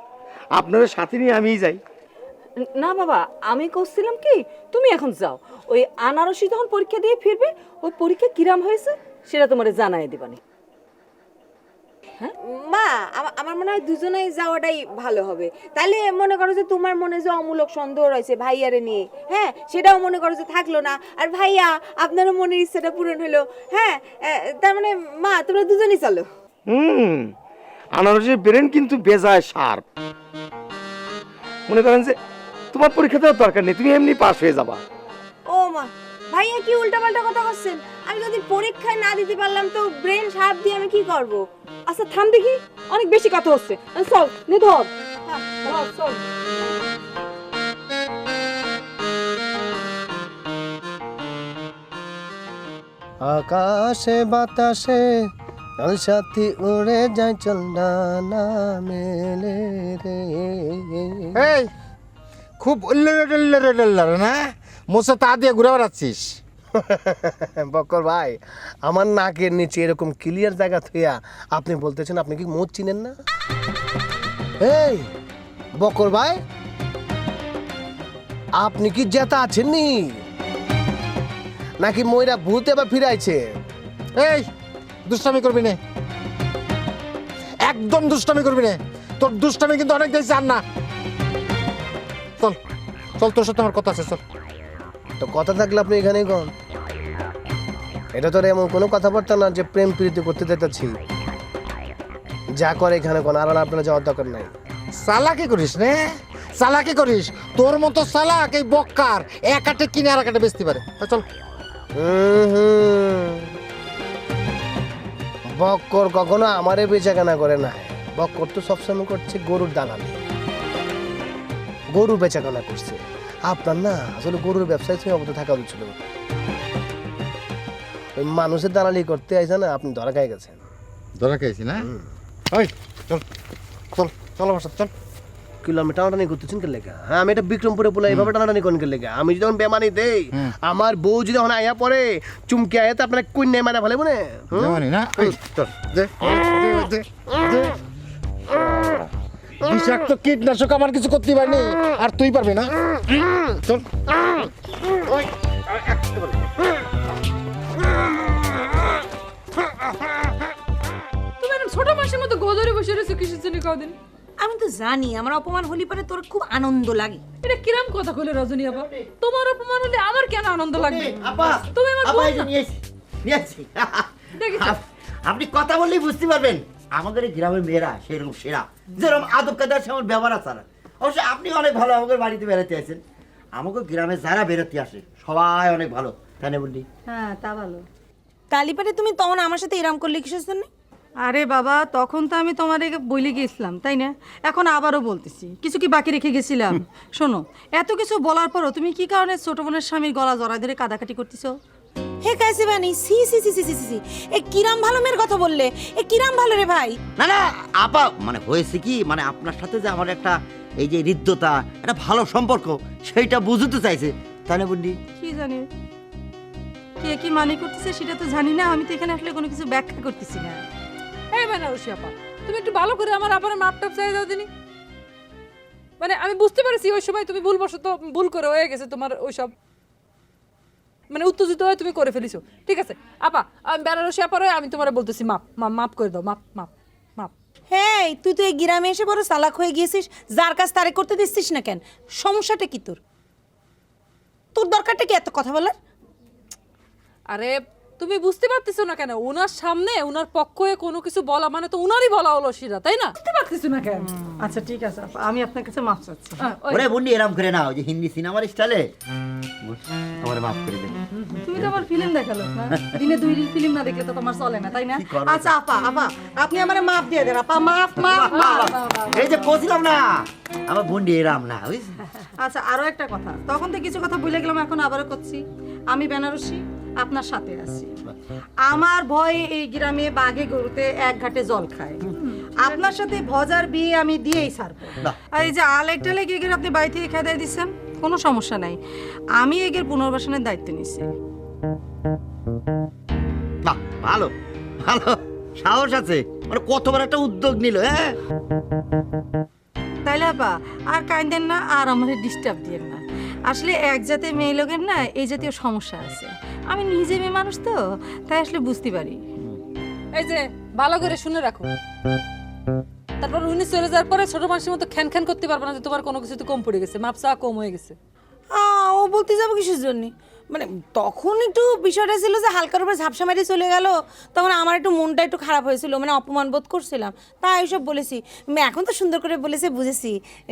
আপনার সাথে নিয়ে আমিই যাই। না বাবা, আমি করছিলাম কি, তুমি এখন যাও, ওই আনারসি যখন পরীক্ষা দিয়ে ফিরবে, ওই পরীক্ষা কিরাম হয়েছে সেটা তোমারে জানাই দিবানি। মা আমার মনে হয় দুজনেই যাওয়াটাই ভালো হবে। তাহলে মনে করো যে তোমার মনে যে অমূলক সন্দেহ রয়েছে ভাইয়ারে নিয়ে, হ্যাঁ সেটাও মনে করো যে থাকলো না, আর ভাইয়া আপনারও মনের ইচ্ছাটা পূরণ হলো। হ্যাঁ তার মানে মা তোমরা দুজনেই চলো। আনারসের ব্রেন কিন্তু বেজায় শার্প। মনে করেন যে তোমার পরীক্ষা দেওয়ার দরকার নেই, তুমি এমনি পাস হয়ে যাবা। ও মা, ভাইয়া কি উল্টাপাল্টা কথা বলছেন? আমি যদি পরীক্ষায় না দিতে পারলাম তো ব্রেন শার্প দিয়ে আমি কি করব? আচ্ছা থাম দেখি, অনেক বেশি কথা হচ্ছে। চল নে ধর। চল। আকাশে বাতাসে কাল সাথী উড়ে যায়, চল না মেলে রে। এই খুব না মোসা তা দিয়ে ঘুরে বেড়াচ্ছিস। বক্কর ভাই, আমার নাকের নিচে এরকম ক্লিয়ার জায়গা থইয়া আপনি বলতেছেন আপনি কি মদ চিনেন না? এই বক্কর ভাই, আপনি কি জেতা আছেন নি নাকি ময়রা ভূতে বা ফিরাইছে? এই দুষ্টামি করবি না, একদম দুষ্টামি করবি না। তোর দুষ্টামি কিন্তু অনেক দেখছি। আর না, চল চল, তোর সাথে আমার কথা আছে, চল। তো কথা থাকলে আপনি এখানেই কোন, এটা তো এমন কোনো কথাবার্তা না যে প্রেম প্রীতি করতে যেতেছি। যা করে এখানে কোন, আর আপনারা যাওয়ার দরকার নাই। চালাকি করিস রে, চালাকি করিস। তোর মতো চালাক এই বক্কার এক আটে কিনে আর এক আটে বেচতে পারে। চল। বক্কর কখনো আমারে বেচাকেনা করে না। বক্কর তো সবসময় করছে গরুর দালালি, গরু বেচাকেনা করছে। আপনার না আসলে গরুর ব্যবসায় সীমাবদ্ধ থাকা উচিত ছিল। ওই মানুষের দালালি করতে আইসা না, আপনি ধরা খাই গেছেন। ধরা খাইছি না? ওই চল চল চল আমার সাথে চল। কিলোমিটার টানাটানি করতেছেন কে লেগা? হ্যাঁ, আমি এটা বিক্রমপুরে বলে এইভাবে টানাটানি করেন কে লেগা? আমি যখন বেমানি দেই, আমার বউ যদি এখন আয়া পরে চুমকে আয়া তো আপনার কন্যায় মারা ফেলে মনে বেমানি না? চল দে দে দে। বিষাক্ত কীটনাশক আমার কিছু করতে পারিনি, আর তুই পারবি না। চল। তুমি এরকম ছোট মাসের মতো গোদরে বসে রয়েছো কিসের জন্য কদিন? আমি তো জানি আমার অপমান হলি পরে তোর খুব আনন্দ লাগে। এটা কিরাম কথা কইলে রজনী আপা? তোমার অপমান হলে আমার কেন আনন্দ লাগবে? আপা, তুমি আমার আপা বোন এই যে না? নিয়েছি। দেখেছো? আপনি কথা বললেই বুঝতে পারবেন আমাদের এই গ্রামের মেয়েরা সেরকম সেরা, যেরকম আদব কায়দা সেমন ব্যবহার আছে। অবশ্য আপনি অনেক ভালো, আমাদের বাড়িতে বেড়াতে আসেন। আমাকে গ্রামে যারা বেরোতে আসে সবাই অনেক ভালো, তাই না বললি? হ্যাঁ তা ভালো। তালিপারে তুমি তখন আমার সাথে এরম করলে কিসের জন্য? আরে বাবা, তখন তো আমি তোমারে বলে গেছিলাম, তাই না? এখন আবারও বলতেছি, কিছু কি বাকি রেখে গেছিলাম? শোনো, এত কিছু বলার পরও তুমি কি কারণে ছোট বোনের স্বামীর গলা জড়ায় ধরে কাদাকাটি করতেছো? হে কাইছে বানি, সি সি সি সি সি সি, এ কিরাম ভালো মেয়ের কথা বললে, এ কিরাম ভালো রে ভাই। না না আপা, মানে হয়েছে কি, মানে আপনার সাথে যে আমার একটা এই যে হৃদ্যতা, একটা ভালো সম্পর্ক, সেইটা বুঝতে চাইছে, তাই না বললি? কি জানি কে কি মানে করতেছে সেটা তো জানি না। আমি তো এখানে আসলে কোনো কিছু ব্যাখ্যা করতেছি না। এই বেনারসি আপা, তুমি একটু ভালো করে আমার আবার মাপটাপ চাই দাও দিনি। মানে আমি বুঝতে পারছি ওই সময় তুমি ভুলবশত ভুল করে হয়ে গেছে তোমার ওইসব, মানে উত্তেজিত হয়ে তুমি করে ফেলিছো। ঠিক আছে আপা, আমি বেনারসি আপার হয়ে আমি তোমার বলতেছি মাপ মাপ মাপ করে দাও, মাপ মাপ মাপ। হ্যাঁ, তুই তো এই গ্রামে এসে বড় চালাক হয়ে গিয়েছিস, যার কাজ তারে করতে দিচ্ছিস না কেন? সমস্যাটা কি তোর? তোর দরকারটা কি এত কথা বলার? আরে তুমি বুঝতে পারতেছো না কেন? ওনার সামনে ওনার পক্ষ হয়ে কোনো কিছু বলা মানে তো উনারই বলা হলো শিরা, তাই না? বুঝতে পারতেছো না কেন? আচ্ছা ঠিক আছে আপা, আমি আপনার কাছে মাপ চাচ্ছি। ওরে বন্ডি এরম করে না, ওই যে হিন্দি সিনেমার স্টাইলে আমার মাফ করে দেন। তুমি তো আমার ফিল্ম দেখালো না, দিনে 2 রিল ফিল্ম না দেখলে তো তোমার চলে না, তাই না? কি করবো? আচ্ছা আপা, আপনি আমারে মাপ দিয়ে দেন আপা, মাপ মাপ মাপ। এই যে বলছিলাম না আমার বন্ডি এরাম না, বুঝলি? আচ্ছা আরো একটা কথা, তখন তো কিছু কথা ভুলে গেলাম, এখন আবারও করছি। আমি বেনারসি আপনার সাথে আছি। আমার ভয়ে এই গ্রামে বাঘে গরুতে এক ঘাটে জল খায়। আপনার সাথে ভজার বিয়ে আমি দিয়েই ছাড়বো। আর এই যে আলেকটা লেগে গিয়ে আপনি বাড়ি থেকে খেয়ে দিচ্ছেন, কোনো সমস্যা নাই, আমি এগের পুনর্বাসনের দায়িত্ব নিচ্ছি। বাহ, ভালো ভালো, সাহস আছে, মানে কত বড় একটা উদ্যোগ নিল। হ্যাঁ তাইলে আপা আর কাইন্দেন না, আর আমাদের ডিস্টার্ব দিয়েন না। আসলে এক জাতের মেয়ে লোকের না এই জাতীয় সমস্যা আছে। আমি নিজে মেয়ে মানুষ তো, তাই আসলে বুঝতে পারি। এই যে ভালো করে শুনে রাখো, তারপর উনি চলে যাওয়ার পরে ছোট মানুষের মতো খ্যান খ্যান করতে পারবে না যে তোমার কোনো কিছুতে কম পড়ে গেছে, মাপসা কম হয়ে গেছে। ও বলতে যাবো কিসের জন্য? মানে তখন একটু বিষয়টা ছিল যে হালকার উপরে ঝাপসা মারি চলে গেল, তখন আমার একটু মনটা একটু খারাপ হয়েছিল, মানে অপমান বোধ করছিলাম, তাই এইসব বলেছি। এখন তো সুন্দর করে বলেছে, বুঝেছি।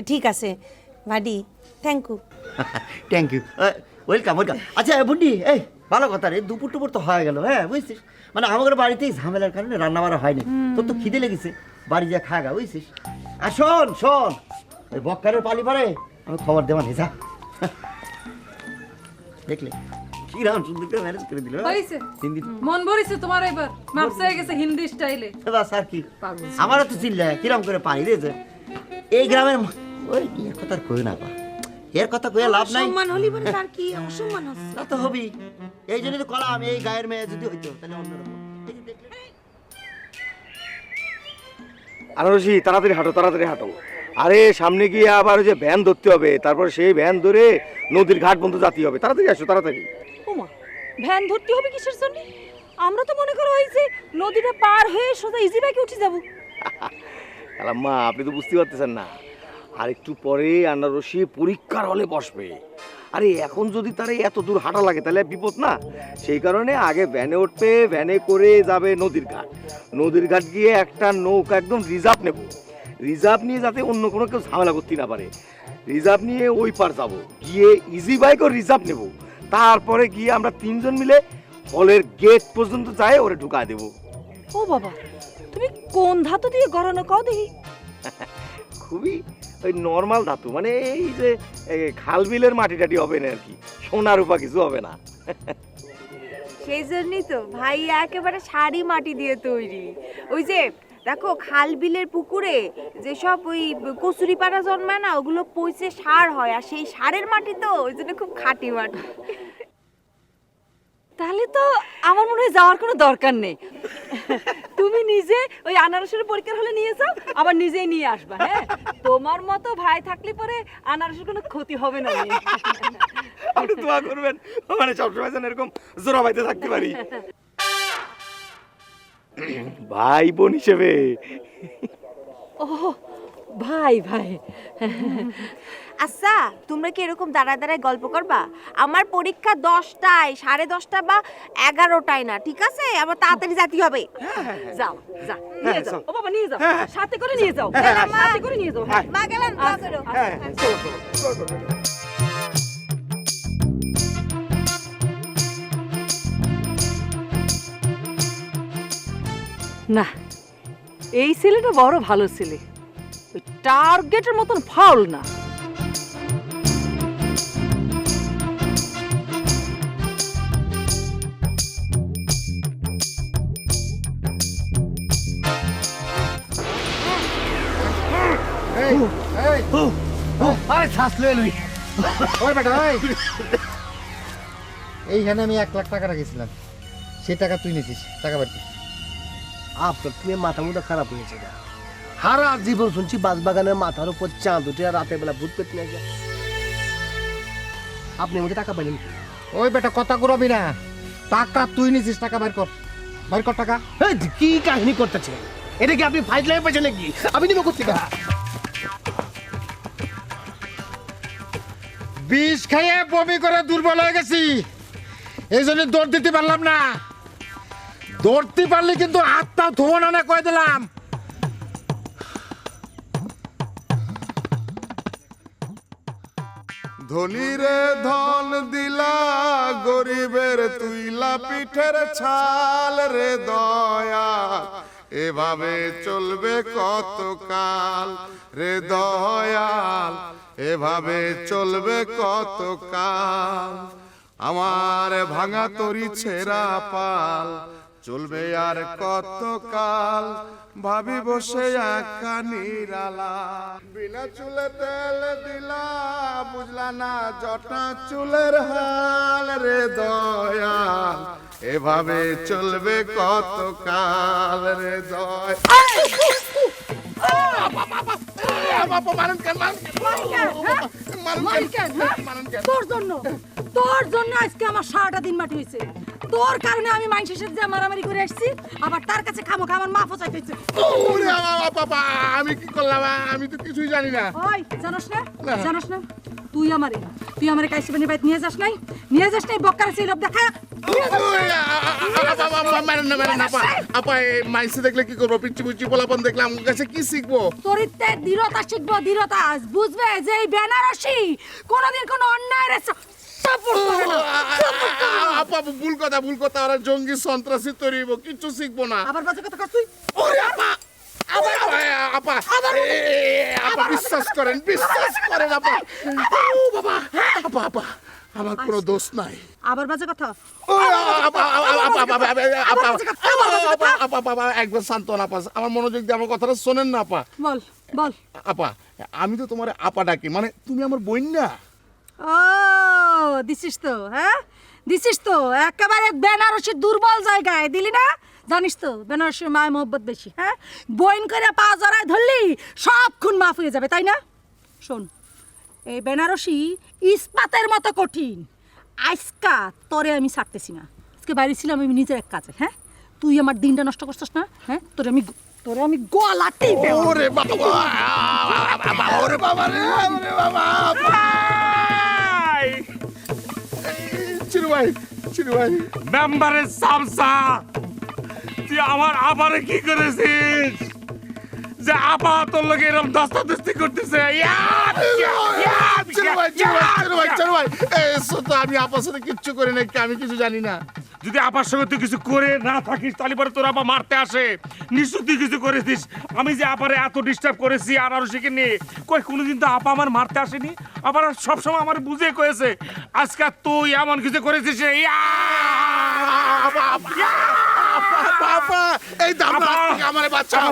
ঠিক আছে ভাডি, thank you. Thank you, welcome welcome. আচ্ছা বুন্ডি, এই ভালো কথা রে, দুপুর টুপুর তো হয়ে গেল, হ্যাঁ বুঝছিস, মানে আমাদের বাড়িতে ঝামেলার কারণে রান্না বাড়া হয়নি। তোর তো খিদে লেগেছে, বাড়ি যা খাগা, বুঝছিস। আর শোন শোন, ওই বক্কারের পালি পারে আমি খবর দেওয়া নেই, যা। দেখলে কি রাম সুন্দর করে ম্যানেজ করে দিল। হয়েছে, হিন্দি মন ভরিছে তোমার এবার, মাপসা হয়ে গেছে হিন্দি স্টাইলে। বাস আর কি, আমারও তো চিল্লা কিরম করে পারি রে। এই গ্রামের ওই এর কথা কই না, এর কথা কয়ে লাভ নাই। সম্মান হলি বলে তার কি অসম্মান হচ্ছে? না তো হবি, এই জন্যই তো কলাম, এই গায়ের মেয়ে যদি হইতো তাহলে অন্যরকম। আনারসি তাড়াতাড়ি হাঁটো, তাড়াতাড়ি হাঁটো। আরে সামনে গিয়ে আবার ওই যে ভ্যান ধরতে হবে, তারপর সেই ভ্যান ধরে নদীর ঘাট পর্যন্ত যেতে হবে। তাড়াতাড়ি আসো, তাড়াতাড়ি। ওমা, ভ্যান ধরতে হবে কিসের জন্য? আমরা তো মনে করো ওই যে নদীটা পার হয়ে সোজা ইজি বাইকে উঠে যাবো। মা আপনি তো বুঝতে পারতেছেন না, আর একটু পরে আনারসি পরীক্ষার হলে বসবে। আরে এখন যদি তারা এত দূর হাঁটা লাগে তাহলে বিপদ না, সেই কারণে আগে ভ্যানে উঠবে, ভ্যানে করে যাবে নদীর ঘাট। নদীর ঘাট গিয়ে একটা নৌকা একদম রিজার্ভ নেব, রিজার্ভ নিয়ে যাতে অন্য কোনো কেউ ঝামেলা করতে না পারে। রিজার্ভ নিয়ে ওই পার যাবো, গিয়ে ইজি বাইকও রিজার্ভ নেব, তারপরে গিয়ে আমরা তিনজন মিলে হলের গেট পর্যন্ত যাই ওরে ঢুকায় দেবো। ও বাবা, তুমি কোন ধাতু দিয়ে গড়ানো কও দেখি? খুবই ওই নর্মাল ধাতু, মানে এই যে খাল বিলের মাটি টাটি হবে না আর কি, সোনা রূপা কিছু হবে না। সেই জন্যই তো ভাই একেবারে সারি মাটি দিয়ে তৈরি। ওই যে দেখো খাল বিলের পুকুরে যেসব ওই কচুরি পানা জন্মায় না, ওগুলো পচে সার হয়, আর সেই সারের মাটি তো ওই জন্য খুব খাঁটি মাটি। তাহলে তো আমার মনে হয় যাওয়ার কোনো দরকার নেই। তুমি নিজে ওই আনারসের পরীক্ষা হলে নিয়ে যাও, আবার নিজেই নিয়ে আসবা। হ্যাঁ, তোমার মতো ভাই থাকলে পরে আনারসের কোনো ক্ষতি হবে না। আপনি দোয়া করবেন, মানে সবসময় যেন এরকম জোড়া বাইতে থাকতে পারি ভাই বোন হিসেবে। ও ভাই ভাই। আচ্ছা তোমরা কি এরকম দাঁড়ায় দাঁড়ায় গল্প করবা? আমার পরীক্ষা 10টায়, 10:30 বা 11টায় না, ঠিক আছে? আবার তাড়াতাড়ি যেতে হবে। যাও যা, নিয়ে যাও। ও বাবা নিয়ে যাও, সাথে করে নিয়ে যাও, সাথে করে নিয়ে যাও। মা গেলেন, দোয়া করো। না, এই ছেলেটা বড় ভালো ছেলে, ওই টার্গেটের মতন ফাউল না। আরে শ্বাস লয়ে লই। ওই বেটা ওই, এইখানে আমি 1 লাখ টাকা রেখেছিলাম, সেই টাকা তুই নিছিস, টাকা বাড়তি। আপনার তুমি মাথা মুথা খারাপ হয়েছে না? সারা জীবন শুনছি বাগানের মাথার উপর চাঁদ উঠে আর রাতের বেলা ভূত পেতে নিয়ে যায়। আপনি আমাকে টাকা পাইলেন? ওই বেটা কথা ঘুরাবি না, টাকা তুই নিছিস, টাকা বাইর কর, বাইর কর টাকা। কি কাহিনী করতেছে? এটা কি আপনি ফাইট লাইফ পেয়েছেন নাকি? আমি নিব করতে গা বিষ খাইয়ে বমি করে দুর্বল হয়ে গেছি, এই জন্য দৌড় দিতে পারলাম না। দৌড়তে পারলে কিন্তু হাতটা ধোয়া না কয়ে দিলাম। ধনীরে ধন দিলা, গরিবের তুইলা পিঠের ছাল রে দয়া, এভাবে চলবে কতকাল রে দয়াল, এভাবে চলবে কতকাল। আমার ভাঙা তরি ছেঁড়া পাল চলবে আর কতকাল, ভাবি বসে একা নিরালা। বিনা চুলে তেল দিলা, বুঝলা না জটা চুলের হাল রে দয়াল, এভাবে চলবে কতকাল রে দয়াল। আপা মারেন কেন মারি কেন, হ্যাঁ? তোর জন্য আজকে আমার সারাটা দিন মাটি হয়েছে। তোর কারণে আমি মানুষের সাথে যা মারামারি করে আসছি, আবার তার কাছে খামোখা আমার মাফও চাইতে হচ্ছে। ওরে আপা আমি কি করলাম? আমি তো কিছুই জানি না। ওই জানোস না তুই আমারে কাইসিবানি বাইত নিয়ে যাস নাই বক্কার সেই লোক দেখা মারেন না আপা মাইসে দেখলে কি করবো? পিচ্ছি পুচ্ছি পোলাপন দেখলে আমার কাছে কি শিখবো? তোরিতে দৃঢ়তা শিখবো, দৃঢ়তা। বুঝবে যে এই বেনারসি কোনোদিন কোনো অন্যায়ের সাপোর্ট করে না। আপা ভুল কথা ওরা জঙ্গি সন্ত্রাসী তৈরি হইব, কিচ্ছু শিখবো না। আবার বাজে কথা কর তুই। ওরে আপা আপা বিশ্বাস করেন আপা। ও বাবা আপা আমার কোনো দোষ নাই। আবার বাজে কথা। আপা একবার শান্ত না আপা, আমার মনোযোগ দিয়ে আমার কথাটা শোনেন না আপা। বল আপা আমি তো তোমার আপা ডাকি, মানে তুমি আমার বোন না? ও দিছিস তো একেবারে বেনারসি দুর্বল জায়গায় দিলি না। জানিস তো বেনারসির মায় মোহব্বত বেশি। হ্যাঁ, বইন করে পা জড়ায় ধরলি সব খুন মাফ হয়ে যাবে, তাই না? শোন, এই বেনারসি ইস্পাতের মতো কঠিন। আজকা তোরে আমি ছাড়তেছি না। আজকে বাইরে ছিলাম আমি নিজের এক কাজে। হ্যাঁ, তুই আমার দিনটা নষ্ট করছিস না। হ্যাঁ, তোরে আমি গলা টিপে। ওরে বাবা চিনু ভাই মেম্বারের সামসা, তুই আমার আবারে কি করেছিস যে আপা তোর লোক এরকম দস্তাদস্তি করতেছে? আমি আপার সাথে কিচ্ছু করি না, আমি কিছু জানি না। যদি আপার সঙ্গে তুই কিছু করে না থাকিস তাহলে পরে তোর আপা মারতে আসে। নিশ্চয় তুই কিছু করেছিস। আমি যে আপারে এত ডিস্টার্ব করেছি আর আরো শিখে নিয়ে কোনোদিন তো আপা আমার মারতে আসেনি। আবার সবসময় আমার বুঝে কয়েছে আজকে তুই এমন কিছু করেছিস।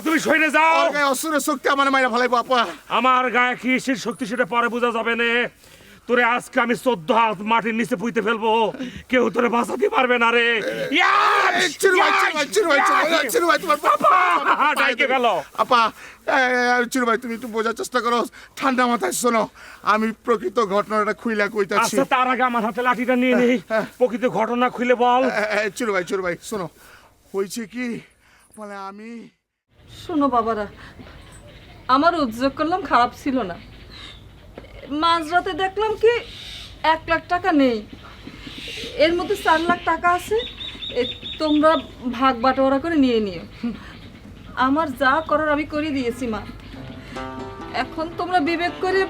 তুমি সইনে যাও। অসুরের শক্তি আমার মাইরা ফেলাইবো আপা। আমার গায়ে কি সে শক্তি সেটা পরে বোঝা যাবে না। তোরে আজকে আমি 14 হাত মাটির নিচে পুঁতে ফেলবো, কেউ তোরে বাঁচাতে পারবে না রে। চিরু ভাই তুমি একটু বোঝার চেষ্টা করো, ঠান্ডা মাথায় শোনো। আমি প্রকৃত ঘটনাটা খুইলা কইতাছি। আচ্ছা তার আগে আমার হাতে লাঠিটা নিয়ে নেই, প্রকৃত ঘটনা খুলে বল। চিরু ভাই শোনো, হয়েছে কি মানে আমি। শোনো বাবারা, আমার উদ্যোগ করলাম খারাপ ছিল না। মাঝরাতে দেখলাম কি 1 লাখ টাকা নেই, এর মধ্যে 4 লাখ টাকা আছে। তোমরা ভাগ বাটোয়ারা করে নিয়ে নিও। আমার যা করার আমি করে দিয়েছি মা। এখন তোমরা বিবেক করে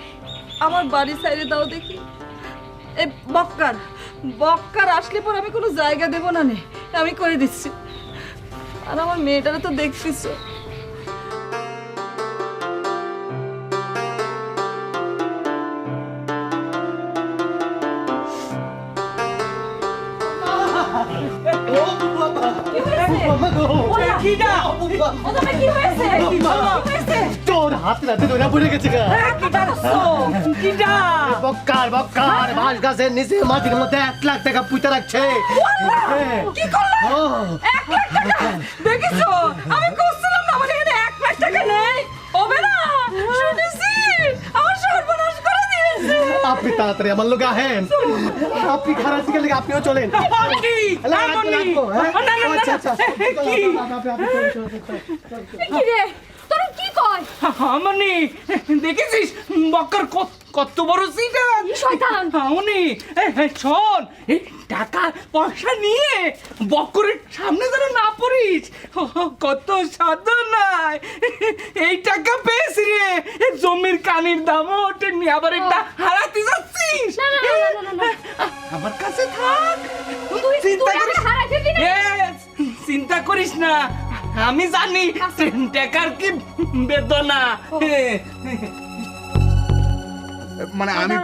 আমার বাড়ি সাইডে দাও দেখি। এই বক্কার আসলে পর আমি কোনো জায়গা দেব না, আমি করে দিচ্ছি। আর আমার মেয়েটারা তো দেখছিস। তোর হাত রাতে ধরে পড়ে গেছে গা। বক্কার বাঁশ গাছের নিচে মাটির মধ্যে 1 লাখ টাকা পুঁতে রাখছে। কি করলা? 1 লাখ টাকা দেখিছো? আমি কইছিলাম না আমার এখানে 1 লাখ টাকা নেই। হবে না, শুনেছি আমার সর্বনাশ করে দিয়েছে। আপনি তাড়াতাড়ি আমার লোক আহেন। আপনি খারাপ থেকে লেগে আপনিও চলেন। কি রে তোর কি কয়? আমনি দেখেছিস বক্কার কত বড় সিটা? শয়তান আমনি শোন, এই টাকা পয়সা নিয়ে বক্করের সামনে যেন না পড়িস। কত সাধনায় এই টাকা পেয়েছি রে। জমির কানির দামও ওঠেনি, আবার একটা হারাতে যাচ্ছিস। আমার কাছে থাক, চিন্তা করিস না। আমি জানি টাকার কি বেদনা। মানে আমি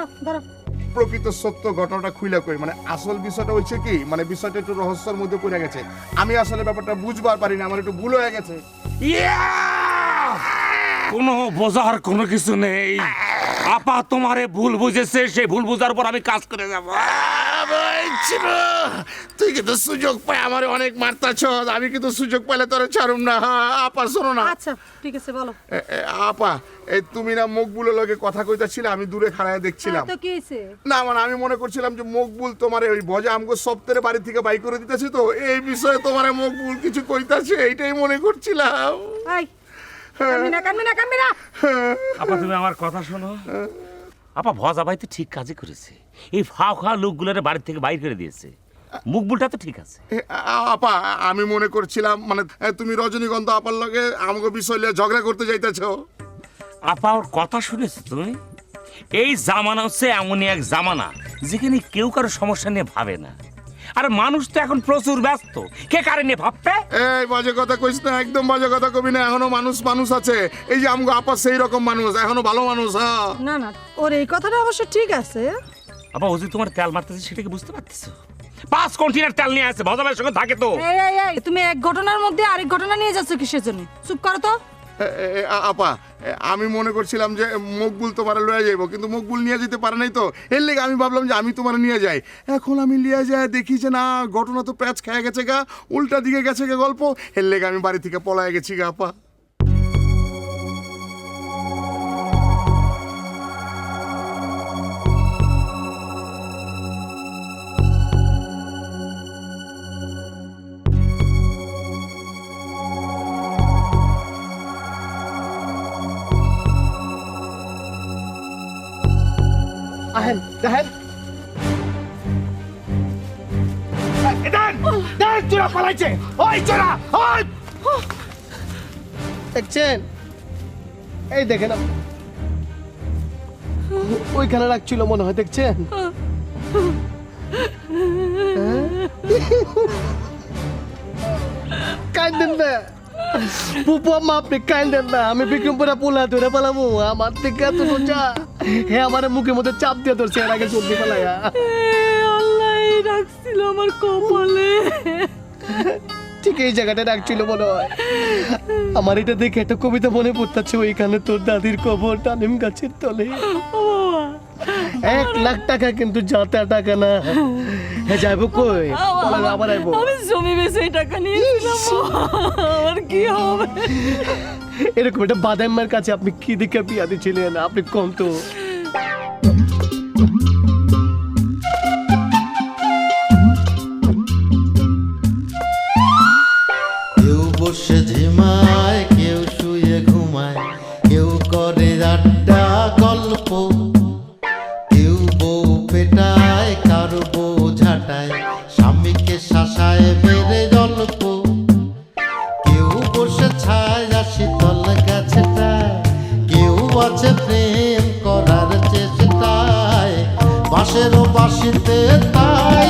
প্রকৃত সত্য ঘটনাটা খুইলা কই, মানে আসল বিষয়টা হচ্ছে কি, মানে বিষয়টা একটু রহস্যের মধ্যে পড়ে গেছে। আমি আসলে ব্যাপারটা বুঝবার পারি না, আমার একটু ভুল হয়ে গেছে। কোনো বোঝার কোনো কিছু নেই। আপা তোমারে ভুল বুঝেছে, সেই ভুল বুঝার পর আমি কাজ করে যাব। তুই কিন্তু সুযোগ পাই আমার অনেক মারতাছ, আমি কিন্তু সুযোগ পাইলে তোরে ছাড়ুম না। আপা শোনো না। আচ্ছা ঠিক আছে বলো। আপা এই তুমি না মকবুলের লগে কথা কইতাছিলে, আমি দূরে খাড়ায় দেখছিলাম। তো কি হইছে? না মানে আমি মনে করছিলাম যে মকবুল তোমার ওই ভজা আমগো সপ্তাহে বাড়ি থেকে বাই করে দিতেছে, তো এই বিষয়ে তোমার মকবুল কিছু কইতাছে, এইটাই মনে করছিলাম। এই কামবি না। আপা তুমি আমার কথা শোনো। আপা ভজা ভাই তো ঠিক কাজই করেছে, এই ফাও খাওয়া লোকগুলোর বাড়ি থেকে বাইর করে দিয়েছে। মুখবুলটা তো ঠিক আছে। আপা আমি মনে করছিলাম মানে তুমি রজনীগন্ধা আপার লগে আমগো বিষয় নিয়ে ঝগড়া করতে যাইতেছ। আপা ওর কথা শুনেছো তুমি? এই জামানা হচ্ছে এমনই এক জামানা যেখানে কেউ কারো সমস্যা নিয়ে ভাবে না। আর মানুষ তো এখন প্রচুর ব্যস্ত, কে কারে নিয়ে ভাববে? এই বাজে কথা কইস না, একদম বাজে কথা কবি না। এখনো মানুষ আছে। এই যে আমগো আপা সেই রকম মানুষ, এখনো ভালো মানুষ। হ্যাঁ না না, ওর এই কথাটা অবশ্য ঠিক আছে। আপা ও যে তোমার তেল মারতেছে সেটা কি বুঝতে পারতেছো? 5 কন্টেনার তেল নিয়ে আসছে, ভজা ভাইয়ের সঙ্গে থাকে তো। এই তুমি এক ঘটনার মধ্যে আরেক ঘটনা নিয়ে যাচ্ছ কিসের জন্য? চুপ করো তো। আপা আমি মনে করছিলাম যে মকবুল তোমার লয়ে যাইব, কিন্তু মকবুল নিয়ে যেতে পারে নাই, তো এর লেগে আমি ভাবলাম যে আমি তোমার নিয়ে যাই। এখন আমি নিয়ে যাই দেখি যে না, ঘটনা তো প্যাচ খেয়ে গেছে গা, উল্টা দিকে গেছে গা গল্প। এর লেগে আমি বাড়ি থেকে পলায় গেছি গা আপা। আহেন দেখেন চোরা পালাইছে, ওই চোরা, ওই দেখছেন? এই দেখেন ওইখানে রাখছিল মনে হয়, দেখছেন? কাঁদেন না পুপু আম্মা, আপনি কাঁদেন না। আমি বিক্রমপুরা পোলা ধরে পালামু, আমার থেকে এত সোজা। হ্যাঁ আমার মুখের মধ্যে চাপ দিয়ে ধরছে, এর আগে চলতে পালাইয়া। আল্লাহ রাখছিল আমার কপালে। ঠিক এই জায়গাটা রাখছিল মনে হয়। আমার এটা দেখে একটা কবিতা মনে পড়তেছে, ওইখানে তোর দাদির কবর ডালিম গাছের তলে। 1 লাখ টাকা কিন্তু যাতা টাকা না। হ্যাঁ যাইব কই? আবার আইব। আমি জমি বেচে এই টাকা নিয়েছিলাম, আমার কি হবে? এরকম একটা বাদামের কাছে আপনি কি দেখে বিয়া দিচ্ছিলেন? আপনি কোন তো কেউ বসে ঝিমায়, কেউ শুয়ে ঘুমায়, কেউ করে আড্ডা গল্প, কেউ বউ পেটায়, কারো বউ ঝাঁটায়, স্বামীকে শাসায় বেড়ে গল্প, কেউ বসে ছায় শীতল গাছটায়, কেউ আছে প্রেম করার চেষ্টায়, বাঁশেরও বাঁশিতে তাই